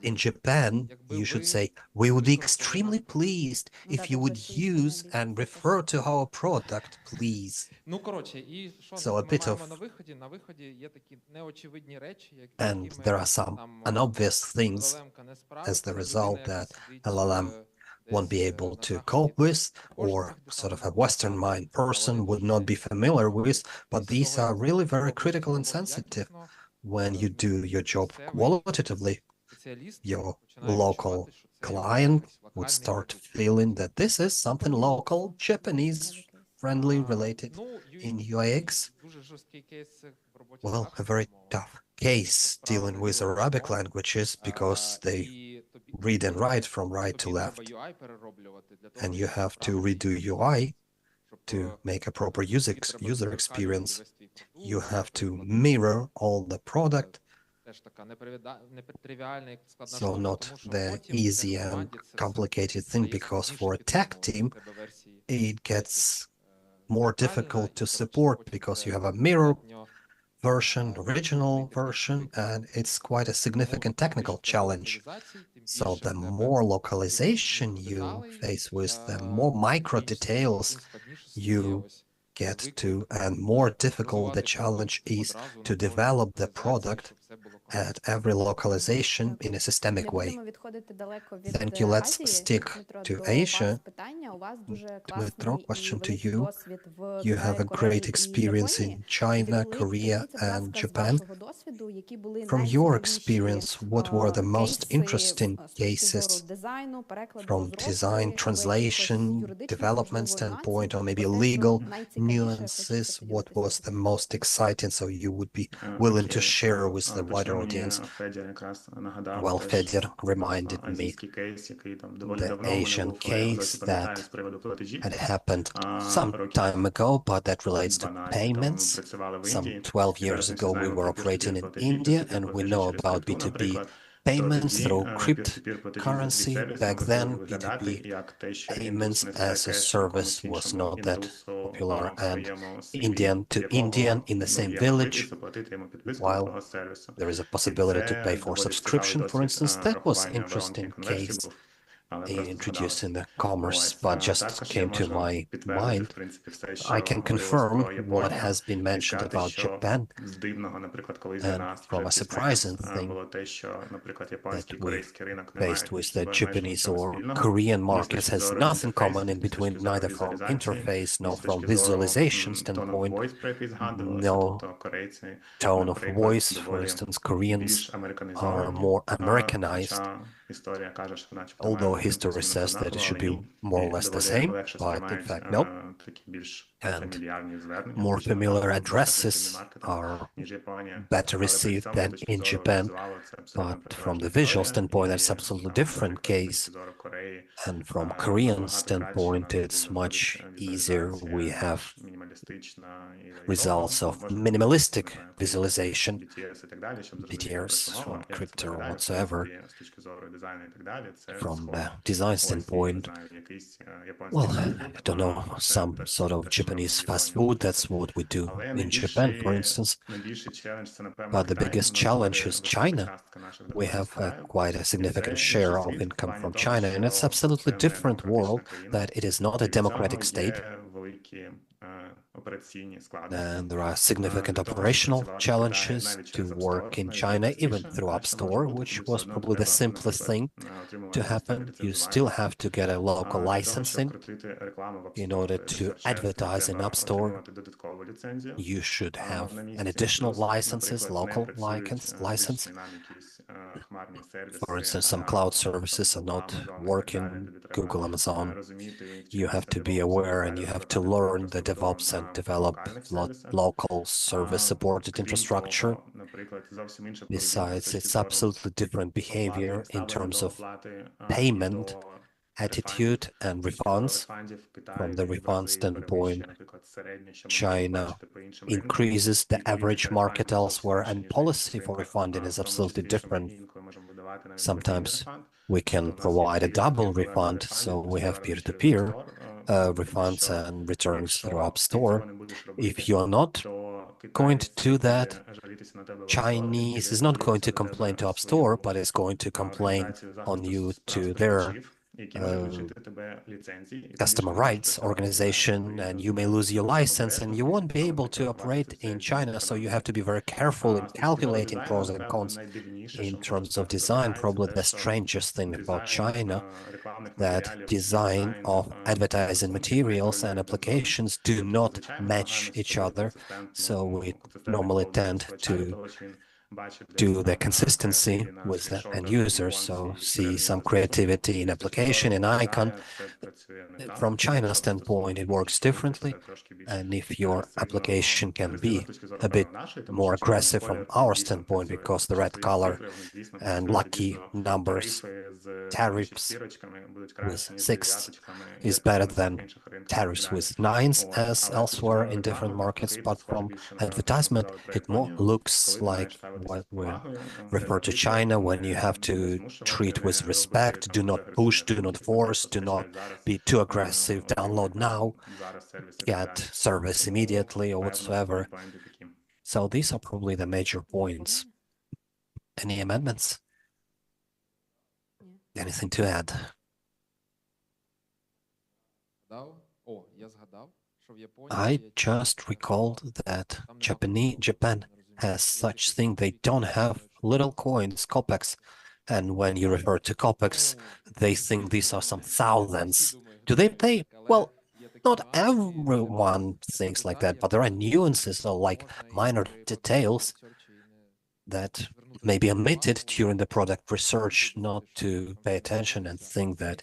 In Japan, you should say, we would be extremely pleased if you would use and refer to our product, please. So a bit of, and there are some unobvious things as the result that LLM won't be able to cope with, or sort of a Western mind person would not be familiar with, but these are really very critical and sensitive. When you do your job qualitatively, your local client would start feeling that this is something local, Japanese, friendly, related in UX. Well, a very tough case dealing with Arabic languages because they read and write from right to left. And you have to redo UI to make a proper user experience. You have to mirror all the product. So not the easy and complicated thing, because for a tech team, it gets more difficult to support because you have a mirror version, original version, and it's quite a significant technical challenge. So the more localization you face with, the more micro details you get to, and more difficult the challenge is to develop the product at every localization in a systemic way. Thank you. Let's stick to Asia. Dmytro, question to you. You have a great experience in China, Korea, and Japan. From your experience, what were the most interesting cases from design, translation, development standpoint, or maybe legal nuances? What was the most exciting, so you would be willing to share with the wider audience? Well, Fedor reminded me the Asian case that had happened some time ago, but that relates to payments. Some 12 years ago, we were operating in India, and we know about B2B payments through cryptocurrency. Back then, B2B payments as a service was not that popular, and Indian to Indian in the same village, while there is a possibility to pay for subscription, for instance. That was interesting case introducing the commerce, but just came to my mind. I can confirm what has been mentioned about Japan, and from a surprising thing that we faced with the Japanese or Korean markets has nothing common in between, neither from interface nor from visualization standpoint, no tone of voice. For instance, Koreans are more Americanized, although history says that it should be more or less the same, but in fact, no. And more familiar addresses are better received than in Japan, but from the visual standpoint, that's absolutely different case. And from Korean standpoint, it's much easier. We have results of minimalistic visualization, BTRs from crypto or whatsoever. From the design standpoint, well, I don't know, some sort of Japanese fast food, that's what we do in Japan, for instance. But the biggest challenge is China. We have quite a significant share of income from China, and it's absolutely different world, that it is not a democratic state. And there are significant operational challenges to work in China, even through App Store, which was probably the simplest thing to happen. You still have to get a local licensing in order to advertise in App Store. You should have an additional licenses, local license. For instance, some cloud services are not working, Google, Amazon. You have to be aware, and you have to learn the DevOps and develop local service-supported infrastructure. Besides, it's absolutely different behavior in terms of payment attitude and refunds. From the refund standpoint, China increases the average market elsewhere, and policy for refunding is absolutely different. Sometimes we can provide a double refund, so we have peer-to-peer refunds and returns through App Store. If you're not going to do that, Chinese is not going to complain to App Store, but is going to complain on you to their customer rights organization, and you may lose your license and you won't be able to operate in China. So you have to be very careful in calculating pros and cons. In terms of design, probably the strangest thing about China, that design of advertising materials and applications do not match each other. So we normally tend to do the consistency with the end user, so see some creativity in application and icon. From China's standpoint, it works differently, and if your application can be a bit more aggressive from our standpoint, because the red color and lucky numbers, tariffs with 6 is better than tariffs with 9s as elsewhere in different markets, but from advertisement, it more looks like what we refer to China, when you have to treat with respect, do not push, do not force, do not be too aggressive, download now, get service immediately or whatsoever. So these are probably the major points. Any amendments? Anything to add? I just recalled that Japan has such thing. They don't have little coins, kopecks, and when you refer to kopecks, they think these are some thousands. Do they pay? Well, not everyone thinks like that, but there are nuances or like minor details that may be omitted during the product research, not to pay attention and think that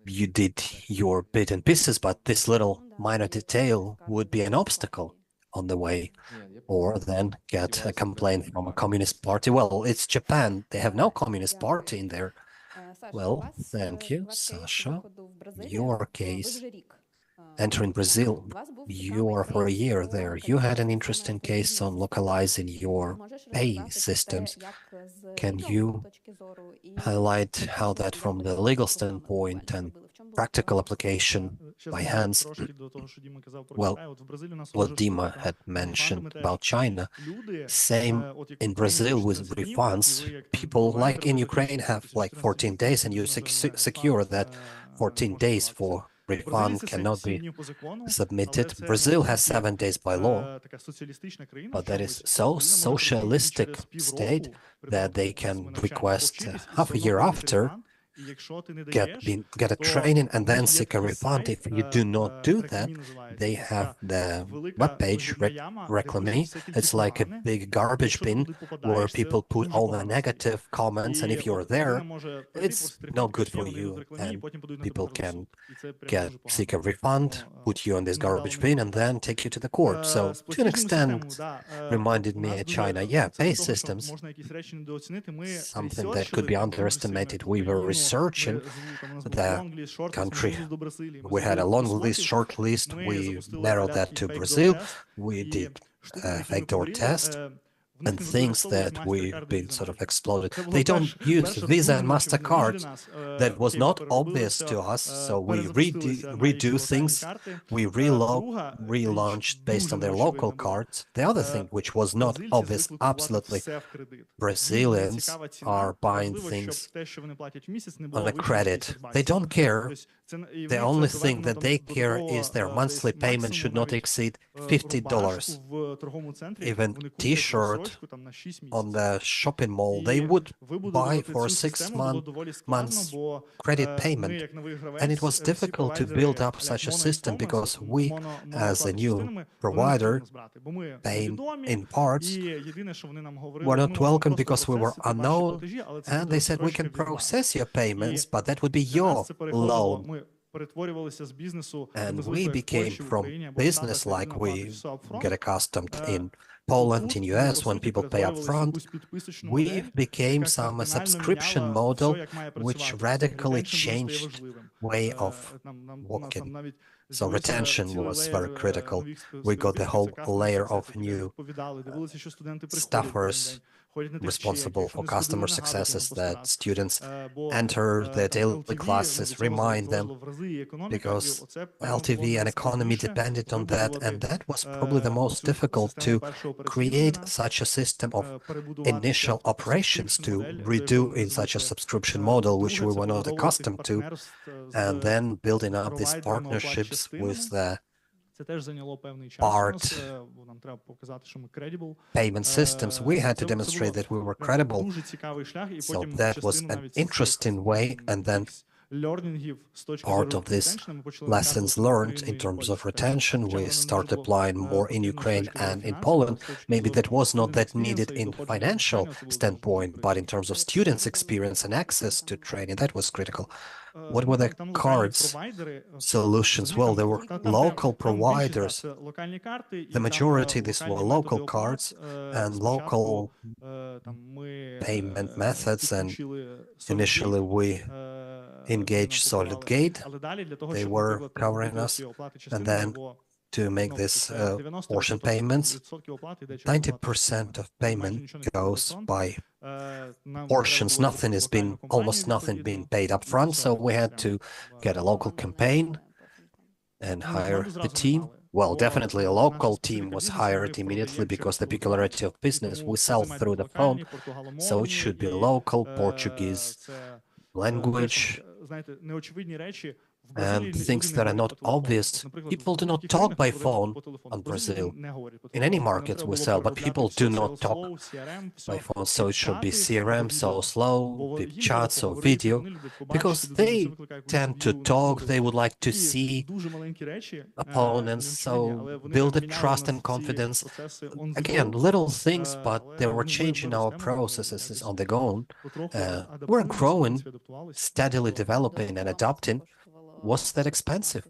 you did your bit and pieces, but this little minor detail would be an obstacle on the way, or then get a complaint from a communist party. Well, it's Japan. They have no communist party in there. Well, thank you, Sasha. Your case, entering Brazil, you are for a year there. You had an interesting case on localizing your pay systems. Can you highlight how that from the legal standpoint and practical application by hands? Well, what Dima had mentioned about China, same in Brazil with refunds. People like in Ukraine have like 14 days, and you secure that 14 days for refund cannot be submitted. Brazil has 7 days by law, but that is so socialistic state that they can request half a year after, get a training and then seek a refund. If you do not do that, they have the webpage, Reclame. It's like a big garbage bin where people put all the negative comments, and if you're there, it's not good for you, and people can seek a refund, put you on this garbage bin, and then take you to the court. So to an extent, reminded me of China. Yeah, pay systems, something that could be underestimated. We were researching the country. We had a long list, short list. We narrowed that to Brazil. We did a backdoor test and things that we've been sort of exploded. They don't use Visa and MasterCard. That was not obvious to us, so we redo things. We relaunched based on their local cards. The other thing, which was not obvious, absolutely, Brazilians are buying things on a credit. They don't care. The only thing that they care is their monthly payment should not exceed $50. Even T-shirt on the shopping mall, they would buy for 6 months credit payment. And it was difficult to build up such a system because we, as a new provider, paying in parts, were not welcome because we were unknown. And they said, we can process your payments, but that would be your loan. And we became from business like we get accustomed in Poland, in US, when people pay up front. We became a subscription model which radically changed way of working. So retention was very critical. We got the whole layer of new staffers responsible for customer successes, that students enter their daily classes, remind them, because LTV and economy depended on that, and that was probably the most difficult, to create such a system of initial operations to redo in such a subscription model, which we were not accustomed to, and then building up these partnerships with the part payment systems. We had to demonstrate that we were credible. So that was an interesting way, and then part of this lessons learned in terms of retention, we start applying more in Ukraine and in Poland. Maybe that was not that needed in financial standpoint, but in terms of students' experience and access to training, that was critical. What were the cards solutions? Well, there were local providers. The majority, these were local cards and local payment methods, and initially we engaged SolidGate. They were covering us, and then to make this portion payments, 90% of payment goes by portions. Almost nothing being paid up front, so we had to get a local campaign and hire the team. Well, definitely a local team was hired immediately, because the peculiarity of business, we sell through the phone, so it should be local, Portuguese language, and things that are not obvious. People do not talk by phone on Brazil. In any market we sell, but people do not talk by phone, so it should be CRM, so slow, chat, so video, because they tend to talk, they would like to see opponents, so build the trust and confidence. Again, little things, but they were changing our processes on the go. We're growing, steadily developing and adapting. Was that expensive,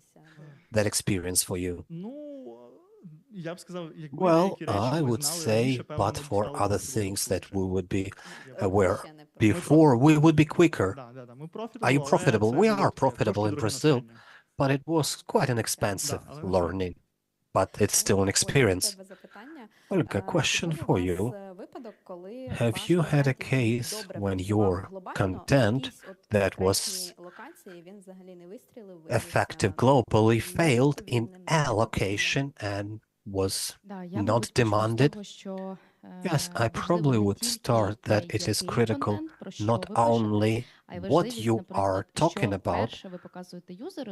that experience for you? Well, I would say, but for other things that we would be aware before, we would be quicker. Are you profitable? We are profitable in Brazil, but it was quite an expensive learning, but it's still an experience. Olga, question for you. Have you had a case when your content that was effective globally failed in allocation and was not demanded? Yes, I probably would start that it is critical not only what you are talking about,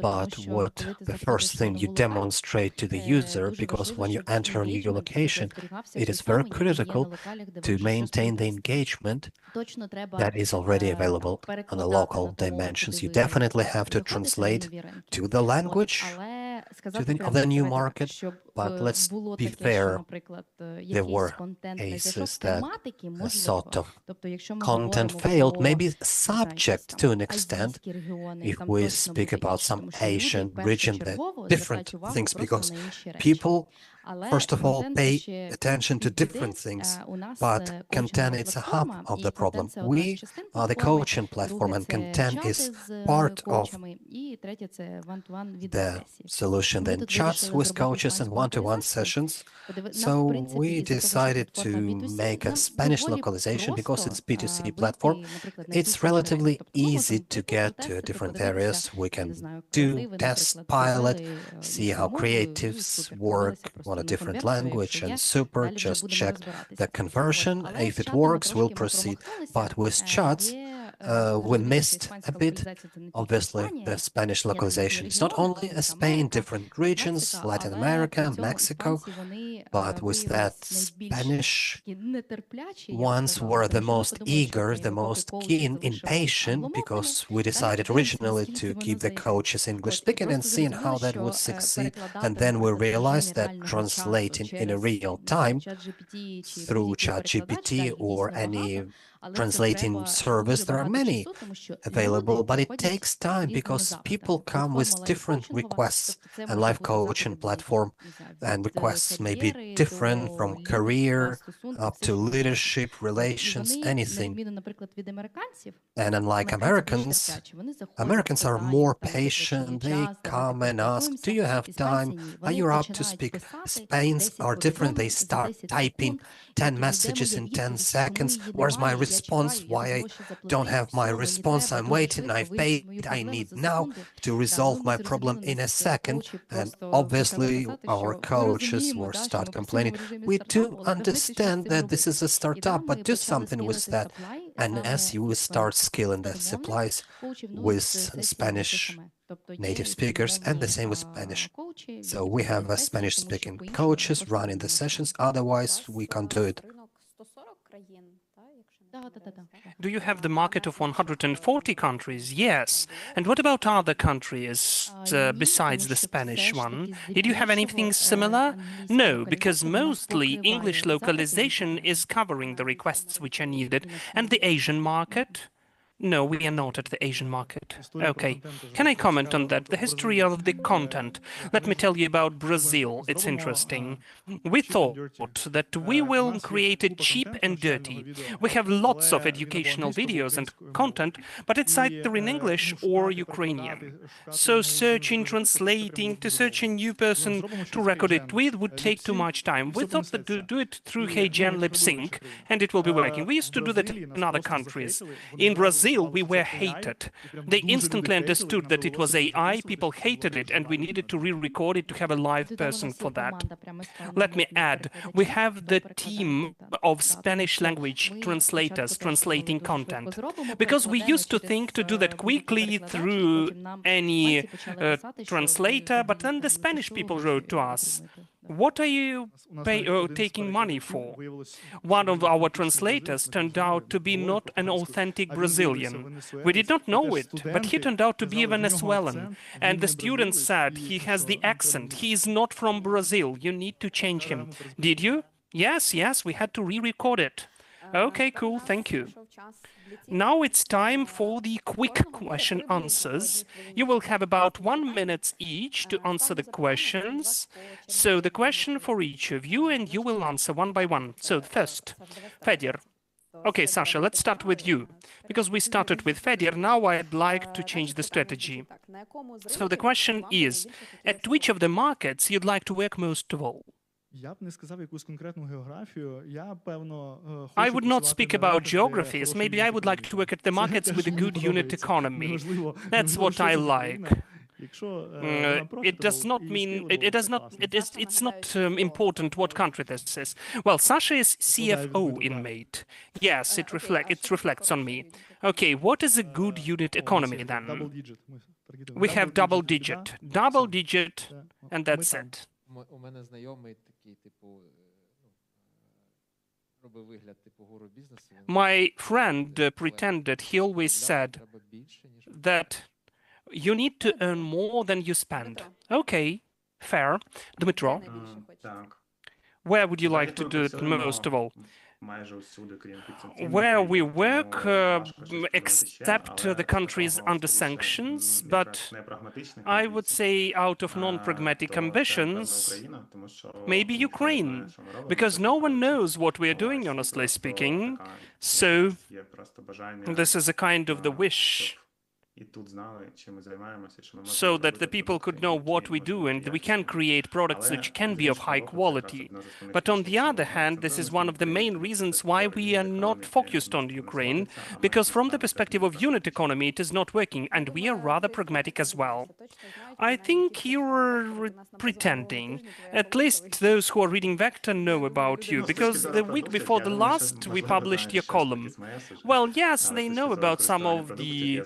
but what the first thing you demonstrate to the user, because when you enter a new location, it is very critical to maintain the engagement that is already available on the local dimensions. You definitely have to translate to the language of the new market, but let's be fair, there were cases that a sort of content failed, maybe subject to an extent, if we speak about some Asian region, that different things, because people, first of all, pay attention to different things, but content is a hub of the problem. We are the coaching platform, and content is part of the solution. Then chats with coaches and one-to-one sessions. So we decided to make a Spanish localization because it's B2C platform. It's relatively easy to get to different areas. We can do test pilot, see how creatives work on a different language, and super, just check the conversion. If it works, we'll proceed. But with chats, we missed a bit, obviously, the Spanish localization. It's not only Spain, different regions, Latin America, Mexico, but with that, Spanish ones were the most eager, the most keen, impatient, because we decided originally to keep the coaches English speaking and seeing how that would succeed. And then we realized that translating in a real time through ChatGPT or any translating service. There are many available, but it takes time because people come with different requests, and life coaching platform and requests may be different from career up to leadership, relations, anything. And unlike Americans are more patient. They come and ask, do you have time? Are you up to speak? Spains are different. They start typing 10 messages in 10 seconds. Where's my response? Why I don't have my response? I'm waiting. I've paid. I need now to resolve my problem in a second. And obviously, our coaches will start complaining. We do understand that this is a startup, but do something with that. And as you will start scaling the supplies with Spanish native speakers, and the same with Spanish. So we have a Spanish-speaking coaches running the sessions, otherwise we can't do it. Do you have the market of 140 countries? Yes. And what about other countries besides the Spanish one? Did you have anything similar? No, because mostly English localization is covering the requests which are needed. And the Asian market? No, we are not at the Asian market. Okay. Can I comment on that? The history of the content. Let me tell you about Brazil. It's interesting. We thought that we will create it cheap and dirty. We have lots of educational videos and content, but it's either in English or Ukrainian. So searching, translating, to search a new person to record it with would take too much time. We thought that to do it through HeyGen lip sync, and it will be working. We used to do that in other countries. In Brazil, we were hated. They instantly understood that it was AI, people hated it, and we needed to re-record it to have a live person for that. Let me add, we have the team of Spanish language translators translating content, because we used to think to do that quickly through any translator, but then the Spanish people wrote to us, what are you taking money for? One of our translators turned out to be not an authentic Brazilian. We did not know it, but he turned out to be a Venezuelan. And the students said he has the accent. He is not from Brazil. You need to change him. Did you? Yes, we had to re-record it. Okay, cool, thank you. Now it's time for the quick question answers. You will have about 1 minute each to answer the questions. So the question for each of you, and you will answer one by one. So first, Fedor. Okay, Sasha, let's start with you. Because we started with Fedor, now I'd like to change the strategy. So the question is, at which of the markets you'd like to work most of all? I would not speak about geographies. Maybe I would like to work at the markets with a good unit economy. That's what I like. It does not mean it's not important what country this is. Well, Sasha is CFO in Mate. Yes, it reflects on me. Okay, what is a good unit economy then? We have double digit, and that's it. My friend pretended, he always said that you need to earn more than you spend. Okay, fair. Dmitro, where would you like to do it most of all? Where we work, except the countries under sanctions, but I would say out of non-pragmatic ambitions, maybe Ukraine, because no one knows what we are doing, honestly speaking, so this is a kind of the wish. So that the people could know what we do and we can create products which can be of high quality. But on the other hand, this is one of the main reasons why we are not focused on Ukraine, because from the perspective of unit economy, it is not working, and we are rather pragmatic as well. I think you're pretending. At least those who are reading Vector know about you, because the week before the last, we published your column. Well, yes, they know about some of the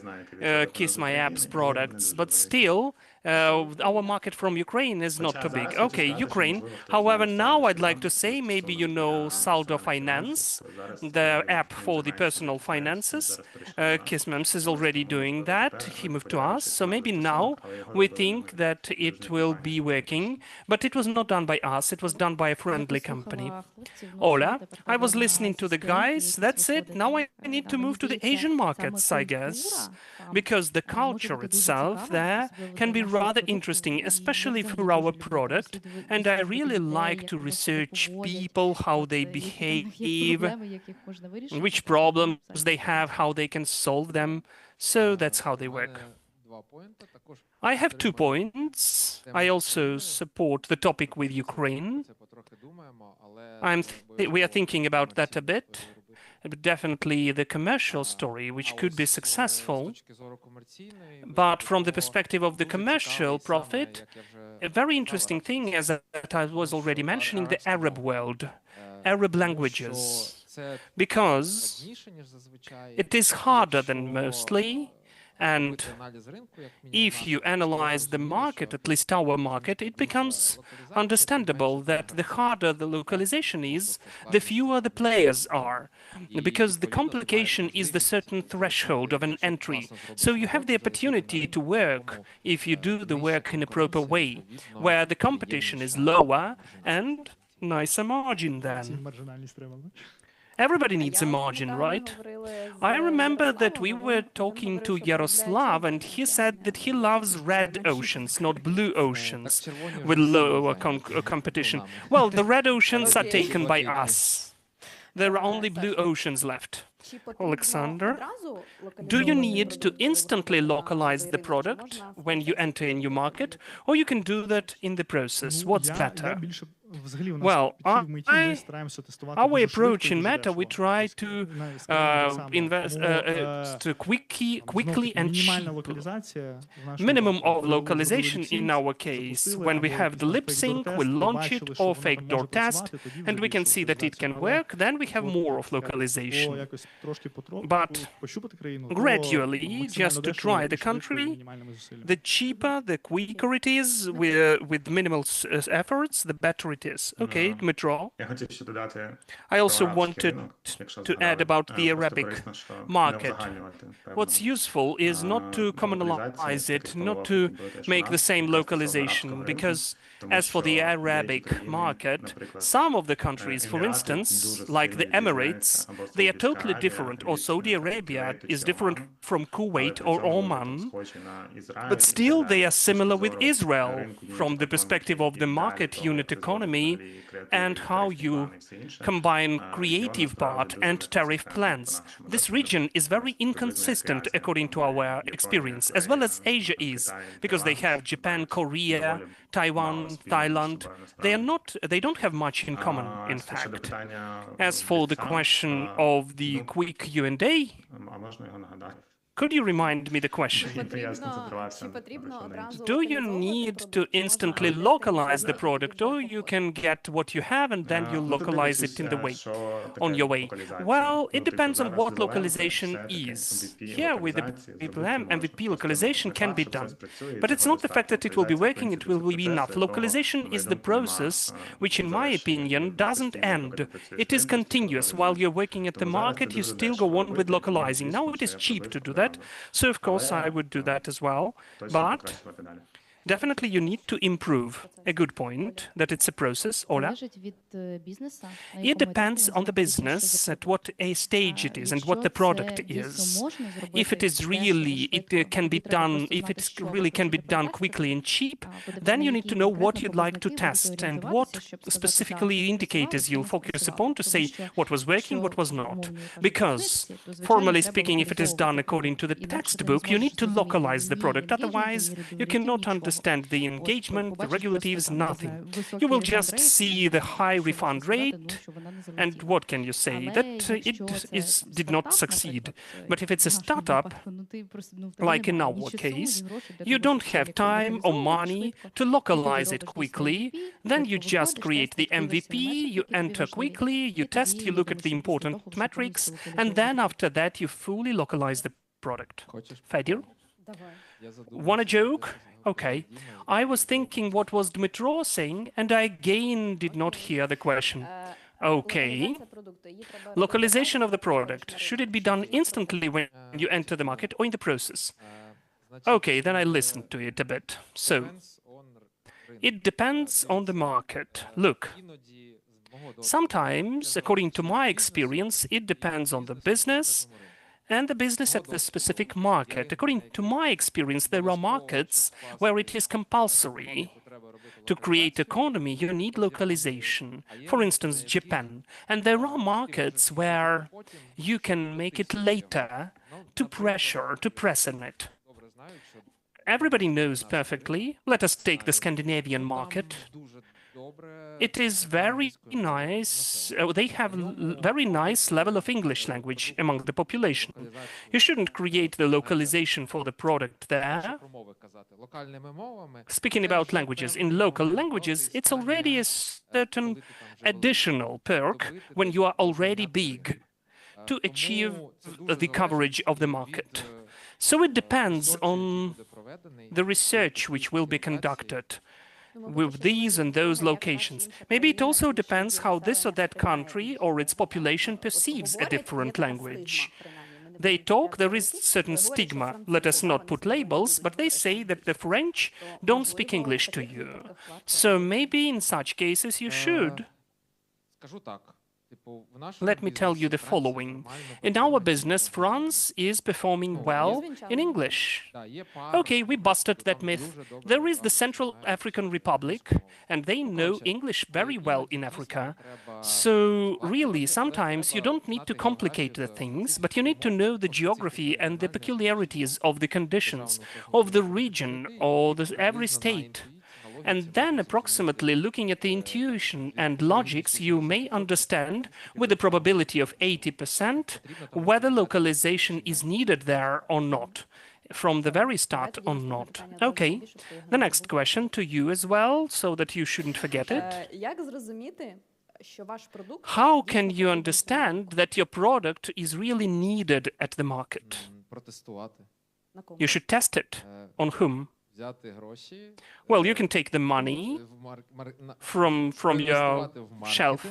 Kiss My Apps products, but still, Our market from Ukraine is not too big. Okay, Ukraine. However, now I'd like to say, maybe you know Saldo Finance, the app for the personal finances. Kismems is already doing that. He moved to us. So maybe now we think that it will be working, but it was not done by us. It was done by a friendly company. Ola, I was listening to the guys. That's it. Now I need to move to the Asian markets, I guess, because the culture itself there can be rather interesting, especially for our product. And I really like to research people, how they behave, which problems they have, how they can solve them. So that's how they work. I have 2 points. I also support the topic with Ukraine. We are thinking about that a bit. But definitely the commercial story, which could be successful. But from the perspective of the commercial profit, a very interesting thing, as I was already mentioning, the Arab world, Arab languages, because it is harder than mostly. And if you analyze the market, at least our market, it becomes understandable that the harder the localization is, the fewer the players are, because the complication is the certain threshold of an entry. So you have the opportunity to work if you do the work in a proper way, where the competition is lower and nicer margin then. Everybody needs a margin, right? I remember that we were talking to Yaroslav, and he said that he loves red oceans, not blue oceans, with lower competition. Well, the red oceans are taken by us. There are only blue oceans left. Alexander, do you need to instantly localize the product when you enter a new market, or you can do that in the process? What's better? Well, our approach in Meta, we try to invest quickly and cheaply. Minimum of localization in our case. When we have the lip sync, we launch it or fake door test, and we can see that it can work. Then we have more of localization. But gradually, just to try the country, the cheaper, the quicker it is, with minimal efforts, the better it is. Okay, Dmitro. I also wanted to add about the Arabic market. What's useful is not to commonalize it, not to make the same localization, because as for the Arabic market, some of the countries, for instance, like the Emirates, they are totally different, or Saudi Arabia is different from Kuwait or Oman, but still they are similar with Israel from the perspective of the market unit economy and how you combine creative part and tariff plans. This region is very inconsistent according to our experience, as well as Asia is, because they have Japan, Korea, Taiwan, Thailand. They don't have much in common, in fact. As for the question of the quick Q&A, could you remind me the question? Do you need to instantly localize the product, or you can get what you have and then you localize it in the way, on your way? Well, it depends on what localization is. Here with the MVP, localization can be done. But it's not the fact that it will be working, it will be enough. Localization is the process which, in my opinion, doesn't end. It is continuous. While you're working at the market, you still go on with localizing. Now it is cheap to do that. So, of course, I would do that as well. But definitely you need to improve. A good point that it's a process, Ola. It depends on the business, at what a stage it is and what the product is. If it is really, it can be done, if it really can be done quickly and cheap, then you need to know what you'd like to test and what specifically indicators you'll focus upon to say what was working, what was not. Because, formally speaking, if it is done according to the textbook, you need to localize the product. Otherwise, you cannot understand the engagement, the regulatives, nothing. You will just see the high refund rate, and what can you say? That it did not succeed. But if it's a startup, like in our case, you don't have time or money to localize it quickly. Then you just create the MVP, you enter quickly, you test, you look at the important metrics, and then after that you fully localize the product. Fadir? Want a joke? Okay. I was thinking what was Dmitro saying, and I again did not hear the question. Okay. Localization of the product. Should it be done instantly when you enter the market or in the process? Okay, then I listened to it a bit. So, it depends on the market. Look, sometimes, according to my experience, it depends on the business and the business at the specific market. According to my experience, there are markets where it is compulsory. To create economy, you need localization. For instance, Japan. And there are markets where you can make it later to press on it. Everybody knows perfectly. Let us take the Scandinavian market. It is very nice. They have very nice level of English language among the population. You shouldn't create the localization for the product there. Speaking about languages, in local languages, it's already a certain additional perk when you are already big to achieve the coverage of the market. So it depends on the research which will be conducted with these and those locations. Maybe it also depends how this or that country or its population perceives a different language. They talk, there is certain stigma. Let us not put labels, but they say that the French don't speak English to you. So maybe in such cases you should. Let me tell you the following. In our business, France is performing well in English. Okay, we busted that myth. There is the Central African Republic, and they know English very well in Africa. So really, sometimes you don't need to complicate the things, but you need to know the geography and the peculiarities of the conditions of the region or every state. And then, approximately looking at the intuition and logics, you may understand, with a probability of 80%, whether localization is needed there or not, from the very start or not. Okay, the next question to you as well, so that you shouldn't forget it. How can you understand that your product is really needed at the market? You should test it. On whom? Well, you can take the money from your shelf,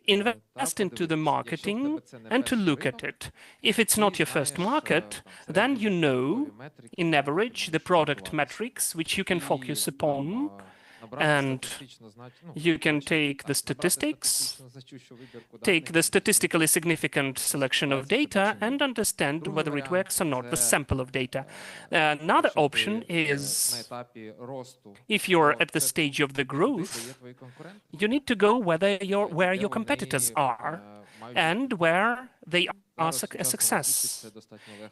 invest into the marketing, and to look at it. If it's not your first market, then you know, in average, the product metrics which you can focus upon, and you can take the statistics, take the statistically significant selection of data, and understand whether it works or not, the sample of data. Another option is, if you're at the stage of the growth, you need to go where your competitors are and where they are a success.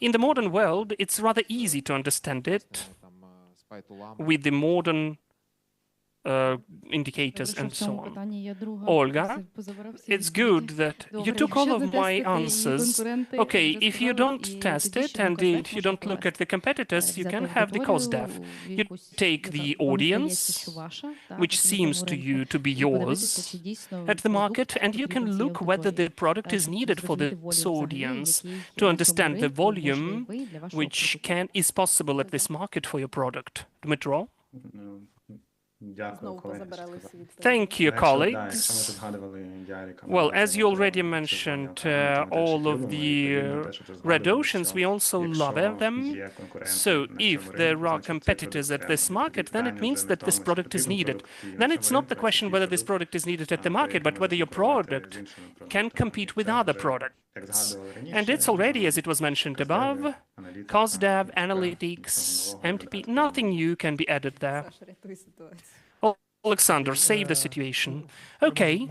In the modern world, it's rather easy to understand it with the modern indicators and so on. Olga, it's good that you took all of my answers. Okay, if you don't test it and if you don't look at the competitors, you can have the cost dev. You take the audience, which seems to you to be yours at the market, and you can look whether the product is needed for this audience to understand the volume which is possible at this market for your product. Dmitro? Thank you, colleagues. Well, as you already mentioned, all of the red oceans, we also love them. So if there are competitors at this market, then it means that this product is needed. Then it's not the question whether this product is needed at the market, but whether your product can compete with other products. And it's already, as it was mentioned above, cost dev, analytics, MTP, nothing new can be added there. Alexander, save the situation. Okay,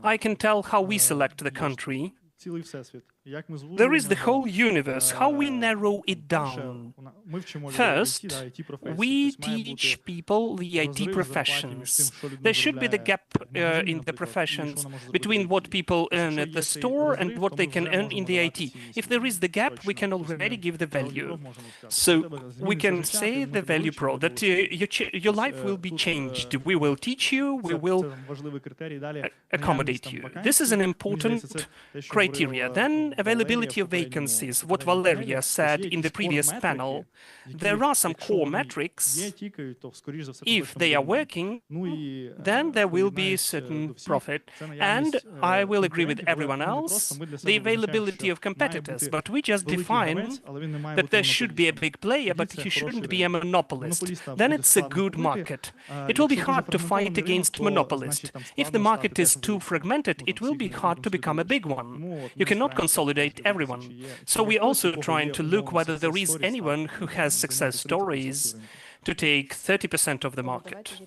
I can tell how we select the country. There is the whole universe, how we narrow it down. First, we teach people the IT professions. There should be the gap in the professions between what people earn at the store and what they can earn in the IT. If there is the gap, we can already give the value. So we can say the value pro, that your life will be changed. We will teach you, we will accommodate you. This is an important criteria. Then Then availability of vacancies, what Valeria said in the previous panel. There are some core metrics. If they are working, then there will be a certain profit. And I will agree with everyone else, the availability of competitors. But we just define that there should be a big player, but he shouldn't be a monopolist. Then it's a good market. It will be hard to fight against monopolist. If the market is too fragmented, it will be hard to become a big one. You cannot consolidate everyone. So we're also trying to look whether there is anyone who has success stories to take 30% of the market.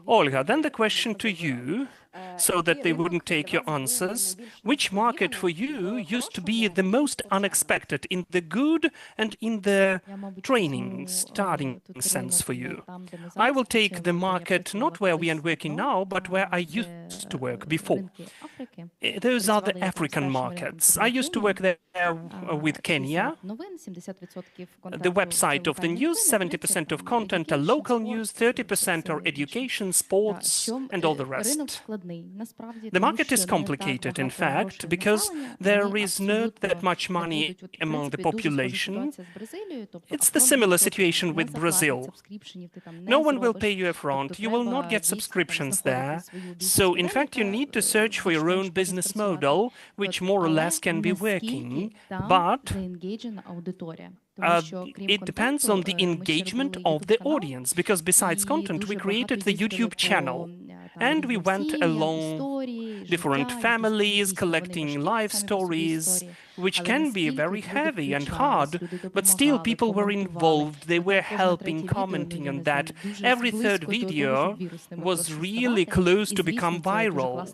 Olga, then the question to you, so that they wouldn't take your answers. Which market for you used to be the most unexpected in the good and in the training, starting sense for you? I will take the market not where we are working now, but where I used to work before. Those are the African markets. I used to work there with Kenya. The website of the news, 70% of content are local news, 30% are education, sports, and all the rest. The market is complicated, in fact, because there is not that much money among the population. It's the similar situation with Brazil. No one will pay you upfront. You will not get subscriptions there. So, in fact, you need to search for your own business model, which more or less can be working, but it depends on the engagement of the audience, because besides content, we created the YouTube channel. And we went along different families, collecting life stories, which can be very heavy and hard, but still people were involved, they were helping, commenting on that. Every third video was really close to become viral.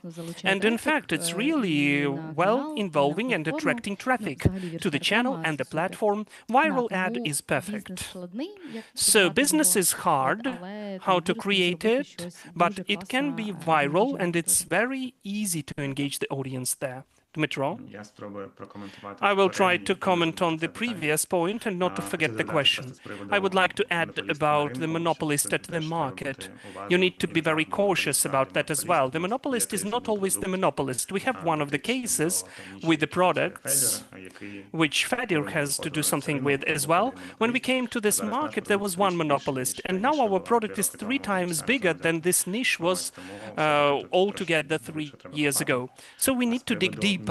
And in fact, it's really well involving and attracting traffic to the channel and the platform. Viral ad is perfect. So business is hard, how to create it, but it can be viral and it's very easy to engage the audience there. Dmitro? I will try to comment on the previous point and not to forget the question. I would like to add about the monopolist at the market. You need to be very cautious about that as well. The monopolist is not always the monopolist. We have one of the cases with the products, which Fedir has to do something with as well. When we came to this market, there was one monopolist, and now our product is 3 times bigger than this niche was altogether 3 years ago. So we need to dig deep.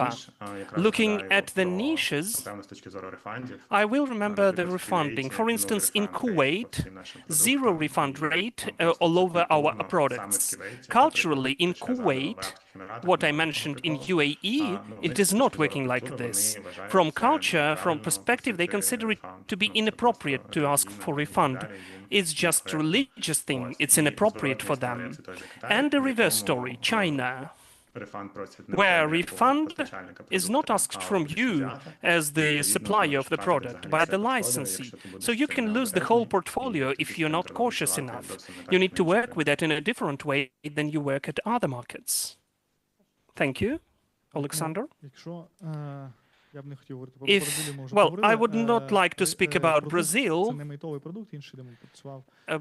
Looking at the niches, I will remember the refunding. For instance, in Kuwait, 0 refund rate all over our products. Culturally, in Kuwait, what I mentioned in UAE, it is not working like this. From culture, from perspective, they consider it to be inappropriate to ask for refund. It's just a religious thing. It's inappropriate for them. And the reverse story, China, where refund is not asked from you as the supplier of the product, but the licensee. So you can lose the whole portfolio if you're not cautious enough. You need to work with that in a different way than you work at other markets. Thank you. Alexander? Well, I would not like to speak about Brazil,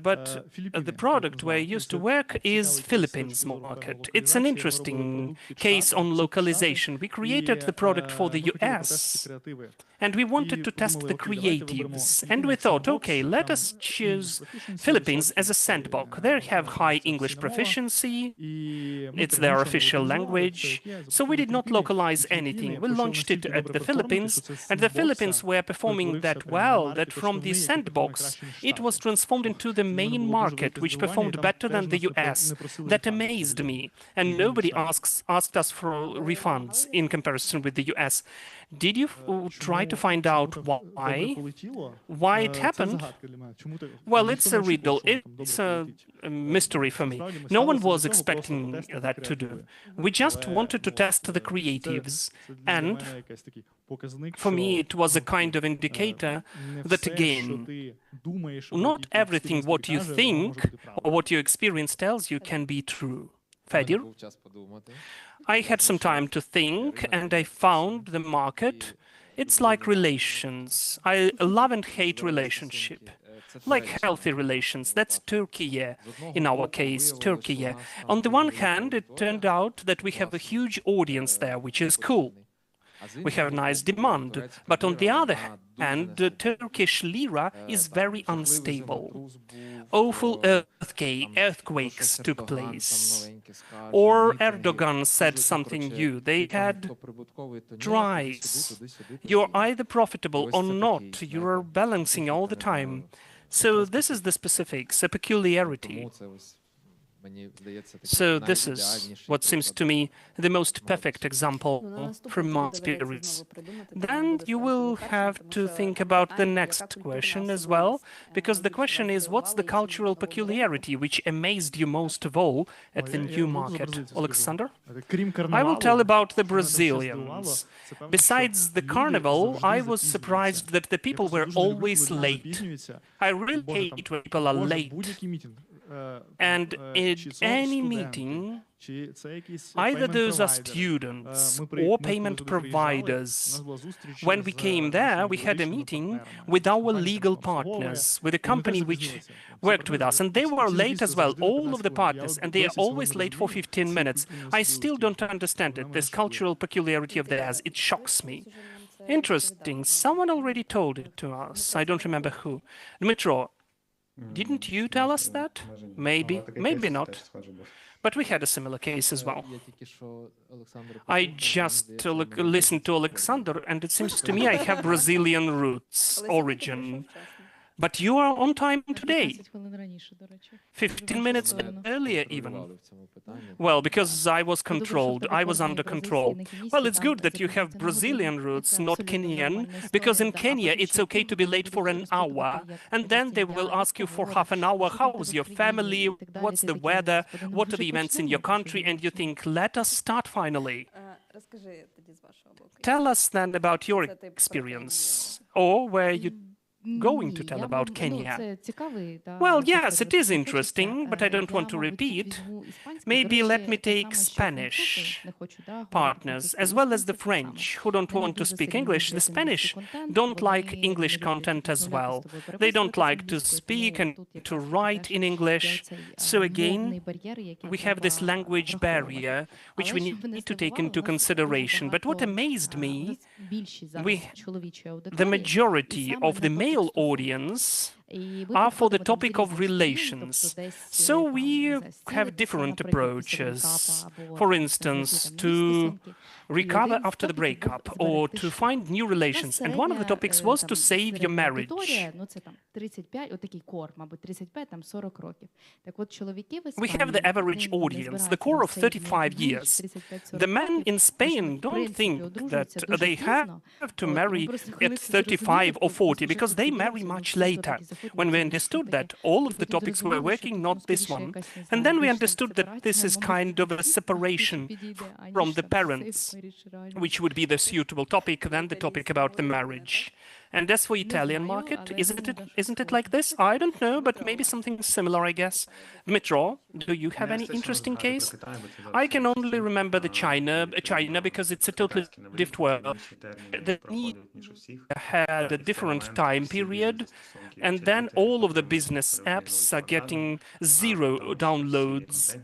but the product where I used to work is Philippines market. It's an interesting case on localization. We created the product for the US, and we wanted to test the creatives. And we thought, okay, let us choose Philippines as a sandbox. They have high English proficiency. It's their official language. So we did not localize anything. We launched it at the Philippines, and the Philippines were performing that well that from the sandbox, it was transformed into the main market, which performed better than the US. That amazed me. And nobody asked us for refunds in comparison with the US. Did you try to find out why? Why it happened? Well, it's a riddle. It's a mystery for me. No one was expecting that to do. We just wanted to test the creatives. And for me, it was a kind of indicator that, again, not everything what you think or what you experience tells you can be true. Fedir? I had some time to think, and I found the market. It's like relations. I love and hate relationship. Like healthy relations. That's Turkey, in our case, Turkey. On the one hand, it turned out that we have a huge audience there, which is cool. We have nice demand, but on the other hand, the Turkish lira is very unstable. Awful earthquakes took place. Or Erdogan said something new. They had strikes. You're either profitable or not. You're balancing all the time. So this is the specifics, a peculiarity. So this is what seems to me the most perfect example from my experience. Then you will have to think about the next question as well, because the question is, what's the cultural peculiarity which amazed you most of all at the new market? Alexander? I will tell about the Brazilians. Besides the carnival, I was surprised that the people were always late. I really hate when people are late. And at any meeting, either those are students or payment providers. When we came there, we had a meeting with our legal partners, with a company which worked with us, and they were late as well, all of the partners, and they are always late for 15 minutes. I still don't understand it, this cultural peculiarity of theirs. It shocks me. Interesting. Someone already told it to us. I don't remember who. Dmitro, didn't you tell us that? Maybe, maybe not. But we had a similar case as well. I just listened to Alexander, and it seems to me I have Brazilian roots, origin. But you are on time today. 15 minutes earlier even. Well, because I was controlled, I was under control. Well, it's good that you have Brazilian roots, not Kenyan, because in Kenya it's okay to be late for an hour, and then they will ask you for half an hour, how's your family, what's the weather, what are the events in your country, and you think, let us start finally. Tell us then about your experience, or where you going to tell about Kenya. Well, yes, it is interesting, but I don't want to repeat. Maybe let me take Spanish partners, as well as the French, who don't want to speak English. The Spanish don't like English content as well. They don't like to speak and to write in English. So again, we have this language barrier, which we need to take into consideration. But what amazed me, the majority of the male audience are for the topic of relations. So we have different approaches. For instance, to recover after the breakup or to find new relations. And one of the topics was to save your marriage. We have the average audience, the core of 35 years. The men in Spain don't think that they have to marry at 35 or 40 because they marry much later. When we understood that, all of the topics were working, not this one. And then we understood that this is kind of a separation from the parents, which would be the suitable topic, then the topic about the marriage. And as for Italian market, isn't it like this? I don't know, but maybe something similar, I guess. Dmitro, do you have any interesting case? I can only remember the China because it's a totally different world. The need had a different time period, and then all of the business apps are getting 0 downloads.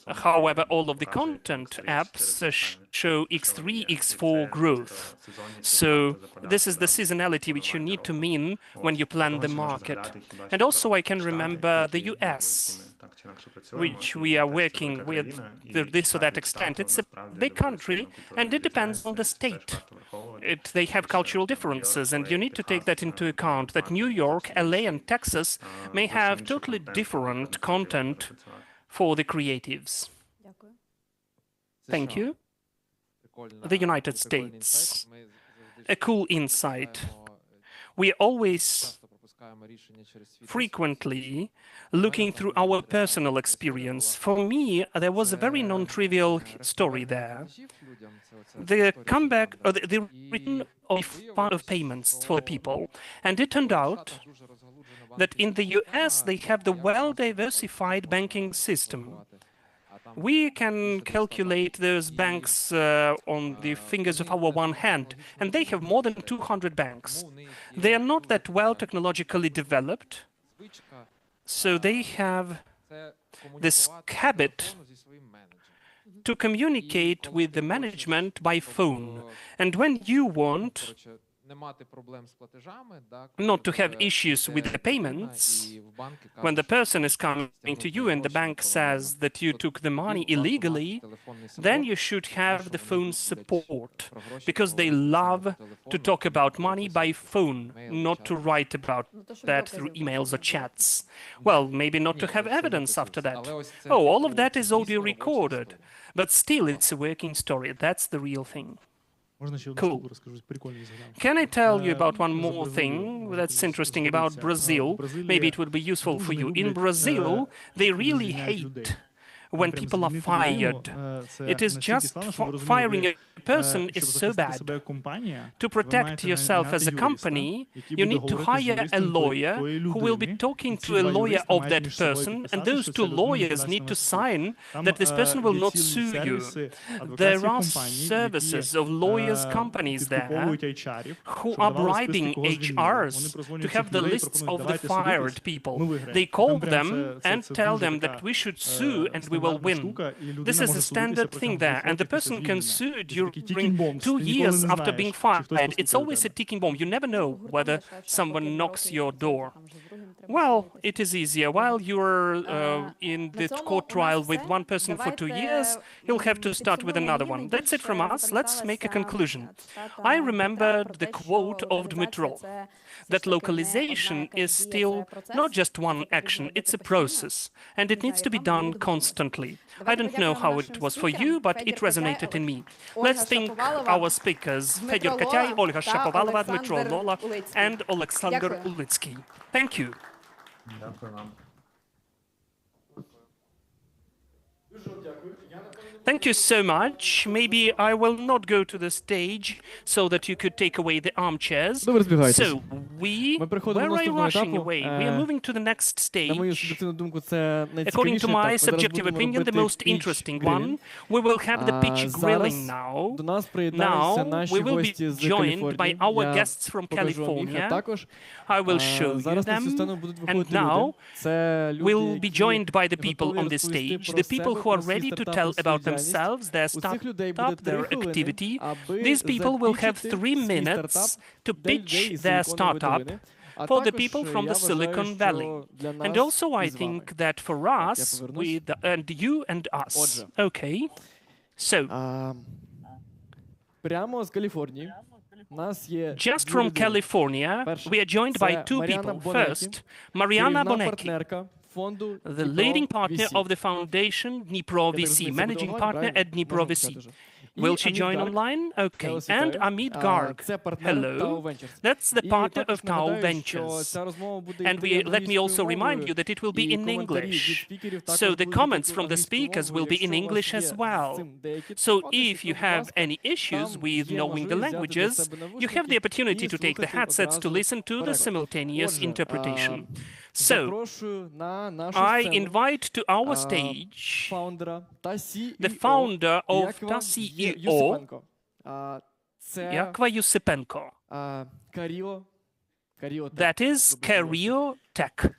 However, all of the content apps show X3, X4 growth. So this is the seasonality which you need to mean when you plan the market. And also I can remember the US, which we are working with to this or that extent. It's a big country, and it depends on the state. They have cultural differences, and you need to take that into account, that New York, LA, and Texas may have totally different content for the creatives. Thank you. The United States. A cool insight. We always frequently looking through our personal experience. For me, there was a very non-trivial story there. The comeback, or the return of payments for people. And it turned out that in the US, they have the well-diversified banking system. We can calculate those banks on the fingers of our one hand, and they have more than 200 banks. They are not that well technologically developed, so they have this habit to communicate with the management by phone. And when you want not to have issues with the payments, when the person is coming to you and the bank says that you took the money illegally, then you should have the phone support, because they love to talk about money by phone, not to write about that through emails or chats. Well, maybe not to have evidence after that. Oh, all of that is audio recorded, but still it's a working story. That's the real thing. Cool. Can I tell you about one more thing that's interesting about Brazil? Maybe it would be useful for you. In Brazil, they really hate when people are fired. It is just firing a person is so bad. To protect yourself as a company, you need to hire a lawyer who will be talking to a lawyer of that person, and those two lawyers need to sign that this person will not sue you. There are services of lawyers' companies there who are bribing HRs to have the lists of the fired people. They call them and tell them that we should sue and we will win. This is a standard thing there, and the person can sue during 2 years after being fired. It's always a ticking bomb. You never know whether someone knocks your door. Well, it is easier. While you're in the court trial with one person for 2 years, you'll have to start with another one. That's it from us. Let's make a conclusion. I remembered the quote of Dmytro, that localization is still not just one action, it's a process, and it needs to be done constantly. I don't know how it was for you, but it resonated in me. Let's thank our speakers, Fedor Katyay, Olga Shapovalova, Dmytro Lola, and Alexander Ulitsky. Thank you. Thank you so much. Maybe I will not go to the stage so that you could take away the armchairs. So, where are you rushing away? We are moving to the next stage. According to my subjective opinion, the most interesting one. We will have the pitch grilling now. Now, we will be joined by our guests from California. I will show you them. And now, we'll be joined by the people on the stage, the people who are ready to tell about themselves, their startup, their activity. These people will have 3 minutes to pitch their startup for the people from the Silicon Valley. And also, I think that for us, and you and us. Okay. So, just from California, we are joined by 2 people. First, Mariana Bonecki, the leading partner of the foundation Dnipro.VC, managing partner at Dnipro.VC. Will she join online? Okay. And Amit Garg. Hello. That's the partner of Tau Ventures. And let me also remind you that it will be in English. So the comments from the speakers will be in English as well. So if you have any issues with knowing the languages, you have the opportunity to take the headsets to listen to the simultaneous interpretation. So, I invite to our stage the founder of Ta.CEO, Yakva Yusipenko. That is FutureTech.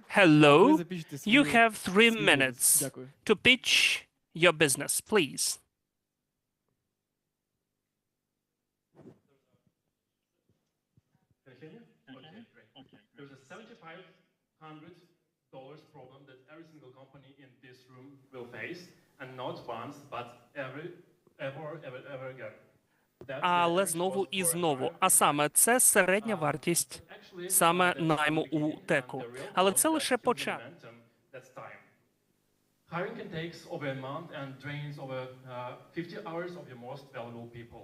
Hello, you have 3 minutes to pitch your business, please. There's a $7,500 problem that every single company in this room will face, and not once, but ever again. Але знову і знову. А саме це середня вартість саме найму у теку. Але це лише початок. Hiring can take over a month and drains over 50 hours of your most valuable people.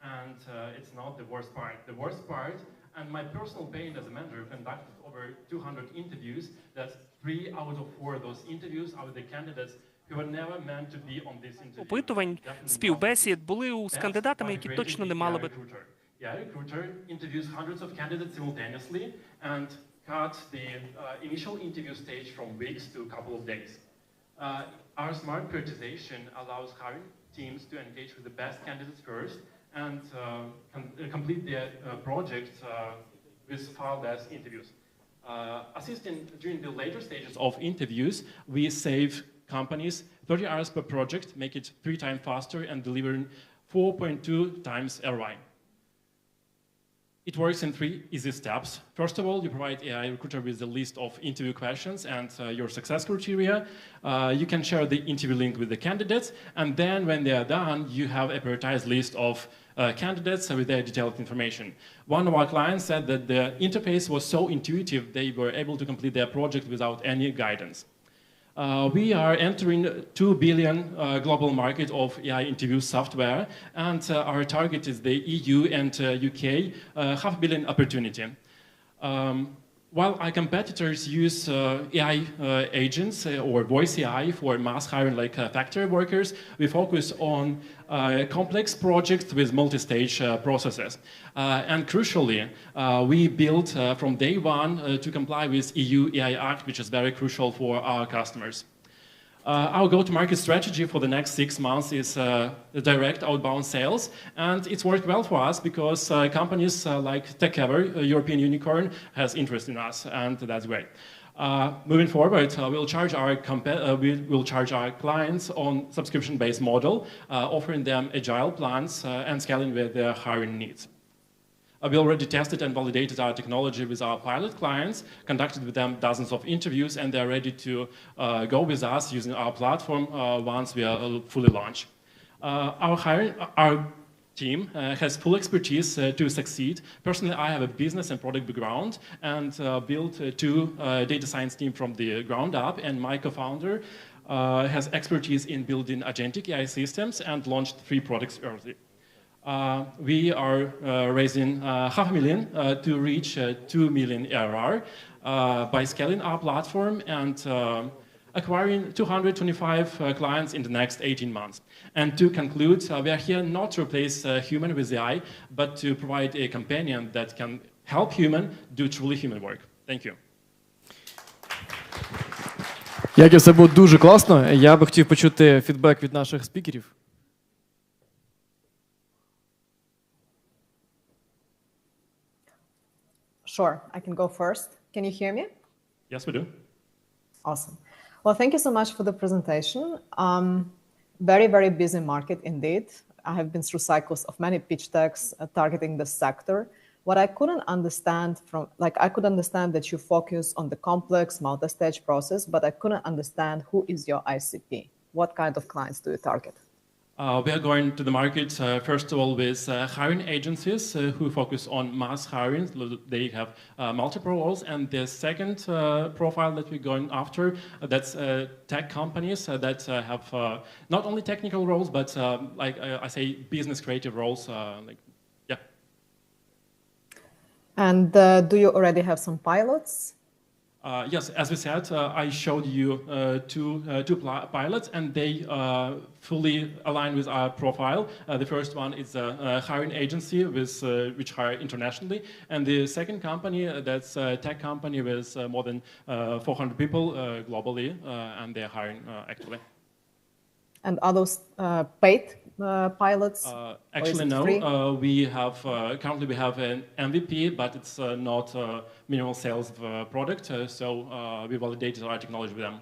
And it's not the worst part. The worst part, and my personal pain as a manager, conducted over 200 interviews, that 3 out of 4 of those interviews are the candidates who were never meant to be on this interview. Опитувань, співбесід були з кандидатами, які точно не мали би. Yeah, recruiter interviews hundreds of candidates simultaneously and cut the initial interview stage from weeks to a couple of days. Our smart prioritization allows hiring teams to engage with the best candidates first and complete their project with far less interviews. Assisting during the later stages of interviews, we save companies 30 hours per project, make it 3 times faster, and delivering 4.2 times ROI. It works in 3 easy steps. First of all, you provide AI recruiter with a list of interview questions and your success criteria. You can share the interview link with the candidates, and then when they are done, you have a prioritized list of candidates with their detailed information. One of our clients said that the interface was so intuitive, they were able to complete their project without any guidance. We are entering 2 billion global market of AI interview software, and our target is the EU and UK, $500 million opportunity. While our competitors use AI agents or voice AI for mass hiring like factory workers, we focus on complex projects with multi-stage processes. And crucially, we built from day one to comply with EU AI Act, which is very crucial for our customers. Our go-to-market strategy for the next 6 months is direct outbound sales, and it's worked well for us because companies like TechEver, a European unicorn, has interest in us, and that's great. Moving forward, we'll charge our clients on subscription-based model, offering them agile plans and scaling with their hiring needs. We already tested and validated our technology with our pilot clients, conducted with them dozens of interviews, and they're ready to go with us using our platform once we are fully launched. Our team has full expertise to succeed. Personally, I have a business and product background and built 2 data science teams from the ground up, and my co-founder has expertise in building agentic AI systems and launched 3 products early. We are raising $500,000 to reach 2 million ARR by scaling our platform and acquiring 225 clients in the next 18 months. And to conclude, we are here not to replace human with AI, but to provide a companion that can help human do truly human work. Thank you. Як це було дуже класно. Я би хотів почути фідбек від наших спікерів. Sure, I can go first. Can you hear me? Yes, we do. Awesome. Well, thank you so much for the presentation. Very, very busy market indeed. I have been through cycles of many pitch decks targeting this sector. What I couldn't understand I could understand that you focus on the complex multi-stage process, but I couldn't understand who is your ICP. What kind of clients do you target? We are going to the market, first of all, with hiring agencies who focus on mass hiring. They have multiple roles. And the second profile that we're going after, that's tech companies that have not only technical roles, but like I say, business creative roles. And do you already have some pilots? Yes, as we said, I showed you two pilots, and they fully align with our profile. The first one is a hiring agency which hire internationally, and the second company, that's a tech company with more than 400 people globally, and they're hiring actively. And are those paid pilots? Actually, no. Currently we have an MVP, but it's not a minimal sales product. So we validated our technology with them.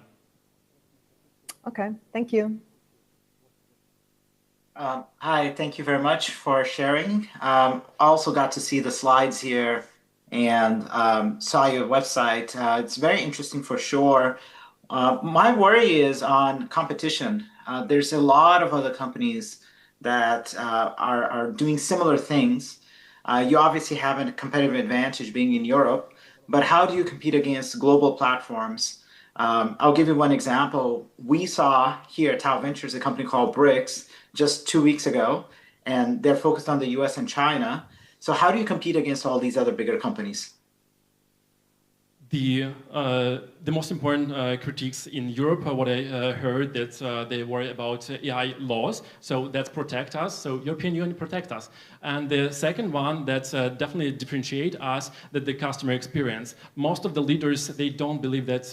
Okay, thank you. Hi, thank you very much for sharing. Also got to see the slides here and saw your website. It's very interesting for sure. My worry is on competition. There's a lot of other companies that are doing similar things. You obviously have a competitive advantage being in Europe, but how do you compete against global platforms? I'll give you one example. We saw here at Tau Ventures a company called Bricks just 2 weeks ago, and they're focused on the US and China. So how do you compete against all these other bigger companies? The most important critiques in Europe, what I heard, that they worry about AI laws, so that protect us, so European Union protect us. And the second one that definitely differentiate us, that the customer experience. Most of the leaders, they don't believe that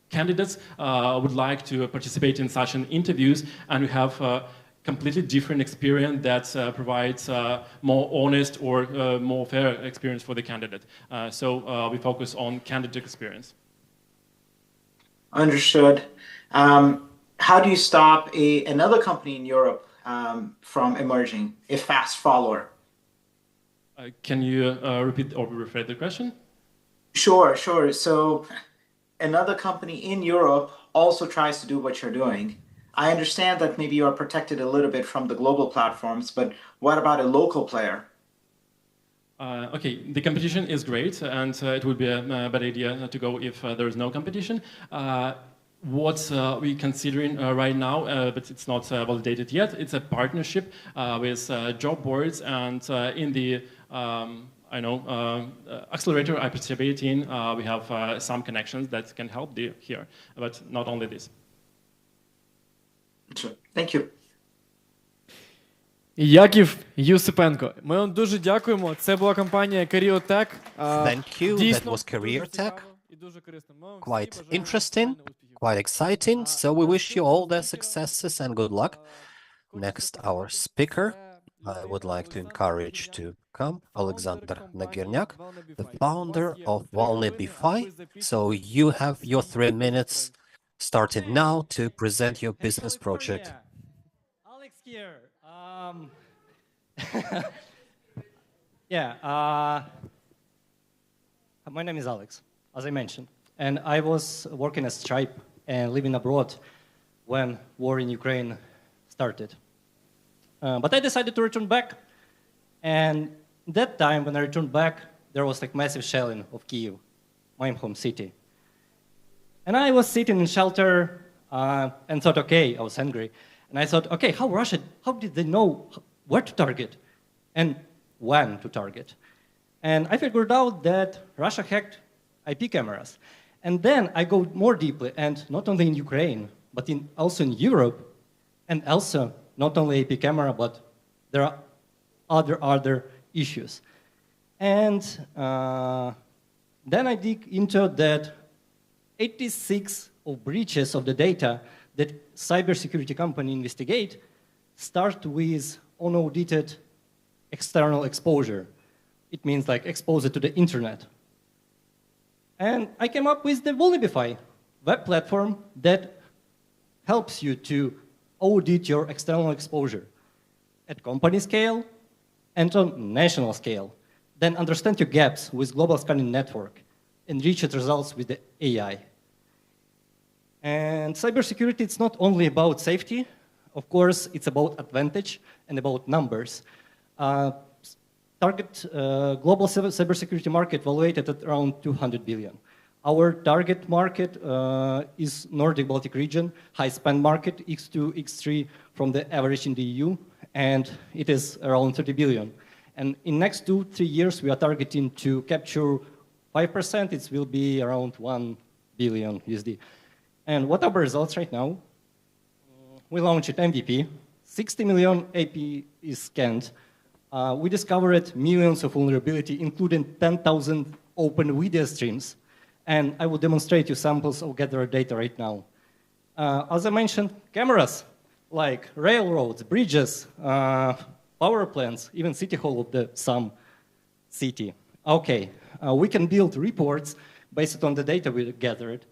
candidates would like to participate in such an interviews, and we have completely different experience that provides more honest or more fair experience for the candidate. So we focus on candidate experience. Understood. how do you stop another company in Europe from emerging, a fast follower? Can you repeat or rephrase the question? Sure, sure. So another company in Europe also tries to do what you're doing. I understand that maybe you are protected a little bit from the global platforms, but what about a local player? Okay, the competition is great, and it would be a bad idea to go if there is no competition. What we're considering right now, but it's not validated yet, it's a partnership with job boards, and in the accelerator I participate in, we have some connections that can help here, but not only this. Thank you. Яків Юсипенко. Ми вам дуже дякуємо. Це була компанія FutureTech. Thank you. That was FutureTech. Quite interesting, quite exciting. So we wish you all the successes and good luck. Next, our speaker, I would like to encourage to come, Alexander Nagirnyak, the founder of VolnyBFi. So you have your 3 minutes starting now to present your business project. Alex here. My name is Alex, as I mentioned, and I was working at Stripe and living abroad when war in Ukraine started. But I decided to return back, and that time when I returned back, there was like massive shelling of Kyiv, my home city. And I was sitting in shelter and thought, okay, I was angry. And I thought, okay, how did they know where to target and when to target? And I figured out that Russia hacked IP cameras. And then I go more deeply, and not only in Ukraine, but also in Europe, and also not only IP camera, but there are other issues. And then I dig into that 86 of breaches of the data that cybersecurity company investigate start with unaudited external exposure. It means like exposure to the internet. And I came up with the VolnyBFi web platform that helps you to audit your external exposure at company scale and on national scale. Then understand your gaps with global scanning network and reach its results with the AI. And cybersecurity, it's not only about safety. Of course, it's about advantage and about numbers. Global cybersecurity market valuated at around 200 billion. Our target market is Nordic Baltic region, high spend market, X2, X3 from the average in the EU, and it is around 30 billion. And in next 2-3 years, we are targeting to capture 5%, it will be around 1 billion USD. And what are our results right now? We launched MVP, 60 million AP is scanned. We discovered millions of vulnerability, including 10,000 open video streams. And I will demonstrate you samples of gathered data right now. As I mentioned, cameras like railroads, bridges, power plants, even city hall of some city. Okay, we can build reports based on the data we gathered.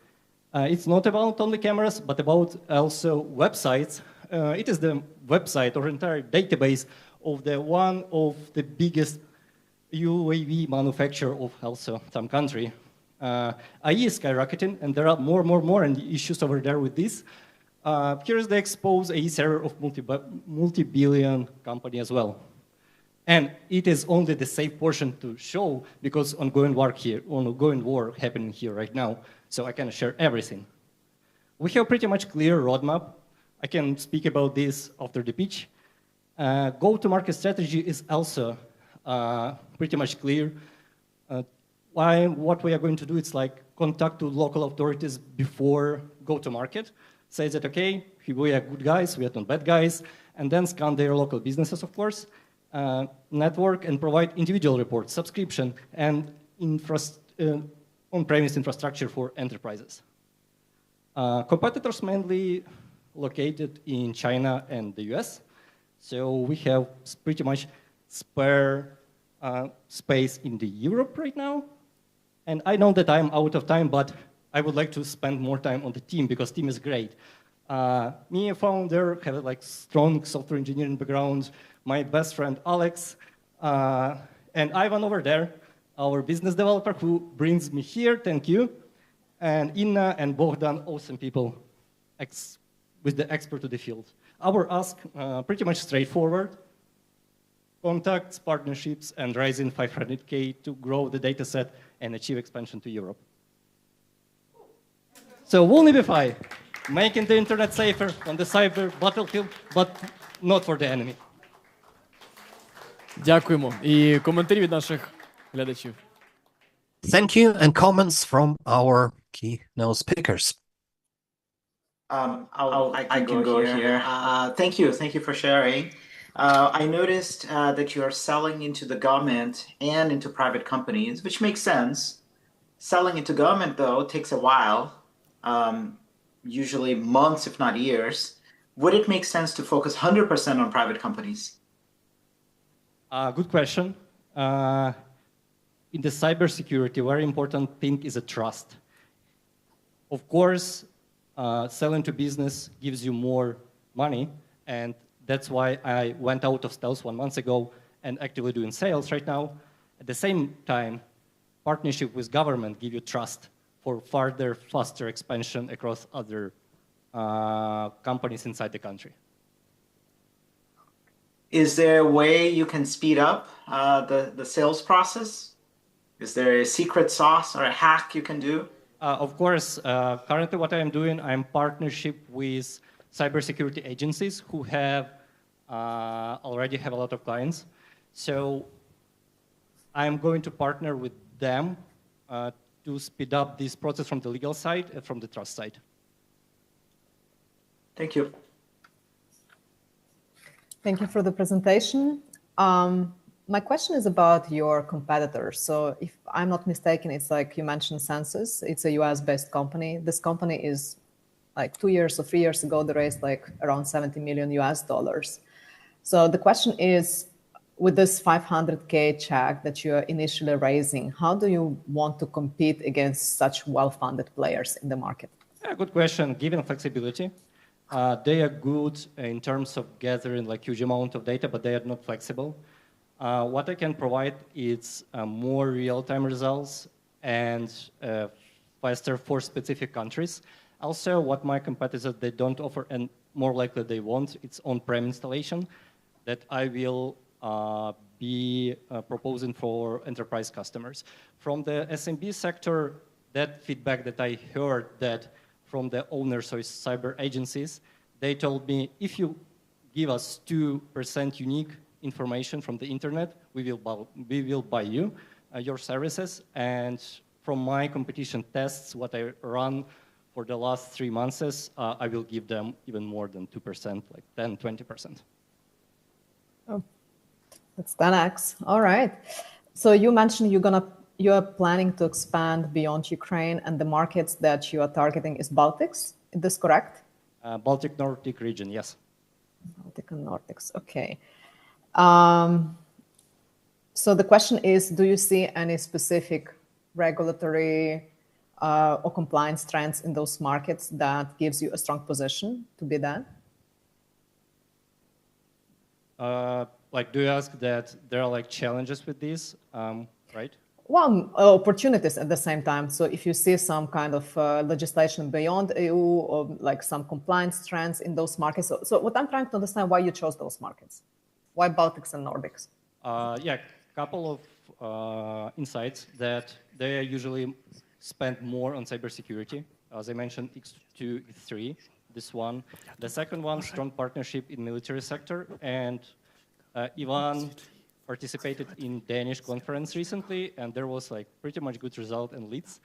It's not about only cameras, but about also websites. It is the website or entire database of one of the biggest UAV manufacturer of also some country. AI is skyrocketing, and there are more and issues over there with this. Here is the exposed AI server of multi-billion company as well. And it is only the safe portion to show because ongoing war happening here right now. So I can share everything. We have pretty much clear roadmap. I can speak about this after the pitch. Go-to-market strategy is also pretty much clear. What we are going to do is like contact to local authorities before go-to-market. Say that, okay, we are good guys, we are not bad guys, and then scan their local businesses, of course, network and provide individual reports, subscription, and on-premise infrastructure for enterprises. Competitors mainly located in China and the US. So we have pretty much spare space in the Europe right now. And I know that I'm out of time, but I would like to spend more time on the team because team is great. Me, a founder, have a like strong software engineering background. My best friend Alex, and Ivan over there, our business developer who brings me here. Thank you. And Inna and Bogdan, awesome people, with the expert of the field. Our ask, pretty much straightforward. Contacts, partnerships, and raising 500K to grow the data set and achieve expansion to Europe. So Vulnibify, making the internet safer on the cyber battlefield, but not for the enemy. Дякуємо. І коментарі від наших глядачів. Thank you, and comments from our keynote speakers. I can go here. Thank you for sharing. I noticed that you are selling into the government and into private companies, which makes sense. Selling into government, though, takes a while, usually months, if not years. Would it make sense to focus 100% on private companies? Good question. In the cybersecurity, very important thing is a trust. Of course, selling to business gives you more money, and that's why I went out of stealth 1 month ago and actively doing sales right now. At the same time, partnership with government give you trust for further, faster expansion across other companies inside the country. Is there a way you can speed up the sales process? Is there a secret sauce or a hack you can do? Of course, currently what I am doing, I'm partnership with cybersecurity agencies who have already have a lot of clients. So I'm going to partner with them to speed up this process from the legal side and from the trust side. Thank you. Thank you for the presentation. My question is about your competitors. So if I'm not mistaken, it's like you mentioned Census. It's a US-based company. This company is like 2 years or 3 years ago, they raised like around $70 million US dollars. So the question is, with this 500K check that you're initially raising, how do you want to compete against such well-funded players in the market? Yeah, good question. Given flexibility, they are good in terms of gathering like huge amount of data, but they are not flexible. What I can provide is more real-time results and faster for specific countries. Also, what my competitors, they don't offer, and more likely they won't, it's on-prem installation that I will be proposing for enterprise customers. From the SMB sector, that feedback that I heard that from the owners of cyber agencies, they told me, if you give us 2% unique information from the internet, we will buy you your services. And from my competition tests, what I run for the last 3 months, I will give them even more than 2%, like 10, 20%. Oh, that's 10x. All right. So you mentioned you are planning to expand beyond Ukraine, and the markets that you are targeting is Baltics. Is this correct? Baltic Nordic region, yes. Baltic and Nordics, okay. So the question is, do you see any specific regulatory or compliance trends in those markets that gives you a strong position to be there? Like, do you ask that there are like challenges with this, right? Well, opportunities at the same time. So if you see some kind of legislation beyond EU or like some compliance trends in those markets. So what I'm trying to understand, why you chose those markets? Why Baltics and Nordics? Yeah, couple of insights that they usually spend more on cybersecurity. As I mentioned, X2, X3, this one. The second one, strong partnership in military sector. And Ivan participated in Danish conference recently, and there was like pretty much good result and leads.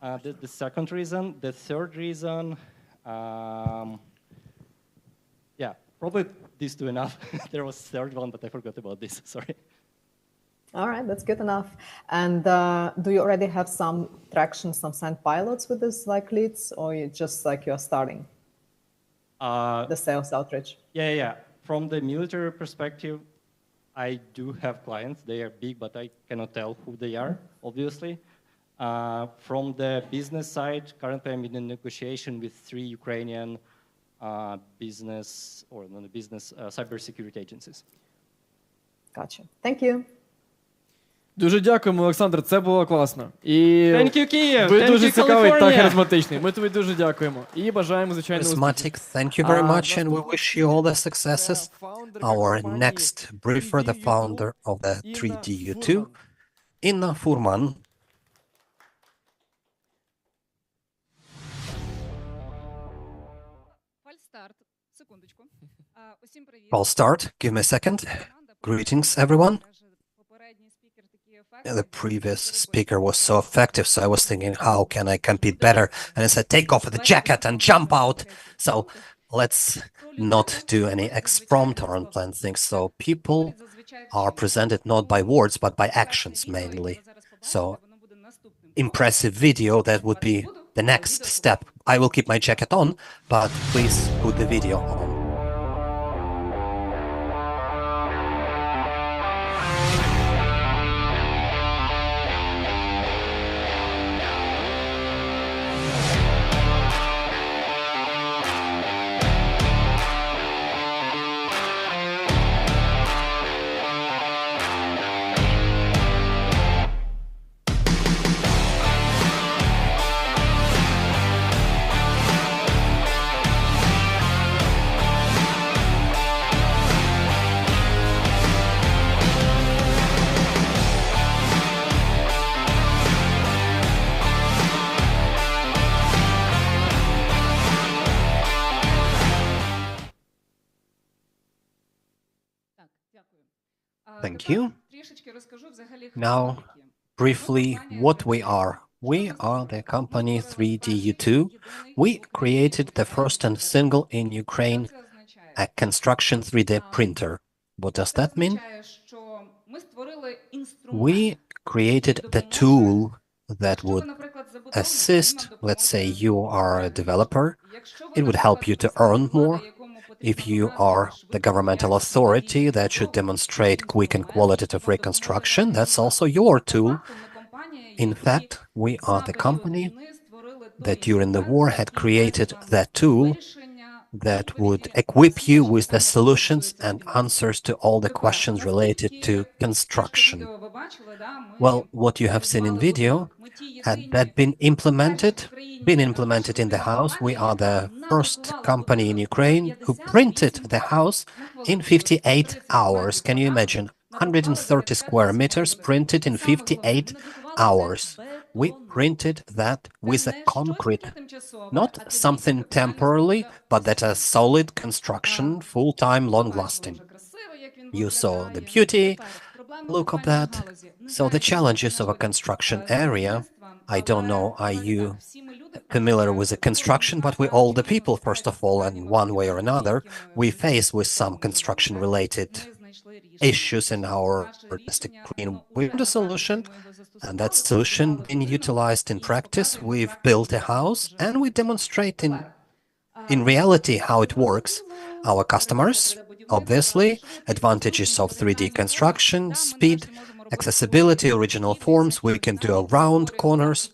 The second reason. The third reason, yeah, probably these two enough. There was a third one, but I forgot about this, sorry. All right, that's good enough. And do you already have some traction, some signed pilots with this like leads, or you just like you're starting the sales outreach? Yeah. From the military perspective, I do have clients. They are big, but I cannot tell who they are, obviously. From the business side, currently I'm in a negotiation with 3 Ukrainian business or non-business cybersecurity agencies. Gotcha. Thank you. Дуже дякуємо, Олександр, це було класно. І Thank you, Kyiv. ви Thank дуже you, цікавий та California. харизматичний. Ми тобі дуже дякуємо. І бажаємо, звичайно, успіхів. Charismatic, thank you very much, and we wish you all the successes. Our next briefer, the founder of the 3DU2, Inna Furman. I'll start. Give me a second. Greetings, everyone. The previous speaker was so effective, so I was thinking, how can I compete better? And I said, take off the jacket and jump out. So let's not do any exprompt or unplanned things. So people are presented not by words, but by actions mainly. So impressive video, that would be the next step. I will keep my jacket on, but please put the video on. Thank you. Now, briefly, what we are. We are the company 3DU2. We created the first and single in Ukraine a construction 3D printer. What does that mean? We created the tool that would assist, let's say you are a developer, it would help you to earn more. If you are the governmental authority that should demonstrate quick and qualitative reconstruction, that's also your tool. In fact, we are the company that during the war had created that tool that would equip you with the solutions and answers to all the questions related to construction. Well, what you have seen in video, had that been implemented in the house, we are the first company in Ukraine who printed the house in 58 hours. Can you imagine? 130 square meters printed in 58 hours. We printed that with a concrete, not something temporarily, but that a solid construction, full-time, long-lasting. You saw the beauty, look of that. So the challenges of a construction area, I don't know, are you familiar with the construction, but we all the people, first of all, and one way or another, we face with some construction-related issues in our artistic green. We found a solution, and that solution being utilized in practice. We've built a house, and we demonstrate in reality how it works. Our customers, obviously, advantages of 3D construction, speed, accessibility, original forms. We can do round corners.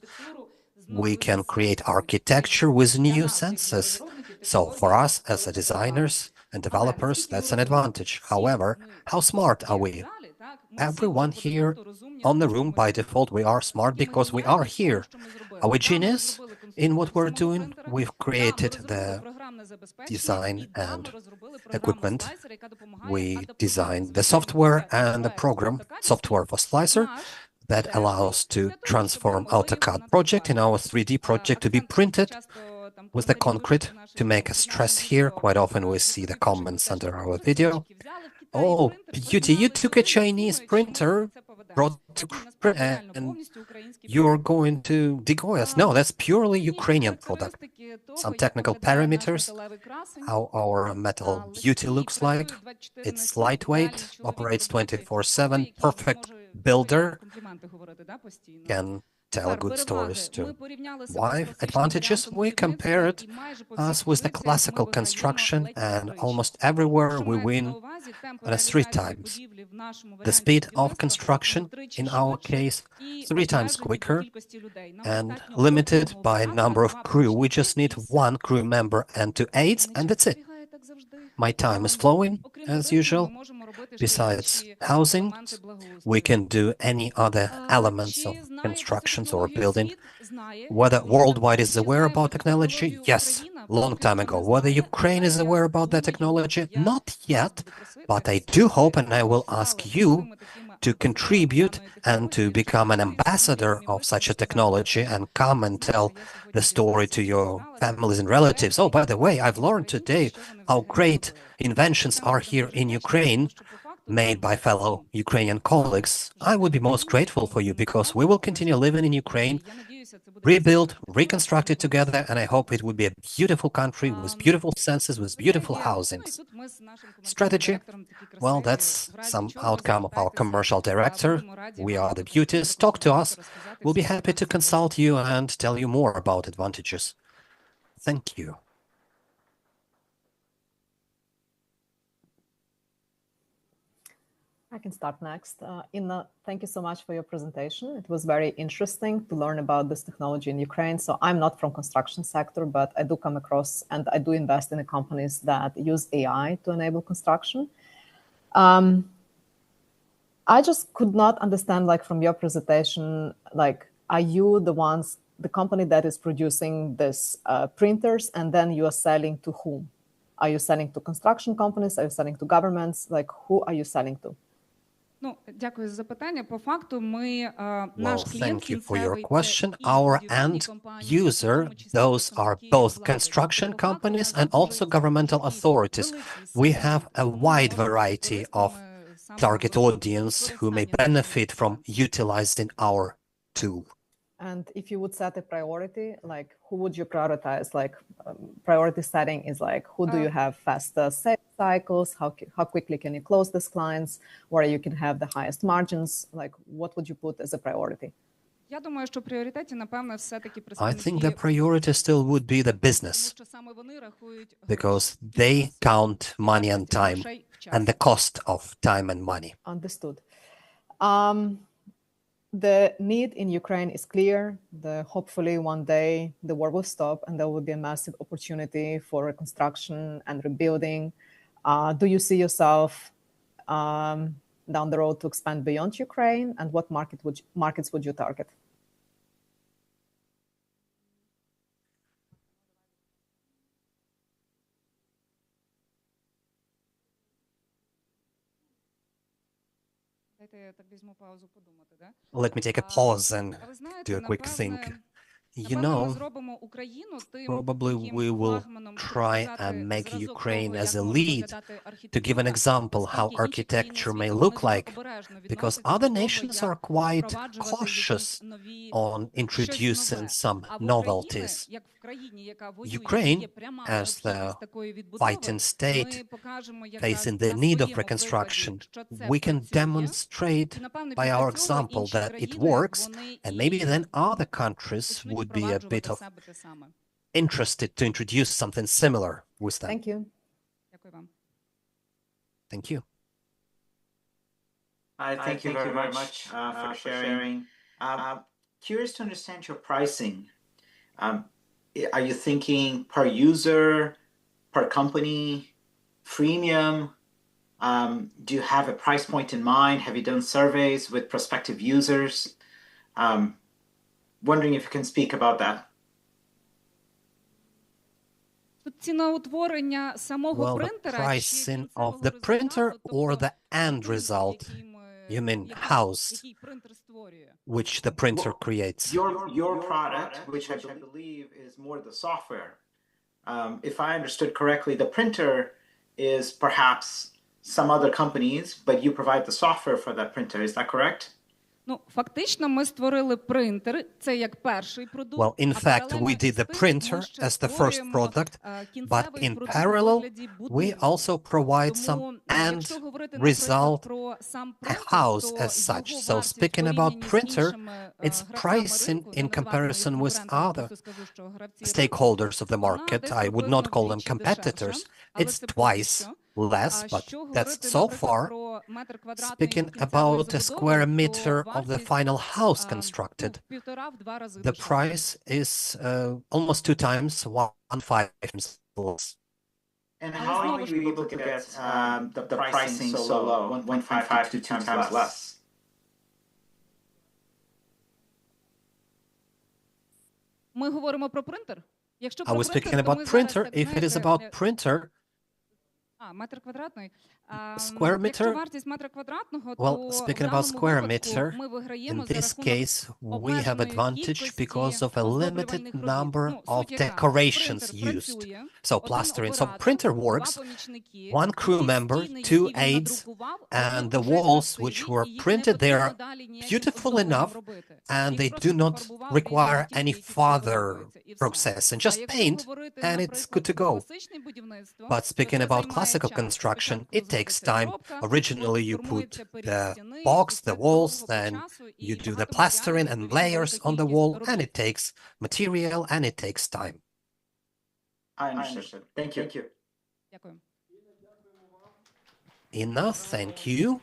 We can create architecture with new senses. So for us as designers and developers, that's an advantage. However, how smart are we? Everyone here on the room, by default, we are smart because we are here. Are we genius in what we're doing? We've created the design and equipment. We designed the software and the program, software for Slicer, that allows to transform AutoCAD project in our 3D project to be printed with the concrete to make a stress here. Quite often we see the comments under our video. Oh, beauty, you took a Chinese printer, brought to and you're going to decoy us. No, that's purely Ukrainian product. Some technical parameters, how our metal beauty looks like. It's lightweight, operates 24/7, perfect builder, can tell good stories too. Why advantages? We compared us with the classical construction, and almost everywhere we win at 3 times. The speed of construction, in our case, 3 times quicker, and limited by number of crew. We just need 1 crew member and 2 aides, and that's it. My time is flowing, as usual. Besides housing, we can do any other elements of constructions or building. Whether worldwide is aware about technology? Yes, long time ago. Whether Ukraine is aware about that technology? Not yet, but I do hope, and I will ask you to contribute and to become an ambassador of such a technology and come and tell the story to your families and relatives. Oh, by the way, I've learned today how great inventions are here in Ukraine, made by fellow Ukrainian colleagues. I would be most grateful for you because we will continue living in Ukraine, rebuild, reconstruct it together, and I hope it would be a beautiful country with beautiful senses, with beautiful housings. Strategy? Well, that's some outcome of our commercial director. We are the beauties. Talk to us. We'll be happy to consult you and tell you more about advantages. Thank you. I can start next. Inna, thank you so much for your presentation. It was very interesting to learn about this technology in Ukraine. So I'm not from construction sector, but I do come across and I do invest in the companies that use AI to enable construction. I just could not understand, like, from your presentation, like, are you the company that is producing this printers, and then you are selling to whom? Are you selling to construction companies? Are you selling to governments? Like, who are you selling to? Well, thank you for your question. Our end user, those are both construction companies and also governmental authorities. We have a wide variety of target audience who may benefit from utilizing our tool. And if you would set a priority, like, who would you prioritize? Like, priority setting is like, who do you have faster sales cycles? How quickly can you close these clients? Where you can have the highest margins? Like, what would you put as a priority? I think the priority still would be the business, because they count money and time and the cost of time and money. Understood. The need in Ukraine is clear. Hopefully one day the war will stop and there will be a massive opportunity for reconstruction and rebuilding. Do you see yourself down the road to expand beyond Ukraine, and what markets would you target? Let me take a pause and do a quick think. You know, probably we will try and make Ukraine as a lead to give an example how architecture may look like, because other nations are quite cautious on introducing some novelties. Ukraine, as the fighting state facing the need of reconstruction, we can demonstrate by our example that it works, and maybe then other countries would be a bit of interested to introduce something similar with them. Thank you. Thank you. Thank you very much for sharing. Curious to understand your pricing. Are you thinking per user, per company, freemium? Do you have a price point in mind? Have you done surveys with prospective users? Wondering if you can speak about that. Well, the pricing of the printer or the end result? You mean house, which the printer creates? Your product, which I believe is more the software. If I understood correctly, the printer is perhaps some other companies, but you provide the software for that printer. Is that correct? Well, in fact, we did the printer as the first product, but in parallel, we also provide some end result, a house as such. So speaking about printer, its pricing in comparison with other stakeholders of the market, I would not call them competitors, it's twice less, but that's so far. Speaking about a square meter of the final house constructed, the price is almost 2 times, 1.5 times less. And how are you able to get the pricing so low, 1.5 to 2 times less? I was speaking about printer. If it is about printer, square meter, well, speaking about square meter, in this case, we have advantage because of a limited number of decorations used. So plastering, so printer works, 1 crew member, 2 aides, and the walls which were printed, they are beautiful enough, and they do not require any further process, and just paint, and it's good to go. But speaking about classical construction, it takes time. Originally, you put the box, the walls, then you do the plastering and layers on the wall, and it takes material and it takes time. I understood. Thank you. Enough, thank you.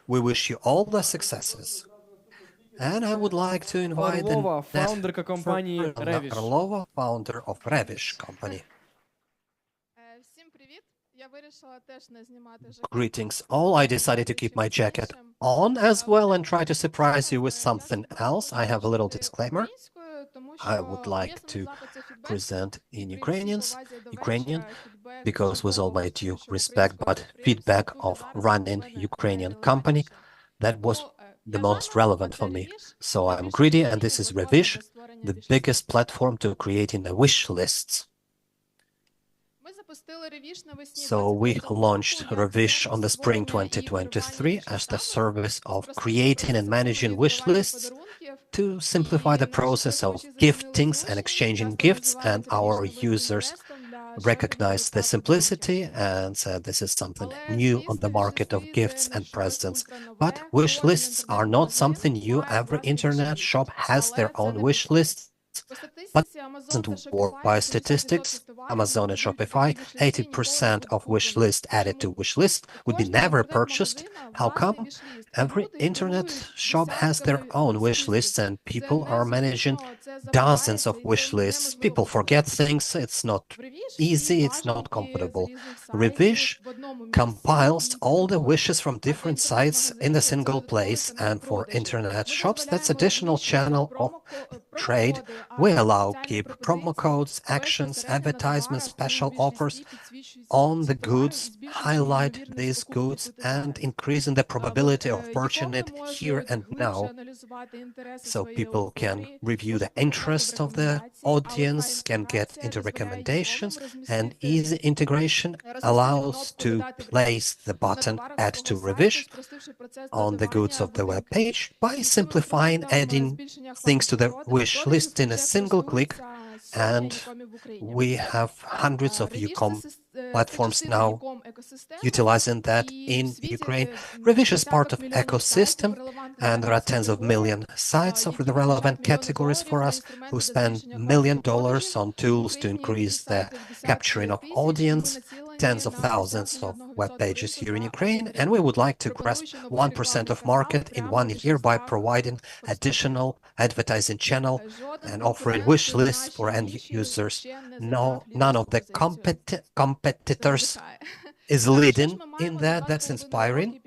We wish you all the successes. And I would like to invite фаундерка компанії Revish. Orlova, founder of Revish company. Greetings all. I decided to keep my jacket on as well and try to surprise you with something else. I have a little disclaimer. I would like to present in Ukrainian, because with all my due respect, but feedback of running Ukrainian company, that was the most relevant for me. So I'm greedy, and this is Revish, the biggest platform to creating the wish lists. So we launched Revish on the spring 2023 as the service of creating and managing wish lists to simplify the process of giftings and exchanging gifts, and our users recognized the simplicity and said this is something new on the market of gifts and presents. But wish lists are not something new. Every internet shop has their own wish lists. But doesn't work by statistics. Amazon and Shopify, 80% of wish list added to wish list would be never purchased. How come? Every internet shop has their own wish lists, and people are managing dozens of wish lists. People forget things. It's not easy. It's not compatible. Revish compiles all the wishes from different sites in a single place, and for internet shops, that's additional channel of trade. We allow keep promo codes, actions, advertisements, special offers on the goods, highlight these goods, and increasing the probability of purchasing it here and now. So people can review the interest of the audience, can get into recommendations, and easy integration allows to place the button Add to Revish on the goods of the web page by simplifying adding things to the wish list in a single click, and we have hundreds of e-com platforms now utilizing that in Ukraine. Revish is part of ecosystem, and there are tens of million sites of the relevant categories for us who spend $1 million on tools to increase the capturing of audience, tens of thousands of web pages here in Ukraine, and we would like to grasp 1% of market in 1 year by providing additional advertising channel and offering wish lists for end users. None of the competitors is leading in that. That's inspiring.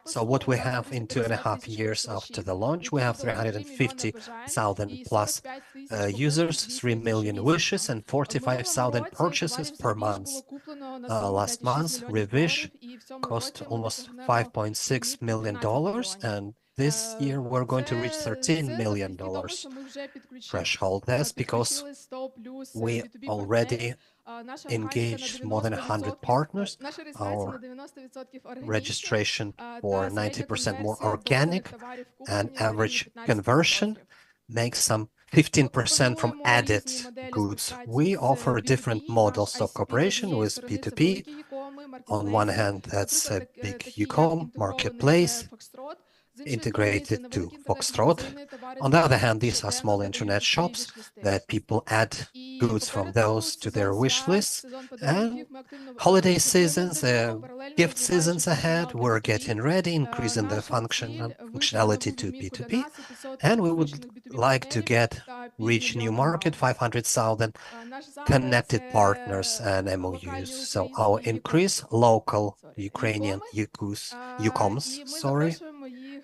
So what we have in 2.5 years after the launch, we have 350,000 plus users, 3 million wishes, and 45,000 purchases per month. Last month, Revish cost almost $5.6 million, and this year we're going to reach $13 million threshold. That's because we already engaged more than 100 partners. Our registration for 90% more organic, and average conversion makes some 15% from added goods. We offer different models of cooperation with P2P. On one hand, that's a big e-com marketplace integrated to Foxtrot. On the other hand, these are small internet shops that people add goods from those to their wish lists. And holiday seasons, gift seasons ahead, we're getting ready, increasing the functionality to P2P. And we would like to reach new market, 500,000 connected partners and MOUs. So our increase local Ukrainian e-coms,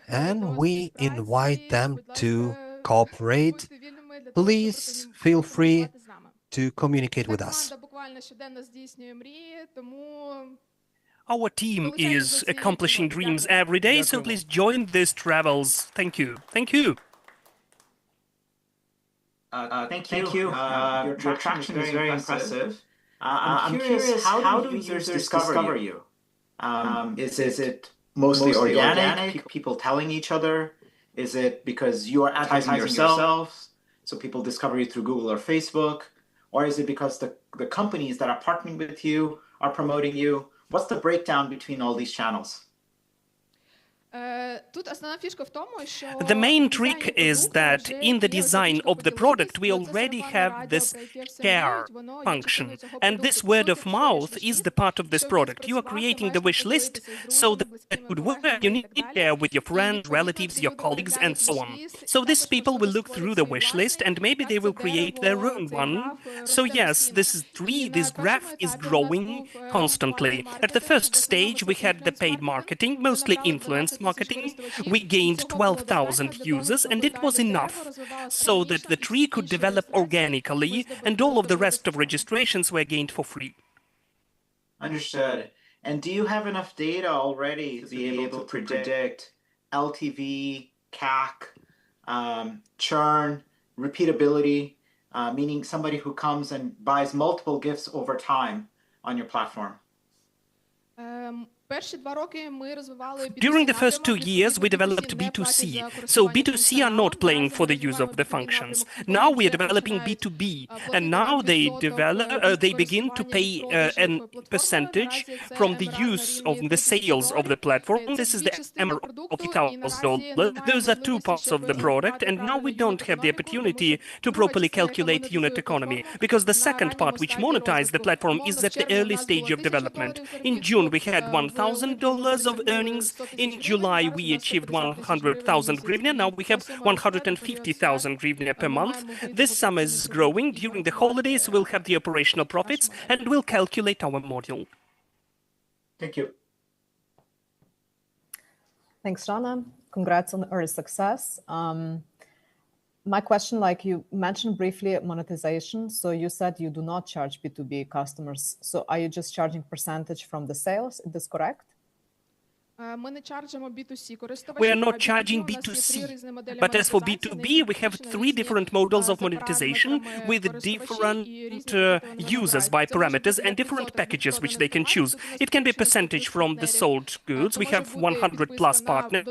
and we invite them to cooperate. Please feel free to communicate with us. Our team is accomplishing dreams every day, so please join these travels. Thank you. Thank you. Thank you. Your traction is very impressive. I'm curious, how do users discover you? Is it mostly organic, people telling each other? Is it because you are advertising yourself, so people discover you through Google or Facebook? Or is it because the companies that are partnering with you are promoting you? What's the breakdown between all these channels? The main trick is that in the design of the product, we already have this share function. And this word of mouth is the part of this product. You are creating the wish list so that it would work. You need to share with your friends, relatives, your colleagues, and so on. So these people will look through the wish list and maybe they will create their own one. So yes, this graph is growing constantly. At the first stage, we had the paid marketing, mostly influence marketing. We gained 12,000 users, and it was enough so that the tree could develop organically, and all of the rest of registrations were gained for free. Understood. And do you have enough data already to be able to predict LTV, CAC, churn, repeatability, meaning somebody who comes and buys multiple gifts over time on your platform? During the first 2 years, we developed B2C. So B2C are not paying for the use of the functions. Now we are developing B2B, and now they begin to pay a percentage from the use of the sales of the platform. This is the MR of $1,000. Those are two parts of the product, and now we don't have the opportunity to properly calculate unit economy, because the second part, which monetizes the platform, is at the early stage of development. In June, we had $1,000 of earnings. In July, we achieved 100,000 hryvnia. Now we have 150,000 hryvnia per month. This sum is growing. During the holidays, we'll have the operational profits and we'll calculate our module. Thank you. Thanks, Rana. Congrats on the early success. My question, like you mentioned briefly, monetization. So you said you do not charge B2B customers. So are you just charging percentage from the sales? Is this correct? We are not charging B2C, but as for B2B, we have 3 different models of monetization with different users by parameters and different packages which they can choose. It can be a percentage from the sold goods. We have 100 plus partners.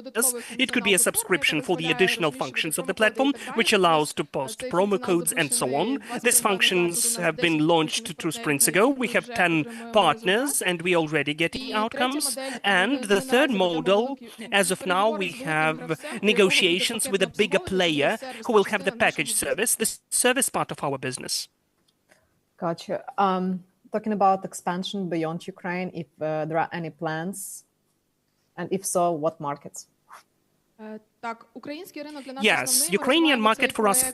It could be a subscription for the additional functions of the platform, which allows to post promo codes and so on. These functions have been launched 2 sprints ago. We have 10 partners and we already get the outcomes. And the third model, as of now, we have negotiations with a bigger player who will have the package service, the service part of our business. Gotcha. Talking about expansion beyond Ukraine, if there are any plans, and if so, what markets? Yes, Ukrainian market for us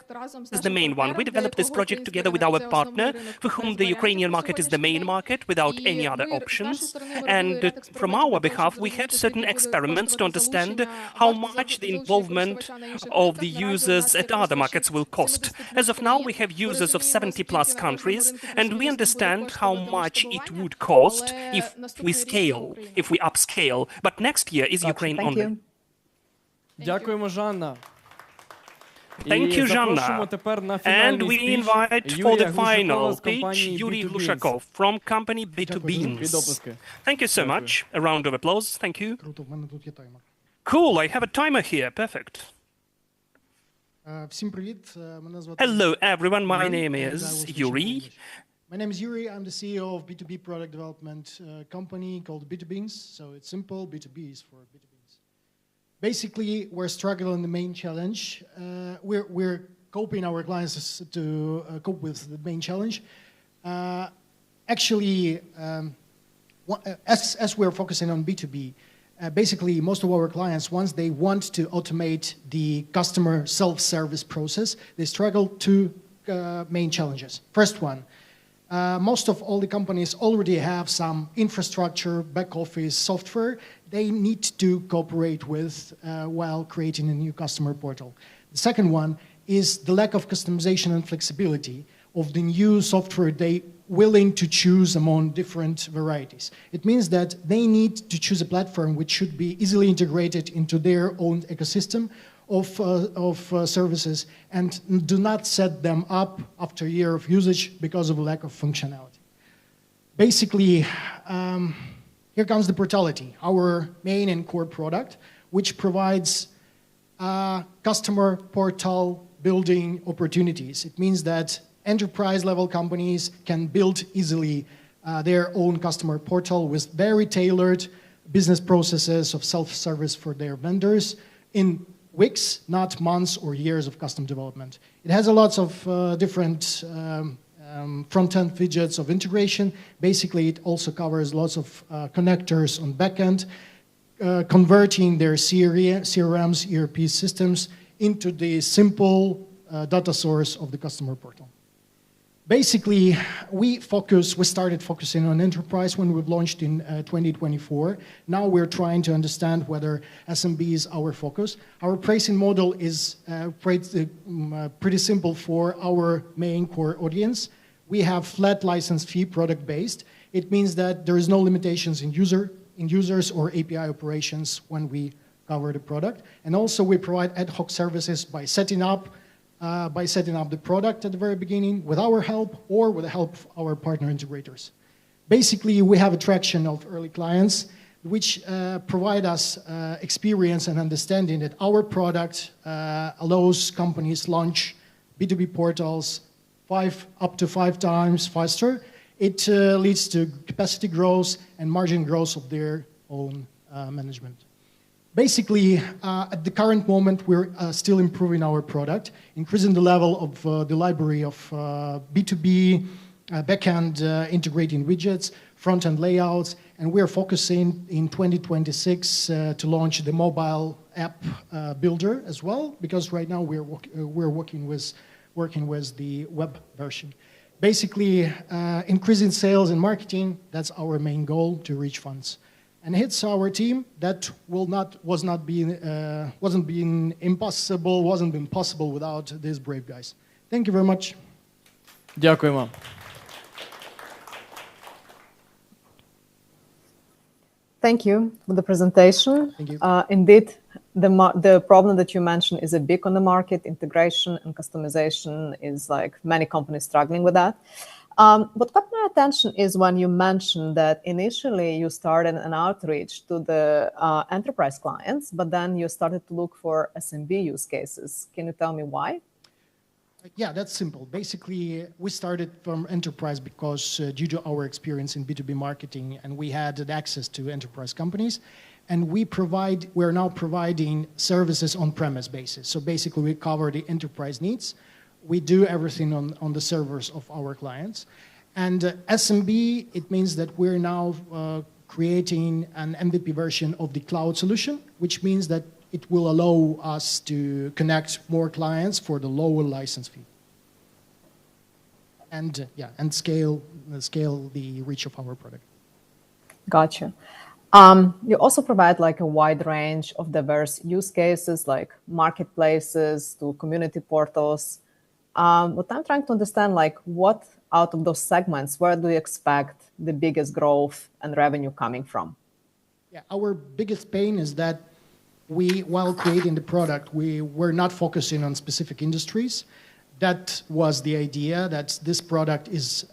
is the main one. We developed this project together with our partner, for whom the Ukrainian market is the main market without any other options. And from our behalf, we had certain experiments to understand how much the involvement of the users at other markets will cost. As of now, we have users of 70 plus countries, and we understand how much it would cost if we scale, if we upscale. But next year is Ukraine only. Дякуємо, Жанна. Thank you, запрошуємо Жанна. тепер на And фінальний we спіч invite for Юрія the Глушакова final з speech компанії Yuri B2B. Glushakov from company Під B2Beans. оплески. Thank you so Дякую. much. A round of applause. Thank you. Круто, в мене тут є таймер. Cool, I have a timer here. Perfect. Всім привіт. Мене звати Hello, everyone. My Yuri, name and I is will switch Yuri. into English. My name is Yuri. I'm the CEO of B2B product development company called B2Beans. So it's simple. B2B is for B2Beans. Basically, we're struggling the main challenge. We're coping our clients to cope with the main challenge. Actually, as we're focusing on B2B, basically, most of our clients, once they want to automate the customer self-service process, they struggle two main challenges. First one, most of all the companies already have some infrastructure, back office software they need to cooperate with while creating a new customer portal. The second one is the lack of customization and flexibility of the new software they willing to choose among different varieties. It means that they need to choose a platform which should be easily integrated into their own ecosystem of services and do not set them up after a year of usage because of a lack of functionality. Basically, here comes the Portality, our main and core product, which provides customer portal building opportunities. It means that enterprise-level companies can build easily their own customer portal with very tailored business processes of self-service for their vendors in weeks, not months or years of custom development. It has a lot of different front-end widgets of integration. Basically, it also covers lots of connectors on backend, converting their CRMs, ERP systems into the simple data source of the customer portal. Basically, we started focusing on enterprise when we've launched in 2024. Now we're trying to understand whether SMB is our focus. Our pricing model is pretty simple for our main core audience. We have flat license fee product-based. It means that there is no limitations in users or API operations when we cover the product. And also we provide ad hoc services by setting up the product at the very beginning with our help or with the help of our partner integrators. Basically, we have a traction of early clients which provide us experience and understanding that our product allows companies launch B2B portals up to 5 times faster. It leads to capacity growth and margin growth of their own management. Basically, at the current moment, we're still improving our product, increasing the level of the library of B2B, backend integrating widgets, front-end layouts, and we're focusing in 2026 to launch the mobile app builder as well, because right now we're working with the web version. Basically, increasing sales and marketing, that's our main goal to reach funds. And hits our team that wasn't been possible without these brave guys. Thank you very much. Дякуємо. Thank you for the presentation. Thank you. Indeed, the problem that you mentioned is a big on the market. Integration and customization is like many companies struggling with that. What caught my attention is when you mentioned that initially you started an outreach to the enterprise clients, but then you started to look for SMB use cases. Can you tell me why? Yeah, that's simple. Basically, we started from enterprise because due to our experience in B2B marketing, and we had access to enterprise companies, and we're now providing services on premise basis. So basically, we cover the enterprise needs. We do everything on the servers of our clients. And SMB, it means that we're now creating an MVP version of the cloud solution, which means that it will allow us to connect more clients for the lower license fee. And scale the reach of our product. Gotcha. You also provide like a wide range of diverse use cases like marketplaces to community portals. What I'm trying to understand, like what out of those segments, where do you expect the biggest growth and revenue coming from? Yeah, our biggest pain is that while creating the product, we were not focusing on specific industries. That was the idea, that this product is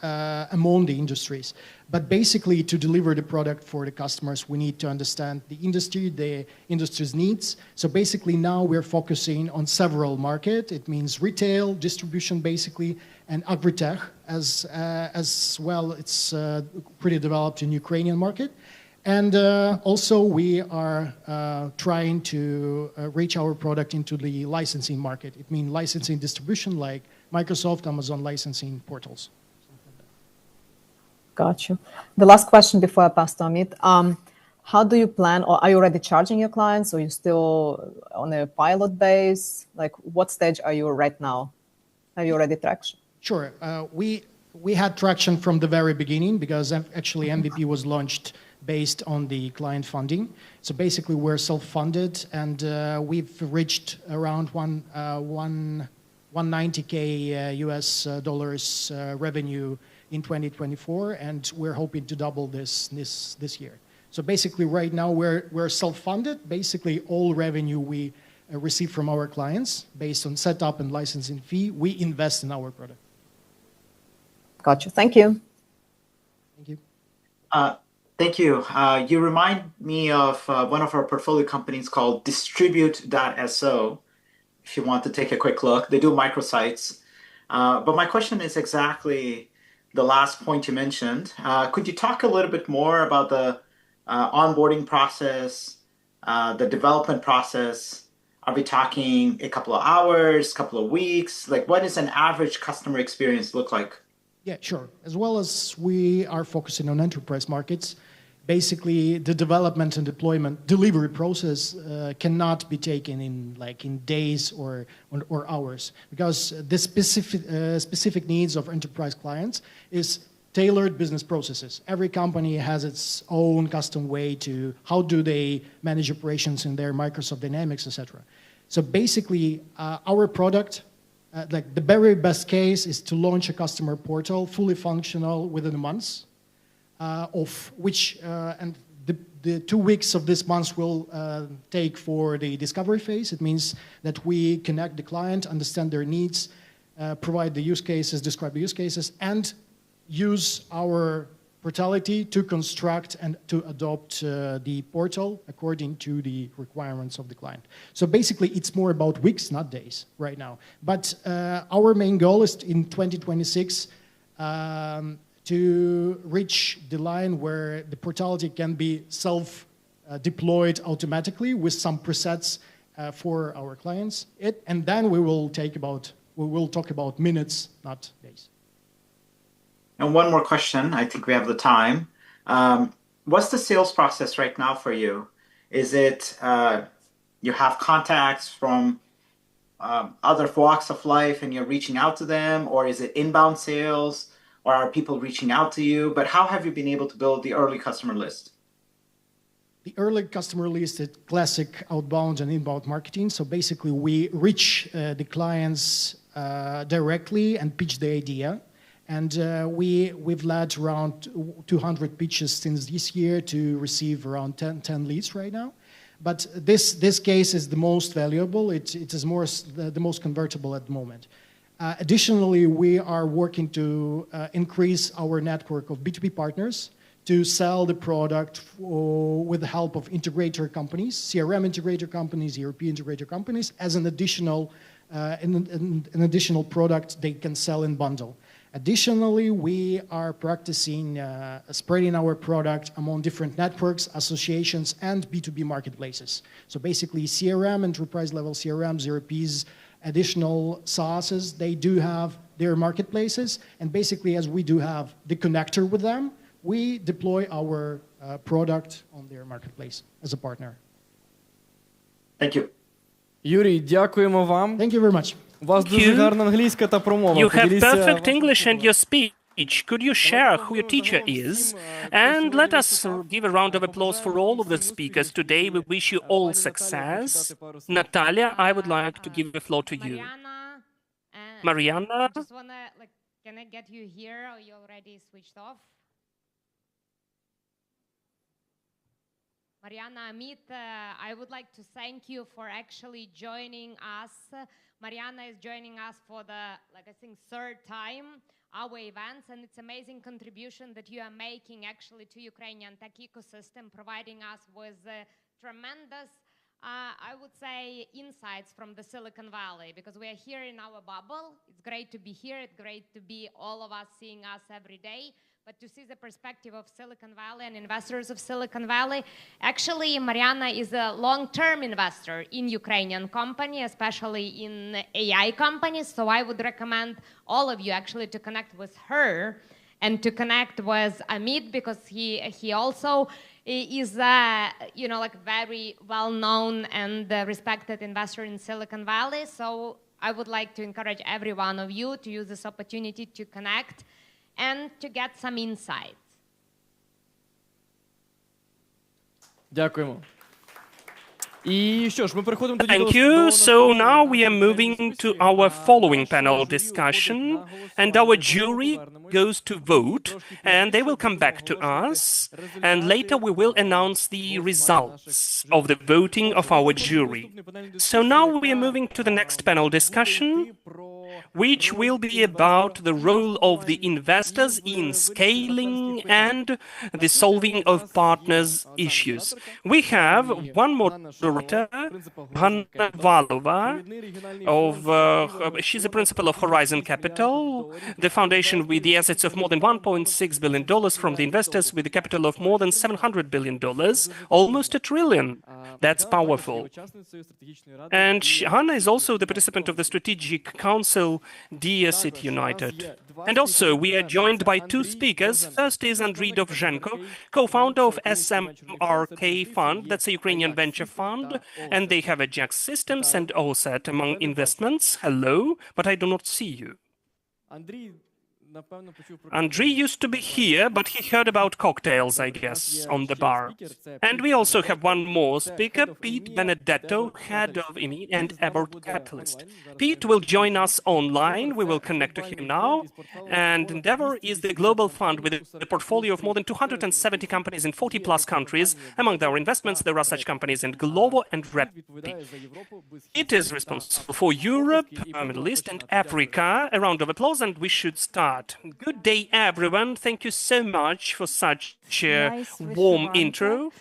among the industries. But basically, to deliver the product for the customers, we need to understand the industry's needs. So basically, now we're focusing on several markets. It means retail, distribution, basically, and agritech as well. It's pretty developed in Ukrainian market. And also, we are trying to reach our product into the licensing market. It means licensing distribution, like Microsoft, Amazon licensing portals. Got you. The last question before I pass to Amit. How do you plan, or are you already charging your clients, or are you still on a pilot base? Like, what stage are you right now? Have you already traction? Sure. We had traction from the very beginning, because actually MVP was launched based on the client funding. So basically, we're self-funded, and we've reached around 190K US dollars revenue in 2024, and we're hoping to double this year. So basically, right now, we're self-funded. Basically, all revenue we receive from our clients, based on setup and licensing fee, we invest in our product. Got you. Thank you. Thank you. Thank you. You remind me of one of our portfolio companies called Distribute.So. If you want to take a quick look, they do microsites. But my question is exactly the last point you mentioned. Could you talk a little bit more about the onboarding process, the development process? Are we talking a couple of hours, couple of weeks? Like, what does an average customer experience look like? Yeah, sure. As well as we are focusing on enterprise markets, basically the development and deployment delivery process cannot be taken in days or hours, because the specific needs of enterprise clients is tailored business processes. Every company has its own custom way to how do they manage operations in their Microsoft Dynamics, etc. So basically, our product, like the very best case, is to launch a customer portal fully functional within a month, of which and the 2 weeks of this month will take for the discovery phase. It means that we connect the client, understand their needs, provide the use cases, describe the use cases, and use our portality to construct and to adopt the portal according to the requirements of the client. So basically, it's more about weeks, not days, right now. But our main goal is in 2026 to reach the line where the portality can be self-deployed automatically with some presets for our clients. And then we will talk about minutes, not days. And one more question. I think we have the time. What's the sales process right now for you? Is it you have contacts from other walks of life and you're reaching out to them, or is it inbound sales, or are people reaching out to you? But how have you been able to build the early customer list? The early customer list is classic outbound and inbound marketing. So basically, we reach the clients directly and pitch the idea. And we've led around 200 pitches since this year to receive around 10 leads right now. But this case is the most valuable. It is the most convertible at the moment. Additionally, we are working to increase our network of B2B partners to sell the product with the help of integrator companies, CRM integrator companies, ERP integrator companies, as an additional product they can sell in bundle. Additionally, we are practicing spreading our product among different networks, associations, and B2B marketplaces. So basically, CRM, enterprise-level CRMs, ERPs, additional SaaSes, they do have their marketplaces. And basically, as we do have the connector with them, we deploy our product on their marketplace as a partner. Thank you. Юрій, дякуємо вам. Thank you very much. У вас дуже гарна англійська та промова. You have perfect English and your speech. Could you share who your teacher is? And let us give a round of applause for all of the speakers. Today we wish you all success. Natalia, I would like to give the floor to you. Mariana? Just wanna, can I get you here, or you already switched off? Mariana, Amit, I would like to thank you for actually joining us. Mariana is joining us for the, like I think, third time our events, and it's amazing contribution that you are making actually to Ukrainian tech ecosystem, providing us with tremendous, I would say, insights from the Silicon Valley, because we are here in our bubble. It's great to be here. It's great to be all of us seeing us every day. But to see the perspective of Silicon Valley and investors of Silicon Valley, actually, Mariana is a long-term investor in Ukrainian company, especially in AI companies. So I would recommend all of you actually to connect with her and to connect with Amit, because he also is like very well-known and respected investor in Silicon Valley. So I would like to encourage every one of you to use this opportunity to connect and to get some insights. Дякуємо. І що ж, ми переходимо тоді Thank you. So now we are moving to our following panel discussion, and our jury goes to vote, and they will come back to us, and later we will announce the results of the voting of our jury. So now we are moving to the next panel discussion, which will be about the role of the investors in scaling and the solving of partners' issues. We have one moderator, Hanna Valova, she's a principal of Horizon Capital, the foundation with the assets of more than $1.6 billion from the investors with a capital of more than $700 billion, almost $1 trillion. That's powerful. And Hanna is also the participant of the Strategic Council, Diia.City United. And also, we are joined by two speakers. First is Andriy Dovzhenko, co-founder of SMRK Fund, that's a Ukrainian venture fund, and they have Ajax Systems and OSAT among investments. Hello, but I do not see you. Andriy used to be here, but he heard about cocktails, I guess, on the bar. And we also have one more speaker, Pete Benedetto, head of IMI and Ebert Catalyst. Pete will join us online. We will connect to him now. And Endeavor is the global fund with a portfolio of more than 270 companies in 40+ countries. Among our investments, there are such companies in Glovo and Rappi. It is responsible for Europe, Middle East, and Africa. A round of applause, and we should start. Good day, everyone. Thank you so much for such a warm intro.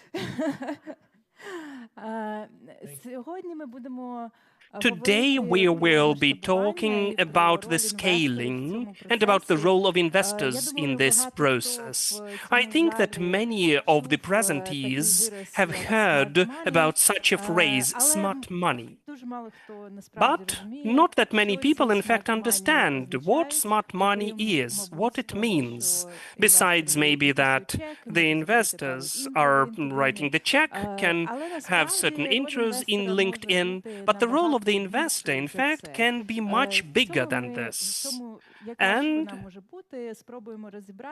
Today we will be talking about the scaling and about the role of investors in this process. I think that many of the presentees have heard about such a phrase, smart money. But not that many people, in fact, understand what smart money is, what it means. Besides maybe that the investors are writing the check, can have certain intros in LinkedIn, but the role of the investor, in fact, can be much bigger than this. And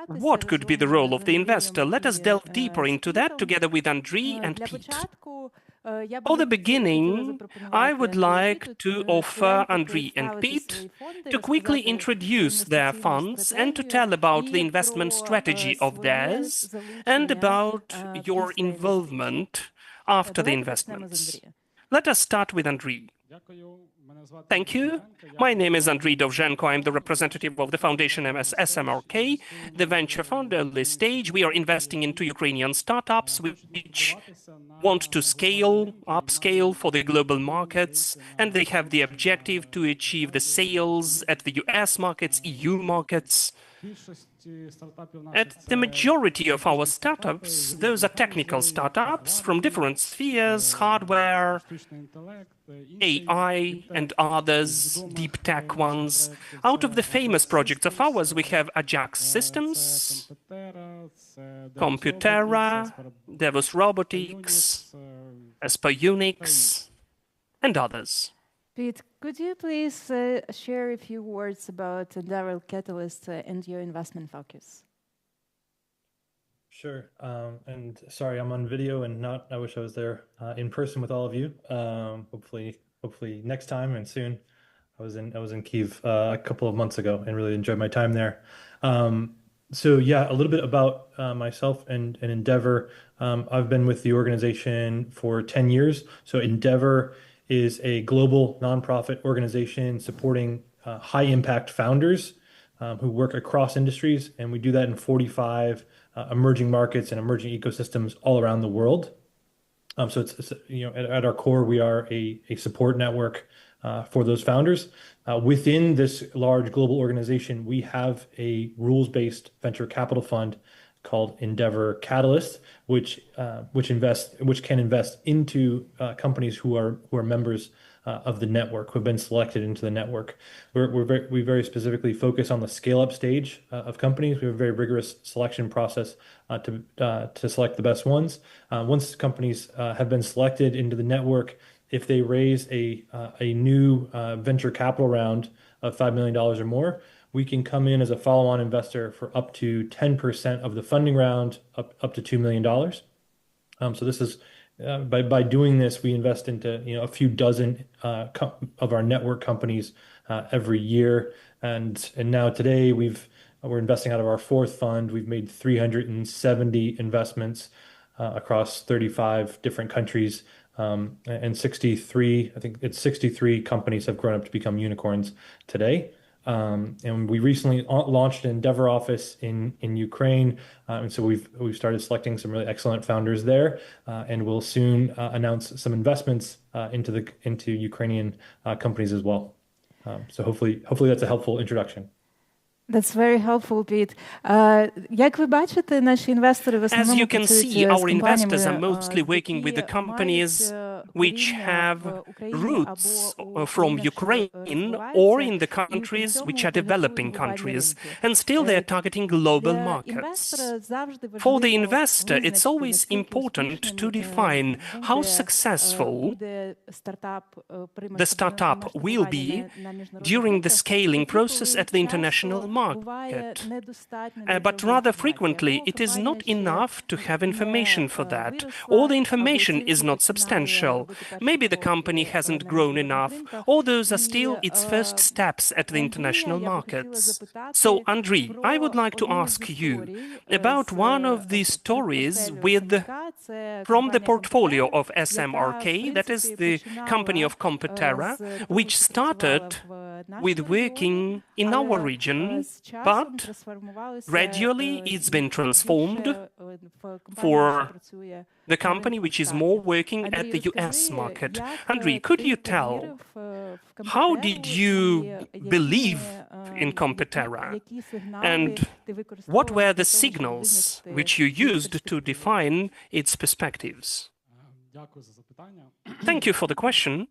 what could be the role of the investor? Let us delve deeper into that together with Andriy and Pete. For the beginning, I would like to offer Andriy and Pete to quickly introduce their funds and to tell about the investment strategy of theirs and about your involvement after the investments. Let us start with Andriy. Thank you. My name is Andriy Dovzhenko. I'm the representative of the foundation SMRK, the venture fund early stage. We are investing into Ukrainian startups which want to upscale for the global markets, and they have the objective to achieve the sales at the US markets, EU markets. At the majority of our startups, those are technical startups from different spheres, hardware, AI, and others, deep tech ones. Out of the famous projects of ours, we have Ajax Systems, Computera, Devos Robotics, Esper Unix, and others. Pete, could you please share a few words about Endeavor Catalyst and your investment focus? Sure. And sorry, I'm on video and not. I wish I was there in person with all of you. Hopefully next time and soon. I was in Kyiv a couple of months ago and really enjoyed my time there. So yeah, a little bit about myself and Endeavor. I've been with the organization for 10 years. So Endeavor is a global nonprofit organization supporting high impact founders who work across industries. And we do that in 45 emerging markets and emerging ecosystems all around the world. So it's at our core, we are a support network for those founders. Within this large global organization, we have a rules-based venture capital fund called Endeavor Catalyst, which can invest into companies who are members of the network, who have been selected into the network. We very specifically focus on the scale-up stage of companies. We have a very rigorous selection process to select the best ones. Once companies have been selected into the network, if they raise a new venture capital round of $5 million or more, we can come in as a follow-on investor for up to 10% of the funding round, up to $2 million. So this is by doing this, we invest into a few dozen of our network companies every year, and now today we're investing out of our fourth fund. We've made 370 investments across 35 different countries, and 63, I think it's 63 companies have grown up to become unicorns today. And we recently launched an Endeavor office in Ukraine, and so we've started selecting some really excellent founders there, and we'll soon announce some investments into Ukrainian companies as well. So hopefully that's a helpful introduction. That's very helpful, Pete. Як ви бачите, наші інвестори в основному працюють з компаніями. As you can see, our investors are mostly working with the companies which have roots from Ukraine or in the countries which are developing countries, and still they're targeting global markets. For the investor, it's always important to define how successful the startup will be during the scaling process at the international market. But rather frequently, it is not enough to have information for that, or the information is not substantial. Maybe the company hasn't grown enough, or those are still its first steps at the international markets. So, Andriy, I would like to ask you about one of the stories from the portfolio of SMRK, that is the company of Competera, which started with working in our region, but gradually it's been transformed for the company which is more working at the US market. Andriy, could you tell, how did you believe in Competera, and what were the signals which you used to define its perspectives? Thank you for the question.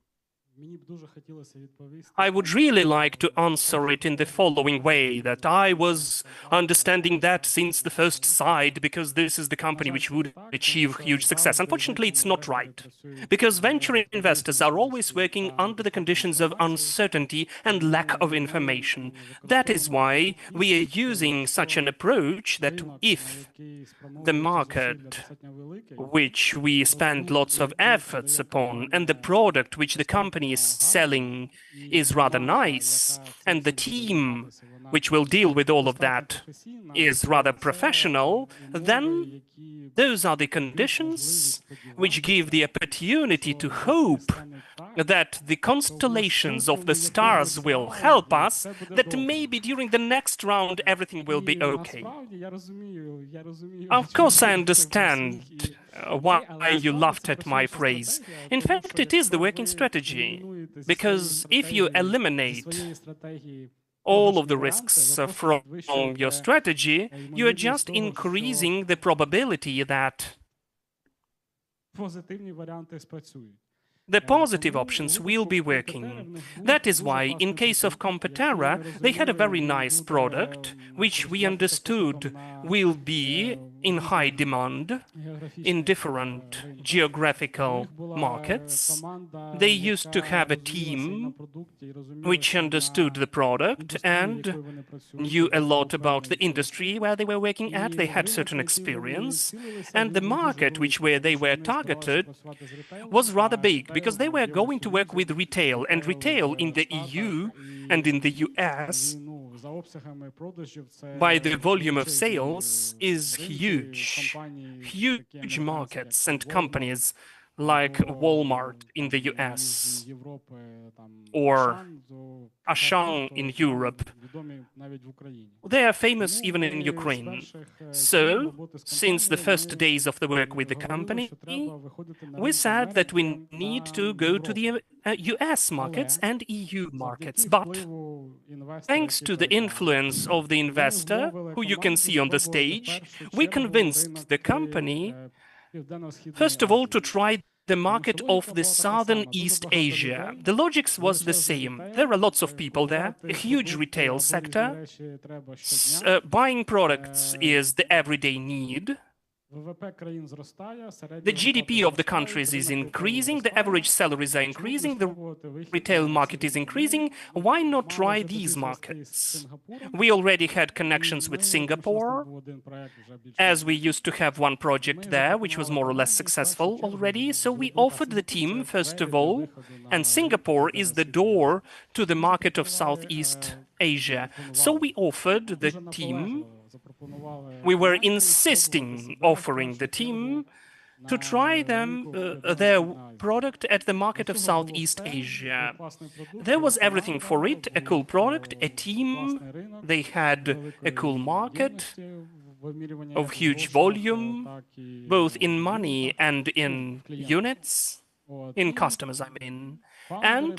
I would really like to answer it in the following way, that I was understanding that since the first side, because this is the company which would achieve huge success. Unfortunately, it's not right, because venture investors are always working under the conditions of uncertainty and lack of information. That is why we are using such an approach that if the market which we spend lots of efforts upon and the product which the company is selling is rather nice, and the team which will deal with all of that is rather professional, then those are the conditions which give the opportunity to hope that the constellations of the stars will help us, that maybe during the next round everything will be okay. Of course, I understand why you laughed at my phrase. In fact, it is the working strategy, because if you eliminate all of the risks from your strategy, you are just increasing the probability that the positive options will be working. That is why, in case of Competera, they had a very nice product, which we understood will be in high demand in different geographical markets. They used to have a team which understood the product and knew a lot about the industry where they were working at. They had certain experience, and the market where they were targeted was rather big, because they were going to work with retail, and retail in the EU and in the US by the volume of sales is huge. Huge markets and companies like Walmart in the US or Auchan in Europe. They are famous even in Ukraine. So, since the first days of the work with the company, we said that we need to go to the US markets and EU markets. But thanks to the influence of the investor, who you can see on the stage, we convinced the company, first of all, to try the market of the Southern East Asia. The logic was the same. There are lots of people there, a huge retail sector. Buying products is the everyday need. The GDP of the countries is increasing, the average salaries are increasing, the retail market is increasing. Why not try these markets? We already had connections with Singapore, as we used to have one project there, which was more or less successful already. So we offered the team, first of all, and Singapore is the door to the market of Southeast Asia. So we offered the team, we were insisting, offering the team to try their product at the market of Southeast Asia. There was everything for it, a cool product, a team, they had a cool market of huge volume, both in money and in units, in customers, I mean. And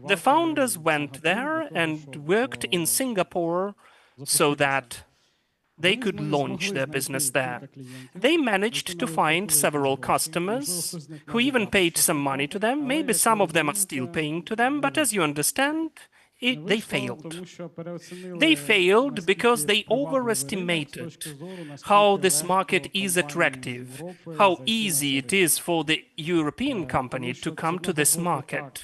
the founders went there and worked in Singapore so that they could launch their business there. They managed to find several customers who even paid some money to them. Maybe some of them are still paying to them, but as you understand, they failed. They failed because they overestimated how this market is attractive, how easy it is for the European company to come to this market.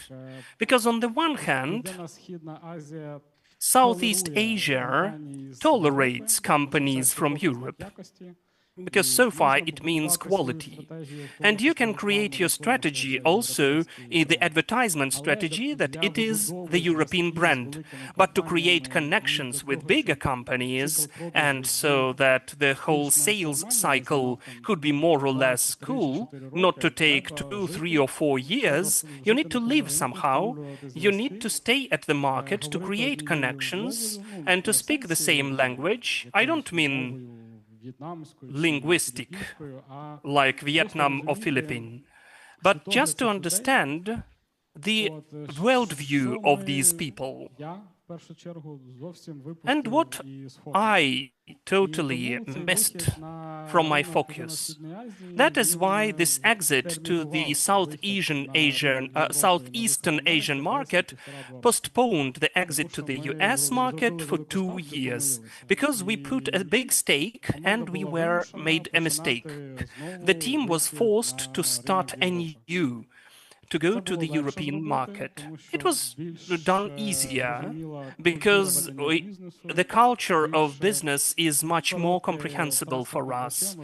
Because on the one hand, Southeast Asia tolerates companies from Europe, because so far it means quality. And you can create your strategy also in the advertisement strategy that it is the European brand. But to create connections with bigger companies and so that the whole sales cycle could be more or less cool, not to take 2, 3 or 4 years, you need to live somehow. You need to stay at the market to create connections and to speak the same language. I don't mean linguistic, like Vietnam or Philippines, but just to understand the worldview of these people. And what I totally missed from my focus. That is why this exit to the Southeastern Asian market postponed the exit to the US market for 2 years, because we put a big stake and we made a mistake. The team was forced to start anew, to go to the European market. It was done easier because the culture of business is much more comprehensible for us.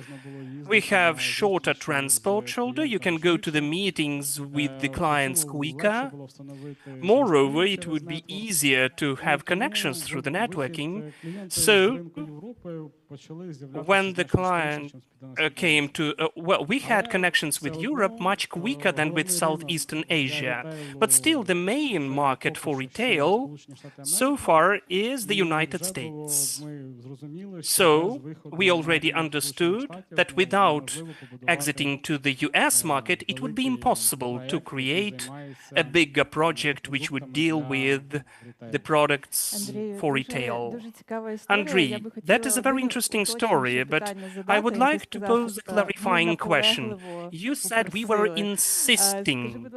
We have shorter transport shoulder. You can go to the meetings with the clients quicker. Moreover, it would be easier to have connections through the networking. So when the client came to, well, we had connections with Europe much quicker than with Southeastern Asia. But still, the main market for retail so far is the United States. So we already understood that without exiting to the US market, it would be impossible to create a bigger project which would deal with the products for retail. Andrei, that is a very interesting story, but I would like to pose a clarifying question. You said we were insisting,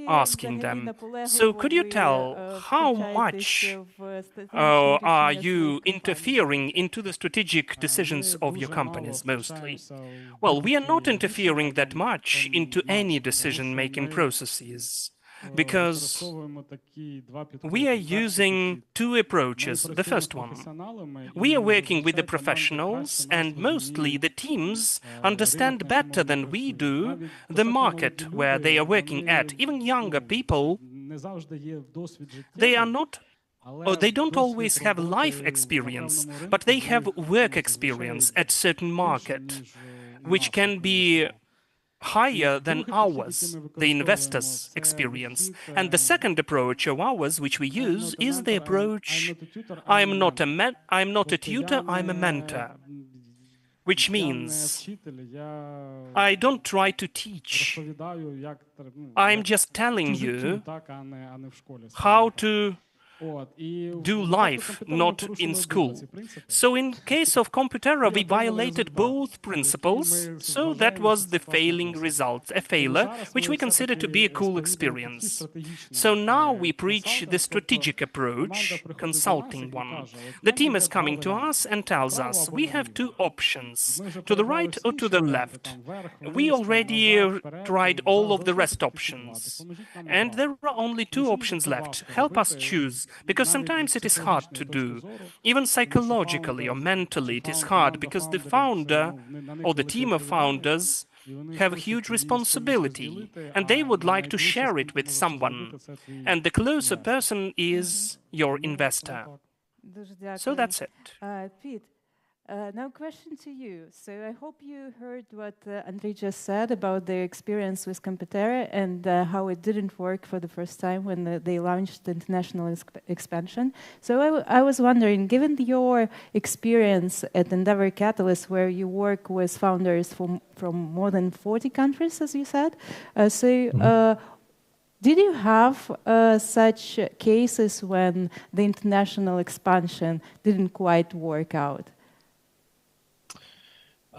asking them. So could you tell how much are you interfering into the strategic decisions of your companies mostly? Well, we are not interfering that much into any decision-making processes, because we are using 2 approaches. The first one, we are working with the professionals, and mostly the teams understand better than we do the market where they are working at. Even younger people, they are not or they don't always have life experience, but they have work experience at certain market, which can be higher than ours, the investors' experience. And the second approach of ours, which we use, is the approach, I'm not a tutor, I'm a mentor. Which means I don't try to teach. I'm just telling you how to do life, not in school. So in case of Computera, we violated both principles, so that was the failing result, a failure, which we consider to be a cool experience. So now we preach the strategic approach, consulting one. The team is coming to us and tells us, we have two options, to the right or to the left. We already tried all of the rest options, and there are only two options left. Help us choose. Because sometimes it is hard to do. Even psychologically or mentally it is hard because the founder or the team of founders have a huge responsibility and they would like to share it with someone. And the closer person is your investor. So that's it. Pete, now question to you. So I hope you heard what Andrei just said about their experience with Computera and how it didn't work for the first time when they launched the international expansion. So I was wondering, given your experience at Endeavor Catalyst, where you work with founders from more than 40 countries, as you said, did you have such cases when the international expansion didn't quite work out?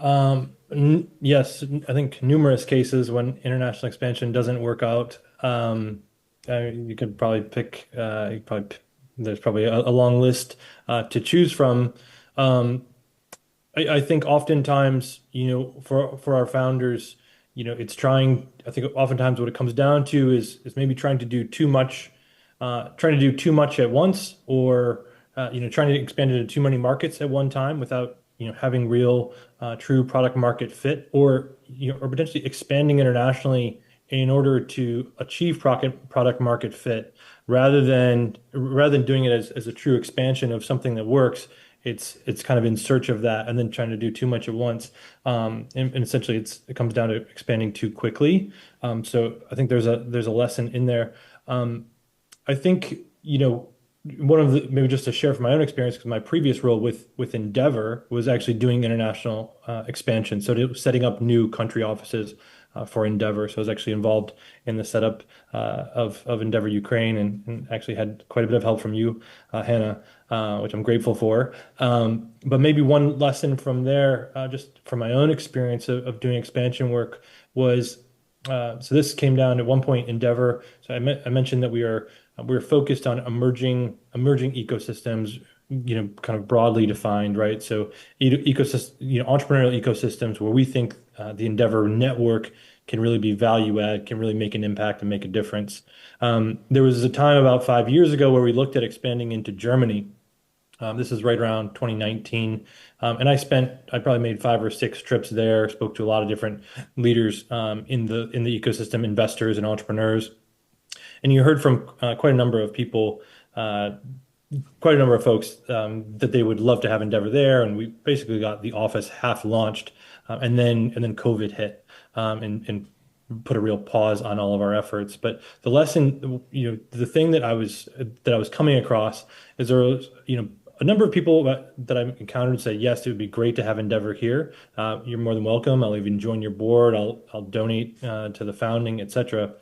Yes, I think numerous cases when international expansion doesn't work out. You could probably pick, there's probably a long list to choose from. I think oftentimes, for our founders, it's I think oftentimes what it comes down to is maybe trying to do too much at once, or, trying to expand into too many markets at one time without having real, true product market fit, or potentially expanding internationally in order to achieve product market fit, rather than doing it as a true expansion of something that works. It's kind of in search of that and then trying to do too much at once. And essentially it comes down to expanding too quickly. So I think there's a lesson in there. I think, one of the, maybe just to share from my own experience, because my previous role with Endeavor was actually doing international expansion. So it was setting up new country offices for Endeavor. So I was actually involved in the setup of Endeavor Ukraine, and actually had quite a bit of help from you, Hannah, which I'm grateful for. But maybe one lesson from there, just from my own experience of doing expansion work, was so this came down at one point Endeavor. So I mentioned that we're focused on emerging ecosystems, kind of broadly defined, right? So entrepreneurial ecosystems where we think the Endeavor network can really be value add, can really make an impact and make a difference. There was a time about 5 years ago where we looked at expanding into Germany. This is right around 2019. And I probably made 5 or 6 trips there, spoke to a lot of different leaders in the ecosystem, investors and entrepreneurs. And you heard from quite a number of people, quite a number of folks that they would love to have Endeavor there. And we basically got the office half launched, and then COVID hit and put a real pause on all of our efforts. But the lesson, the thing that I was coming across is there was, a number of people that I encountered say, yes, it would be great to have Endeavor here. You're more than welcome. I'll even join your board. I'll donate to the founding, etc.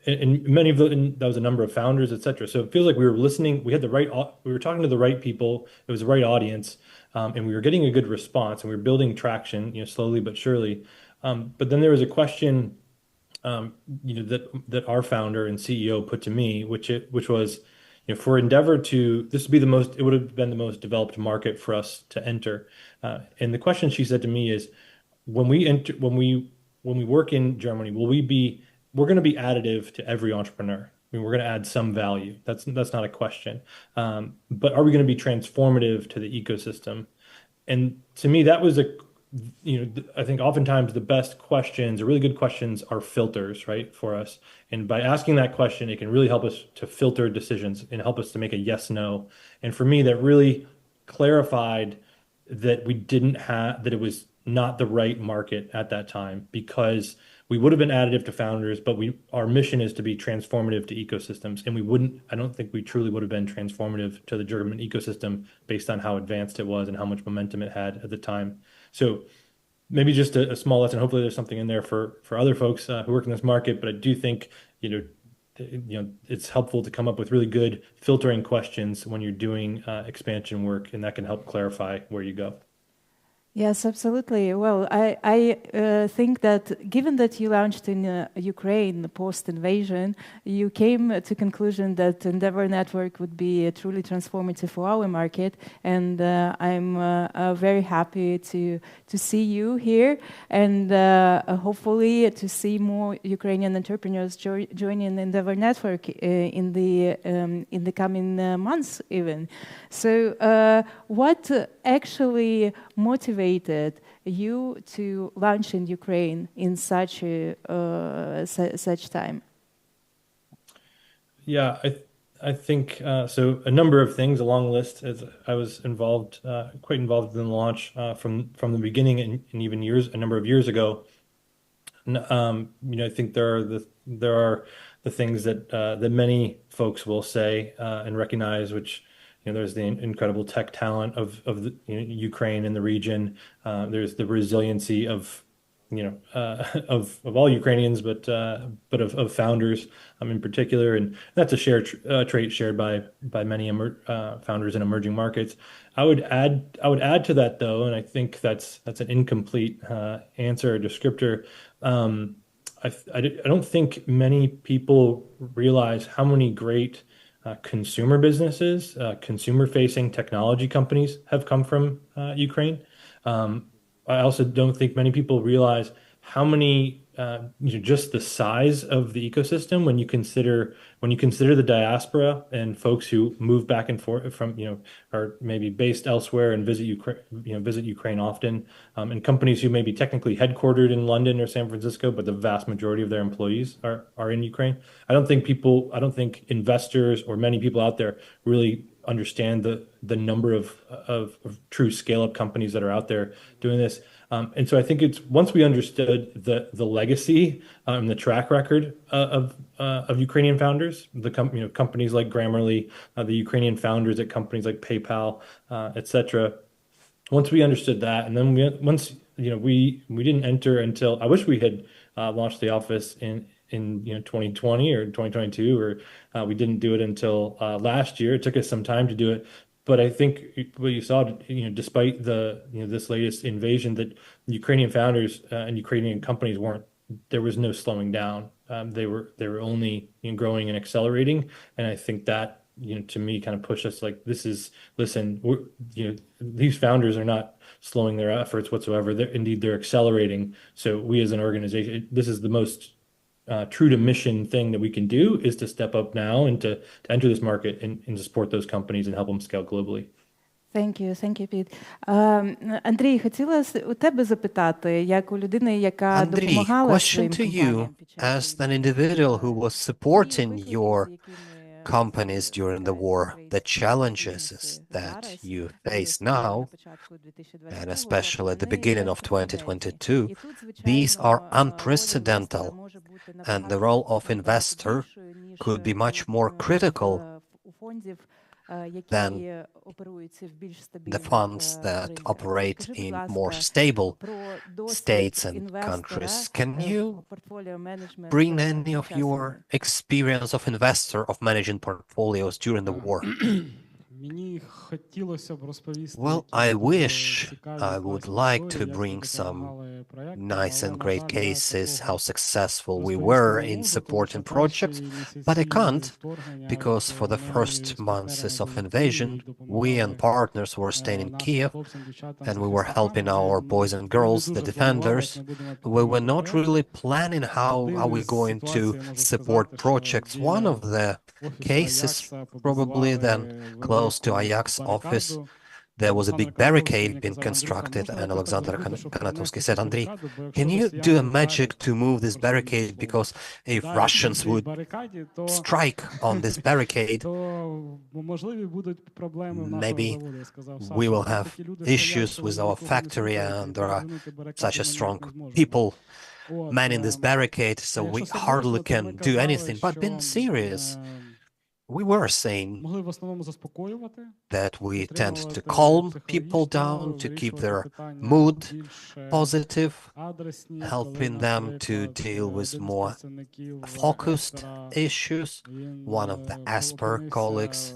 And many of that was a number of founders, et cetera. So it feels like we were listening. We were talking to the right people. It was the right audience, and we were getting a good response, and we were building traction, slowly but surely. But then there was a question, that our founder and CEO put to me, which was, for Endeavor it would have been the most developed market for us to enter. And the question she said to me is, when we work in Germany, we're going to be additive to every entrepreneur. I mean, we're going to add some value. That's not a question. But are we going to be transformative to the ecosystem? And to me, that was I think oftentimes the best questions, or really good questions, are filters, right, for us. And by asking that question, it can really help us to filter decisions and help us to make a yes, no. And for me, that really clarified that that it was not the right market at that time, because we would have been additive to founders, but our mission is to be transformative to ecosystems. And I don't think we truly would have been transformative to the German ecosystem based on how advanced it was and how much momentum it had at the time. So maybe just a small lesson. Hopefully there's something in there for other folks who work in this market, but I do think, it's helpful to come up with really good filtering questions when you're doing expansion work, and that can help clarify where you go. Yes, absolutely. Well, I think that given that you launched in Ukraine post-invasion, you came to conclusion that Endeavor Network would be truly transformative for our market, and I'm very happy to see you here, and hopefully to see more Ukrainian entrepreneurs joining Endeavor Network in the coming months even. So, what actually motivated you to launch in Ukraine in such time? Yeah, I think so. A number of things, a long list. As I was quite involved in the launch from the beginning, and even a number of years ago. I think there are the things that many folks will say and recognize, which. There's the incredible tech talent of the, Ukraine and the region. There's the resiliency of all Ukrainians, but of founders in particular, and that's a trait shared by many founders in emerging markets. I would add to that, though, and I think that's an incomplete answer or descriptor. I don't think many people realize how many great consumer businesses, consumer-facing technology companies have come from Ukraine. I also don't think many people realize how many, just the size of the ecosystem when you consider the diaspora and folks who move back and forth from, are maybe based elsewhere and visit Ukraine often, and companies who may be technically headquartered in London or San Francisco, but the vast majority of their employees are in Ukraine. I don't think investors or many people out there really understand the number of true scale-up companies that are out there doing this. And so I think it's once we understood the legacy and the track record of Ukrainian founders, companies like Grammarly, the Ukrainian founders at companies like PayPal, etc. Once we understood that, and then we didn't enter until I wish we had launched the office in 2020 or 2022, or we didn't do it until last year. It took us some time to do it. But I think what you saw, despite this latest invasion, that Ukrainian founders and Ukrainian companies there was no slowing down. They were only growing and accelerating. And I think that, to me, kind of pushed us like, these founders are not slowing their efforts whatsoever. They're accelerating. So we as an organization, this is the most true to mission thing that we can do, is to step up now and to enter this market and to support those companies and help them scale globally. Thank you, Pete. Андрій, хотіла у тебе запитати, як у людини, яка допомагала своїм компаніям. As an individual who was supporting your companies during the war, the challenges that you face now, and especially at the beginning of 2022, these are unprecedented, and the role of investor could be much more critical than the funds that operate in more stable states and countries. Can you bring any of your experience of investor, of managing portfolios during the war? Well, I wish I would like to bring some nice and great cases, how successful we were in supporting projects, but I can't, because for the first months of invasion, we and partners were staying in Kiev, and we were helping our boys and girls, the defenders. We were not really planning how are we going to support projects. One of the cases, probably then close to Ajax office, there was a big barricade being constructed, and Alexander Kanatovsky said, Andriy, can you do a magic to move this barricade? Because if Russians would strike on this barricade, maybe we will have issues with our factory, and there are such a strong people manning this barricade, so we hardly can do anything. But being serious, we were saying that we tend to calm people down, to keep their mood positive, helping them to deal with more focused issues. One of the Asper colleagues,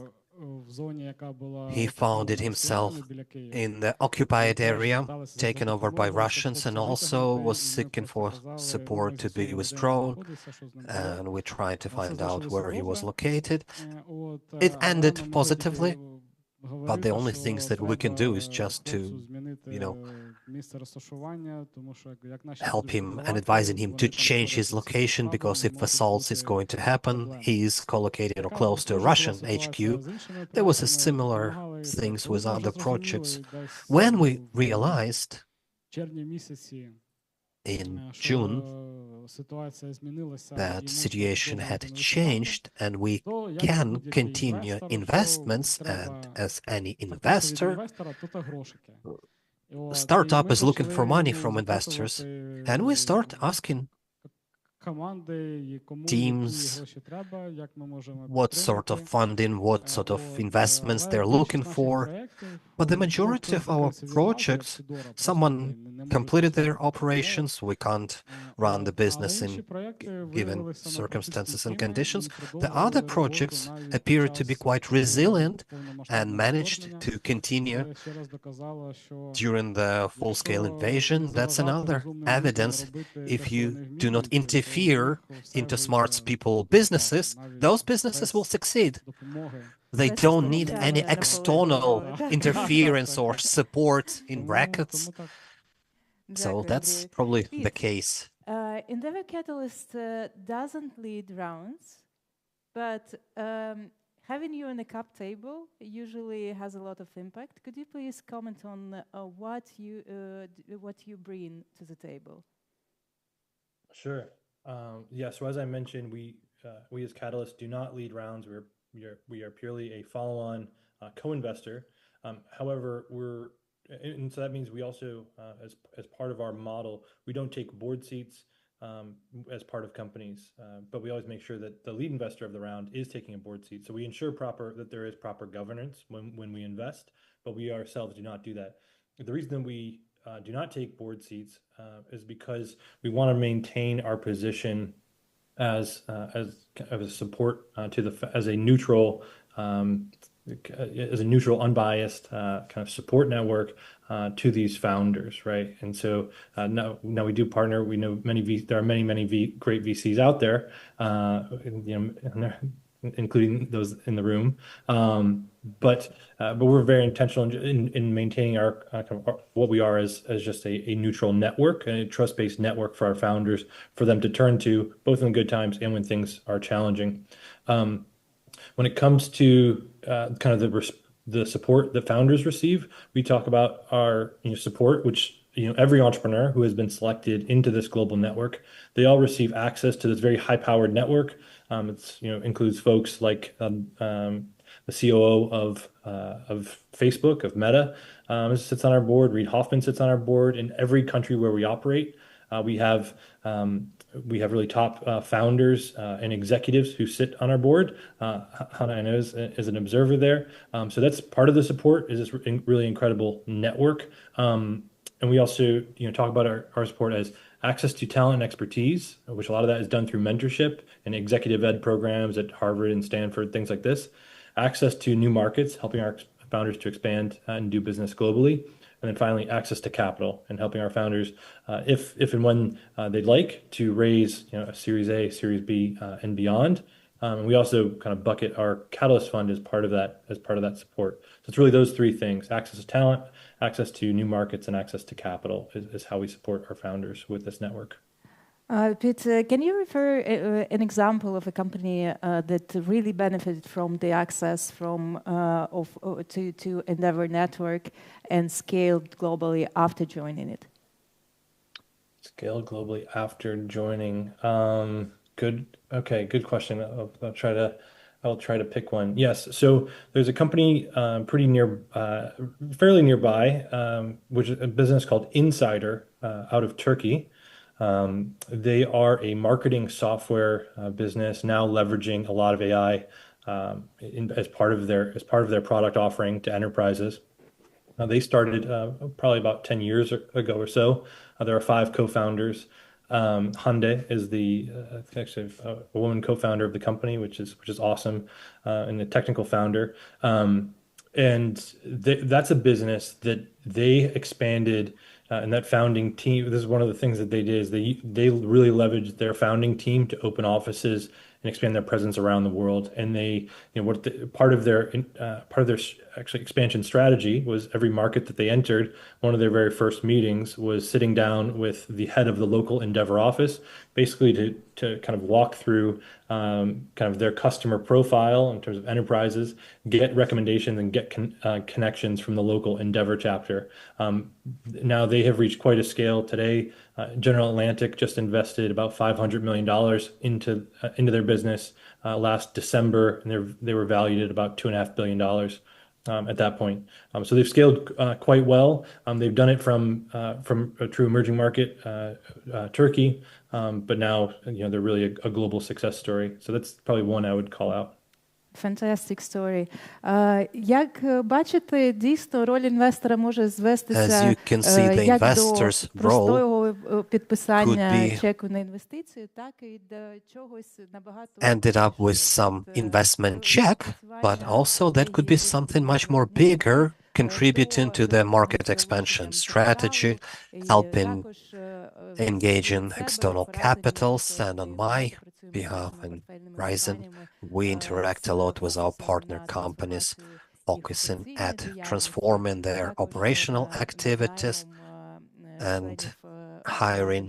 he found it himself in the occupied area taken over by Russians, and also was seeking for support to be withdrawn, and we tried to find out where he was located. It ended positively, but the only things that we can do is just to, help him and advising him to change his location, because if assault is going to happen, he is co-located or close to a Russian HQ. There was a similar things with other projects. When we realized in June that situation had changed and we can continue investments, and as any investor, startup is looking for money from investors, and we start asking teams what sort of funding, what sort of investments they're looking for. But the majority of our projects, someone completed their operations, we can't run the business in given circumstances and conditions. The other projects appeared to be quite resilient and managed to continue during the full-scale invasion. That's another evidence. If you do not interfere into smart people businesses, those businesses will succeed. They don't need any external interference or support in brackets. So that's probably the case. Endeavor Catalyst doesn't lead rounds, but having you on the cap table usually has a lot of impact. Could you please comment on what you bring to the table? Sure. Yeah. So as I mentioned, we as Catalyst do not lead rounds. We are purely a follow-on co-investor. However, and so that means we also, as part of our model, we don't take board seats as part of companies, but we always make sure that the lead investor of the round is taking a board seat. So we ensure that there is proper governance when we invest, but we ourselves do not do that. The reason that we do not take board seats is because we want to maintain our position as a support as a neutral, unbiased kind of support network to these founders, right? And so now we do partner. We know there are many great VCs out there, including those in the room. But we're very intentional in maintaining our what we are as just a neutral network, a trust-based network for our founders, for them to turn to both in good times and when things are challenging. When it comes to kind of the support that founders receive, we talk about our support, which every entrepreneur who has been selected into this global network, they all receive access to this very high-powered network. It's includes folks like the COO of Facebook, of Meta, sits on our board. Reid Hoffman sits on our board. In every country where we operate, we have really top founders and executives who sit on our board. Hannah, I know, is an observer there. So that's part of the support, is this really incredible network. And we also talk about our support as access to talent and expertise, which a lot of that is done through mentorship and executive ed programs at Harvard and Stanford, things like this. Access to new markets, helping our founders to expand and do business globally. And then finally, access to capital and helping our founders, if and when they'd like, to raise a Series A, Series B, and beyond. And we also kind of bucket our Catalyst Fund as part of that support. So it's really those three things: access to talent, access to new markets, and access to capital is how we support our founders with this network. Pete, can you refer an example of a company that really benefited from the access to Endeavor Network and scaled globally after joining it? Scaled globally after joining. Good question. I'll try to pick one. Yes, so there's a company fairly nearby, which is a business called Insider out of Turkey. They are a marketing software business now leveraging a lot of AI as part of their product offering to enterprises. They started probably about 10 years ago or so. There are 5 co-founders. Hande is actually a woman co-founder of the company, which is awesome, and a technical founder. That's a business that they expanded, and that founding team. This is one of the things that they did is they really leveraged their founding team to open offices and expand their presence around the world. And part of their actually expansion strategy was every market that they entered. One of their very first meetings was sitting down with the head of the local Endeavor office, basically to kind of walk through kind of their customer profile in terms of enterprises, get recommendations and get connections from the local Endeavor chapter. Now they have reached quite a scale today. General Atlantic just invested about $500 million into their business last December, and they were valued at about $2.5 billion at that point. So they've scaled quite well. They've done it from a true emerging market, Turkey, but now they're really a global success story. So that's probably one I would call out. Fantastic story. Як бачите, дійсно роль інвестора може звестися як до простого підписання чеку на інвестицію, так і до чогось набагато ended up with some investment check, but also that could be something much more bigger, contributing to the market expansion strategy, helping engage in external capitals. And on my behalf and Ryzen, we interact a lot with our partner companies, focusing at transforming their operational activities and hiring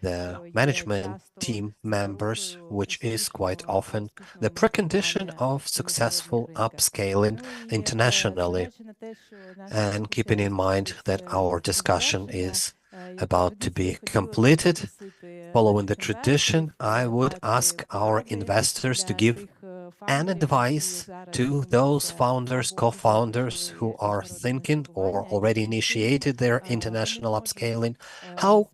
the management team members, which is quite often the precondition of successful upscaling internationally. And keeping in mind that our discussion is about to be completed, following the tradition, I would ask our investors to give an advice to those founders, co-founders who are thinking or already initiated their international upscaling, how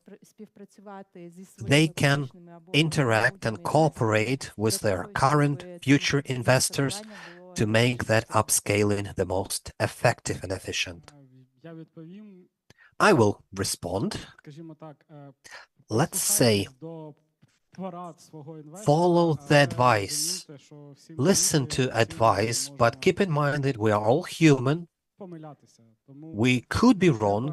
they can interact and cooperate with their current future investors to make that upscaling the most effective and efficient. I will respond. Let's say, follow the advice, listen to advice, but keep in mind that we are all human. We could be wrong.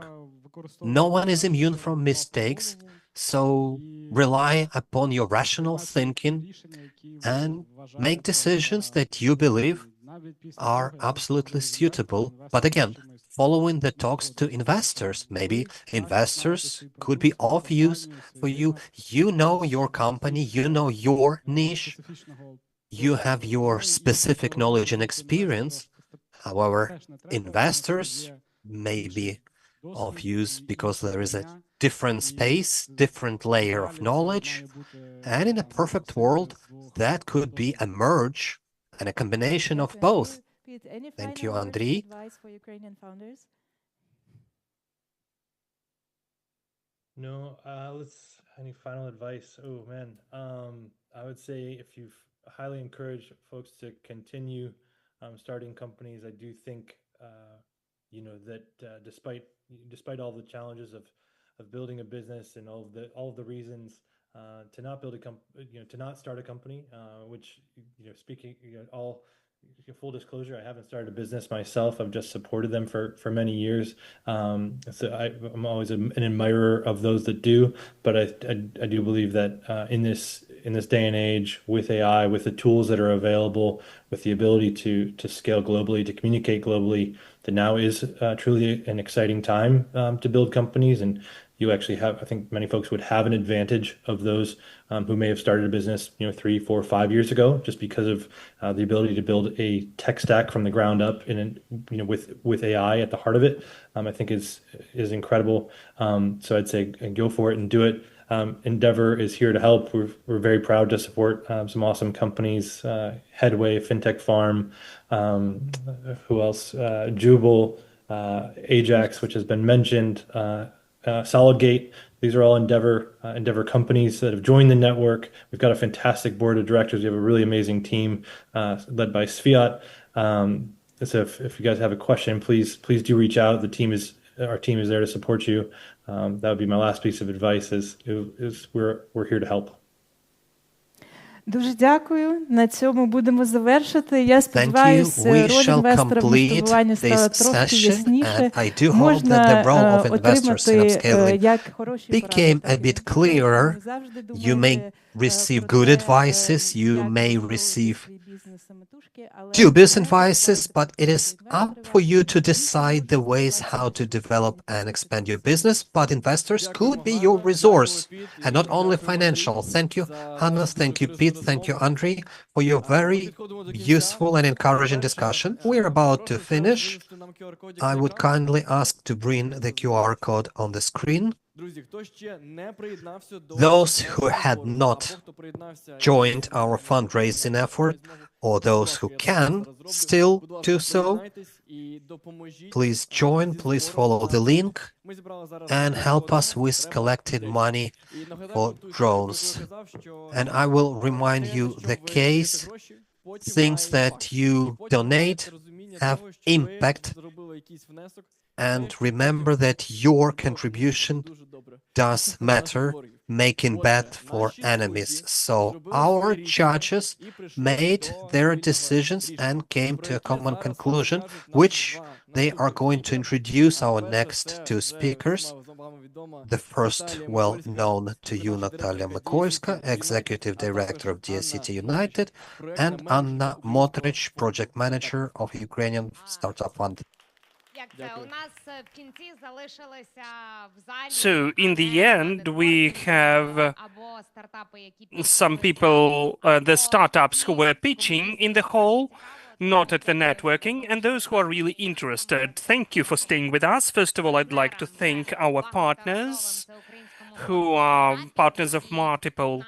No one is immune from mistakes. So rely upon your rational thinking and make decisions that you believe are absolutely suitable. But again, following the talks to investors, maybe investors could be of use for you. You know your company, you know your niche, you have your specific knowledge and experience. However, investors may be of use because there is a different space, different layer of knowledge, and in a perfect world, that could be a merge and a combination of both. Thank you, Andriy. No, any final advice? Oh man, I would say if you've highly encouraged folks to continue starting companies. I do think that despite all the challenges of building a business and all of the reasons to not build to not start a company, which speaking all full disclosure, I haven't started a business myself. I've just supported them for many years. So I'm always an admirer of those that do. But I do believe that in this day and age, with AI, with the tools that are available, with the ability to scale globally, to communicate globally, that now is truly an exciting time to build companies and you actually have, I think many folks would have an advantage of those who may have started a business, 3, 4, 5 years ago, just because of the ability to build a tech stack from the ground up with AI at the heart of it. I think is incredible. So I'd say go for it and do it. Endeavor is here to help. We're very proud to support some awesome companies, Headway, FinTech Farm, who else? Jubal, Ajax, which has been mentioned, Solidgate. These are all Endeavor companies that have joined the network. We've got a fantastic board of directors. We have a really amazing team led by Sviat. So if you guys have a question, please do reach out. Our team is there to support you. That would be my last piece of advice is we're here to help. Дуже дякую. На цьому будемо завершити. Я сподіваюся, роль інвестора в масштабуванні стала трошки ясніше. Можна отримати як хороші became a bit clearer. You may receive good advices, you may receive dubious advices, but it is up for you to decide the ways how to develop and expand your business. But investors could be your resource, and not only financial. Thank you, Hannes. Thank you, Pete. Thank you, Andrei, for your very useful and encouraging discussion. We're about to finish. I would kindly ask to bring the QR code on the screen. Those who had not joined our fundraising effort, or those who can still do so, please join, please follow the link, and help us with collecting money for drones. And I will remind you the case, things that you donate have impact. And remember that your contribution does matter, making bad for enemies. So our judges made their decisions and came to a common conclusion, which they are going to introduce our next two speakers. The first, well known to you, Natalia Mykolska, Executive Director of Diia.City United, and Anna Motrich, Project Manager of Ukrainian Startup Fund. So in the end, we have some people, the startups who were pitching in the hall, not at the networking, and those who are really interested. Thank you for staying with us. First of all, I'd like to thank our partners, who are partners of multiple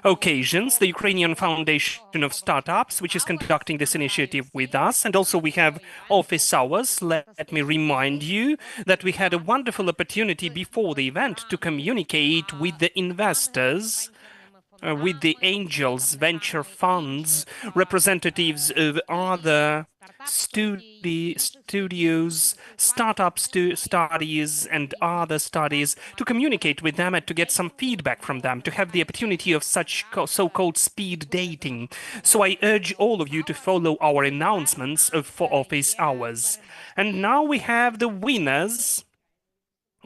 occasions, the Ukrainian Foundation of Startups, which is conducting this initiative with us, and also we have office hours. Let me remind you that we had a wonderful opportunity before the event to communicate with the investors, with the angels, venture funds, representatives of other studios, startup studies and other studies, to communicate with them and to get some feedback from them, to have the opportunity of such so-called speed dating. So I urge all of you to follow our announcements for office hours. And now we have the winners.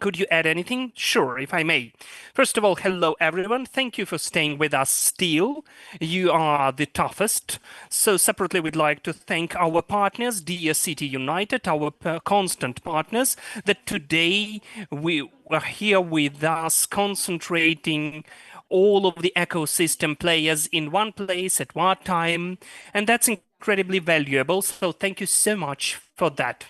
Could you add anything? Sure, if I may. First of all, hello everyone. Thank you for staying with us still. You are the toughest. So separately, we'd like to thank our partners, Diia.City United, our constant partners, that today we are here with us concentrating all of the ecosystem players in one place at one time. And that's incredibly valuable. So thank you so much for that.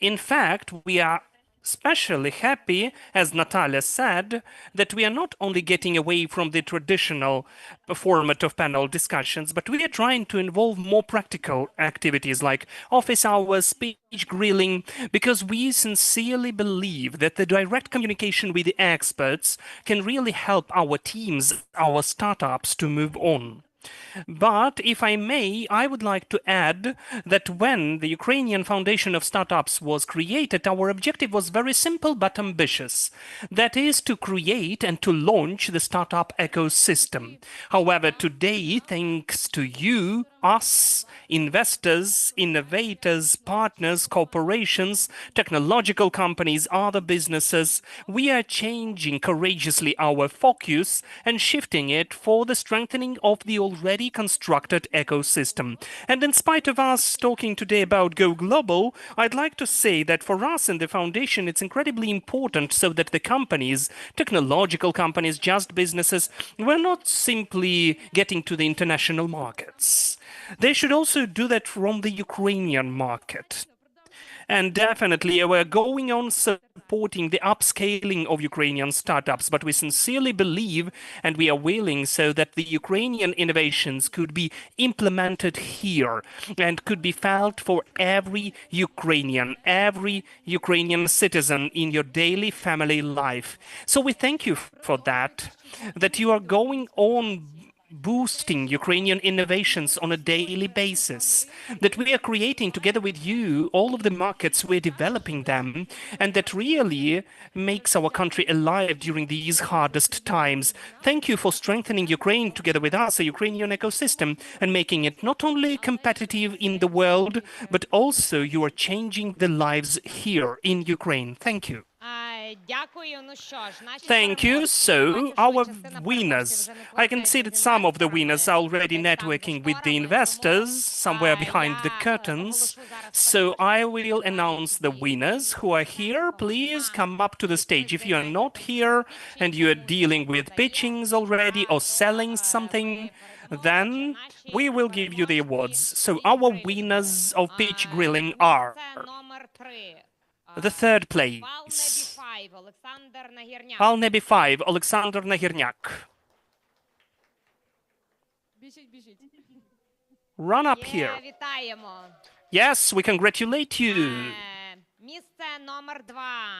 In fact, we are especially happy, as Natalia said, that we are not only getting away from the traditional format of panel discussions, but we are trying to involve more practical activities like office hours, speech grilling, because we sincerely believe that the direct communication with the experts can really help our teams, our startups to move on. But if I may, I would like to add that when the Ukrainian Foundation of Startups was created, our objective was very simple but ambitious. That is to create and to launch the startup ecosystem. However, today, thanks to you, us, investors, innovators, partners, corporations, technological companies, other businesses, we are changing courageously our focus and shifting it for the strengthening of the already constructed ecosystem. And in spite of us talking today about Go Global, I'd like to say that for us in the foundation, it's incredibly important so that the companies, technological companies, just businesses, we're not simply getting to the international markets. They should also do that from the Ukrainian market. And definitely, we're going on supporting the upscaling of Ukrainian startups, but we sincerely believe and we are willing so that the Ukrainian innovations could be implemented here and could be felt for every Ukrainian citizen in your daily family life. So we thank you for that you are going on boosting Ukrainian innovations on a daily basis, that we are creating together with you all of the markets, we're developing them, and that really makes our country alive during these hardest times. Thank you for strengthening Ukraine together with us, a Ukrainian ecosystem, and making it not only competitive in the world, but also you are changing the lives here in Ukraine. Thank you. Thank you. So, our winners. I can see that some of the winners are already networking with the investors somewhere behind the curtains. So, I will announce the winners who are here. Please come up to the stage. If you are not here and you are dealing with pitchings already or selling something, then we will give you the awards. So, our winners of pitch grilling are the third place, Alnebi 5, Alexander Nagirnyak. Run up here. Yes, we congratulate you.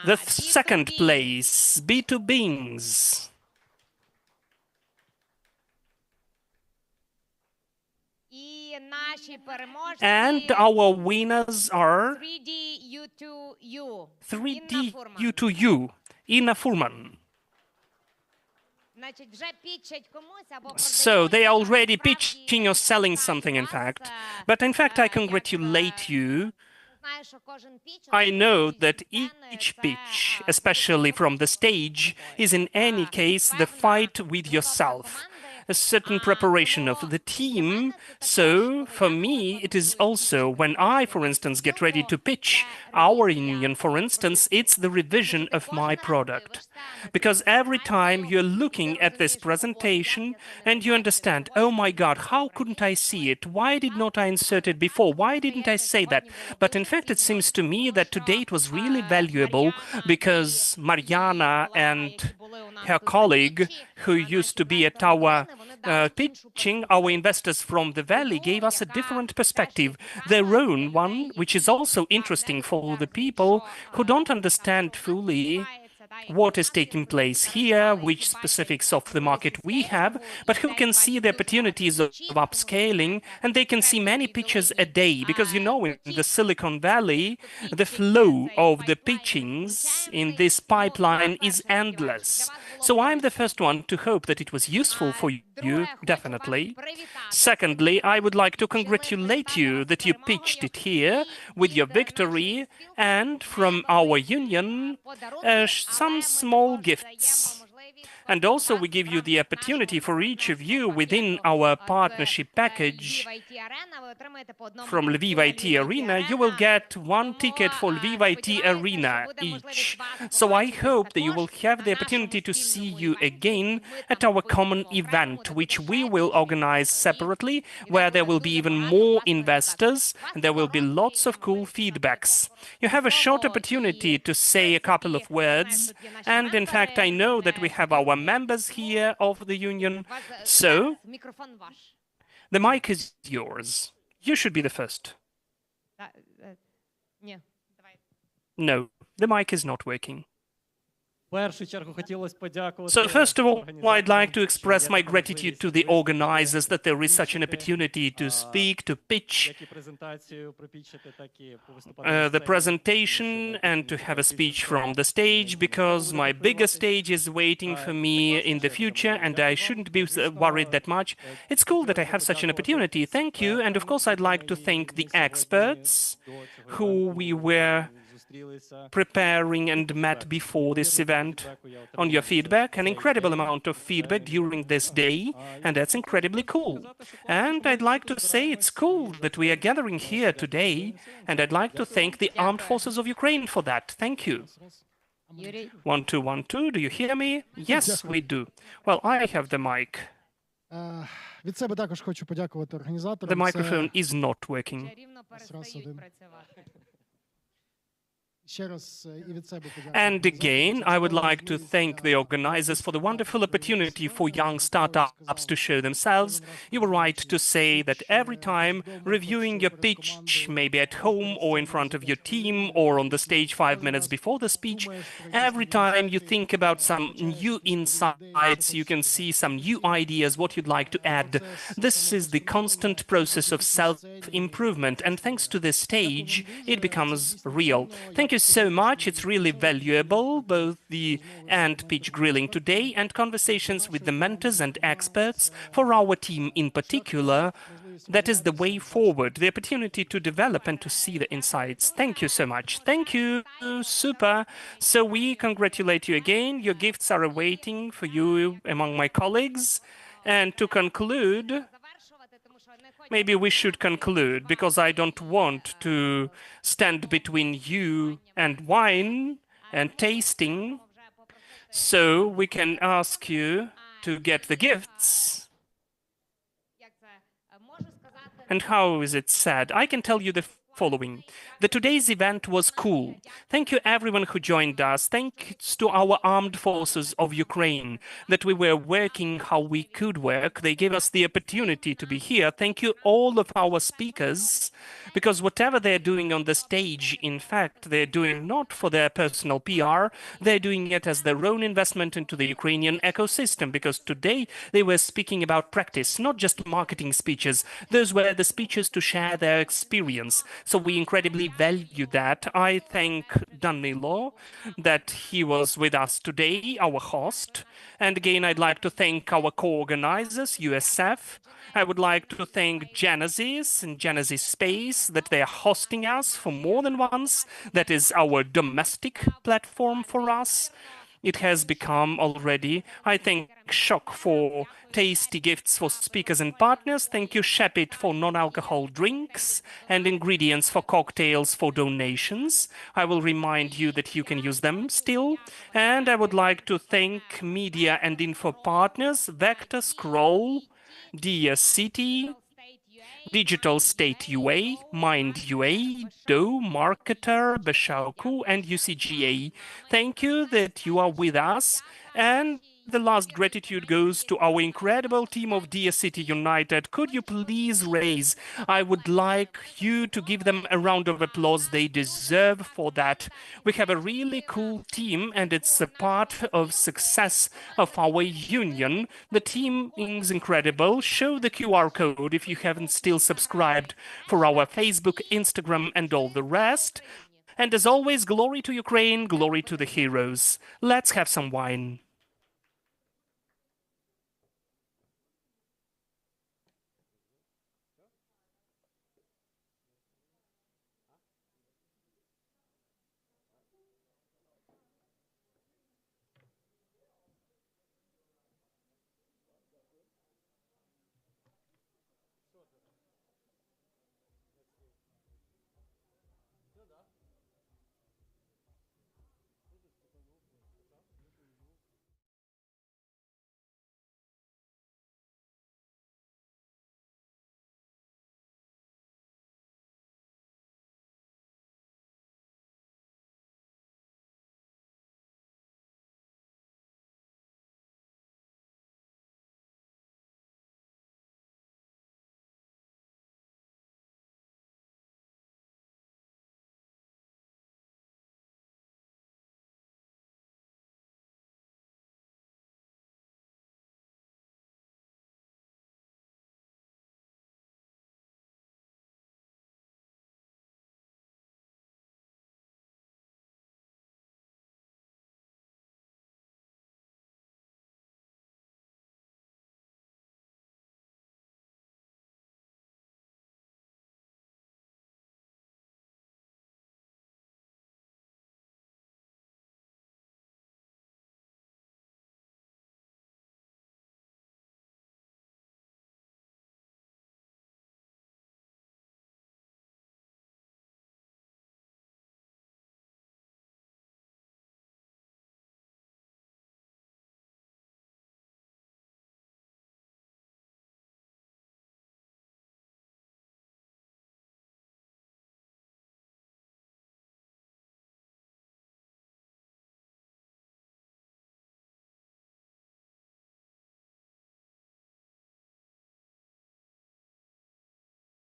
The second place, B2 Bings. And our winners are 3D U2U, Ina Furman. So they are already pitching or selling something, in fact. But in fact, I congratulate you. I know that each pitch, especially from the stage, is in any case the fight with yourself, a certain preparation of the team. So for me, it is also when I, for instance, get ready to pitch our union, for instance, it's the revision of my product. Because every time you're looking at this presentation and you understand, oh my God, how couldn't I see it? Why did not I insert it before? Why didn't I say that? But in fact, it seems to me that today it was really valuable because Mariana and her colleague, who used to be at our pitching, our investors from the Valley, gave us a different perspective, their own one, which is also interesting for the people who don't understand fully what is taking place here, which specifics of the market we have, but who can see the opportunities of upscaling, and they can see many pitches a day, because you know in the Silicon Valley, the flow of the pitchings in this pipeline is endless. So I'm the first one to hope that it was useful for you, definitely. Secondly, I would like to congratulate you that you pitched it here with your victory, and from our union, some small gifts. And also we give you the opportunity for each of you within our partnership package from Lviv IT Arena, you will get one ticket for Lviv IT Arena each. So I hope that you will have the opportunity to see you again at our common event, which we will organize separately, where there will be even more investors and there will be lots of cool feedbacks. You have a short opportunity to say a couple of words, and in fact I know that we have our members here of the union, so the mic is yours. You should be the first. No, the mic is not working. So first of all, I'd like to express my gratitude to the organizers that there is such an opportunity to speak, to pitch the presentation and to have a speech from the stage, because my bigger stage is waiting for me in the future and I shouldn't be worried that much. It's cool that I have such an opportunity. Thank you. And of course, I'd like to thank the experts who we were preparing and met before this event, on your feedback, an incredible amount of feedback during this day, and that's incredibly cool. And I'd like to say it's cool that we are gathering here today, and I'd like to thank the Armed Forces of Ukraine for that. Thank you. 1 2 1 2, do you hear me? Yes, we do. Well, I have the mic. The microphone is not working. And again, I would like to thank the organizers for the wonderful opportunity for young startups to show themselves. You were right to say that every time reviewing your pitch, maybe at home or in front of your team or on the stage 5 minutes before the speech, every time you think about some new insights, you can see some new ideas, what you'd like to add. This is the constant process of self-improvement, and thanks to this stage, it becomes real. Thank you so much. It's really valuable, both the and pitch grilling today and conversations with the mentors and experts for our team in particular. That is the way forward, the opportunity to develop and to see the insights. Thank you so much. Thank you. Super. So we congratulate you again. Your gifts are awaiting for you among my colleagues. And to conclude, maybe we should conclude, because I don't want to stand between you and wine and tasting. So we can ask you to get the gifts. And how is it said? I can tell you the following. Today's event was cool. Thank you everyone who joined us. Thanks to our armed forces of Ukraine that we were working how we could work. They gave us the opportunity to be here. Thank you all of our speakers, because whatever they're doing on the stage, in fact, they're doing not for their personal PR, they're doing it as their own investment into the Ukrainian ecosystem, because today they were speaking about practice, not just marketing speeches. Those were the speeches to share their experience. So we incredibly value that. I thank Danilo that he was with us today, our host. And again, I'd like to thank our co-organizers, USF. I would like to thank Genesis and Genesis Space that they are hosting us for more than once. That is our domestic platform for us. It has become already. I thank Shock for tasty gifts for speakers and partners. Thank you, Shepit, for non-alcohol drinks and ingredients for cocktails for donations. I will remind you that you can use them still. And I would like to thank media and info partners, Vector, Scroll, Diia.City, Digital State UA, Mind UA, Do, Marketer, Beshauku, and UCGA. Thank you that you are with us. And the last gratitude goes to our incredible team of Diia.City United. Could you please raise? I would like you to give them a round of applause. They deserve for that. We have a really cool team, and it's a part of success of our union. The team is incredible. Show the QR code if you haven't still subscribed for our Facebook, Instagram, and all the rest. And as always, glory to Ukraine, glory to the heroes. Let's have some wine.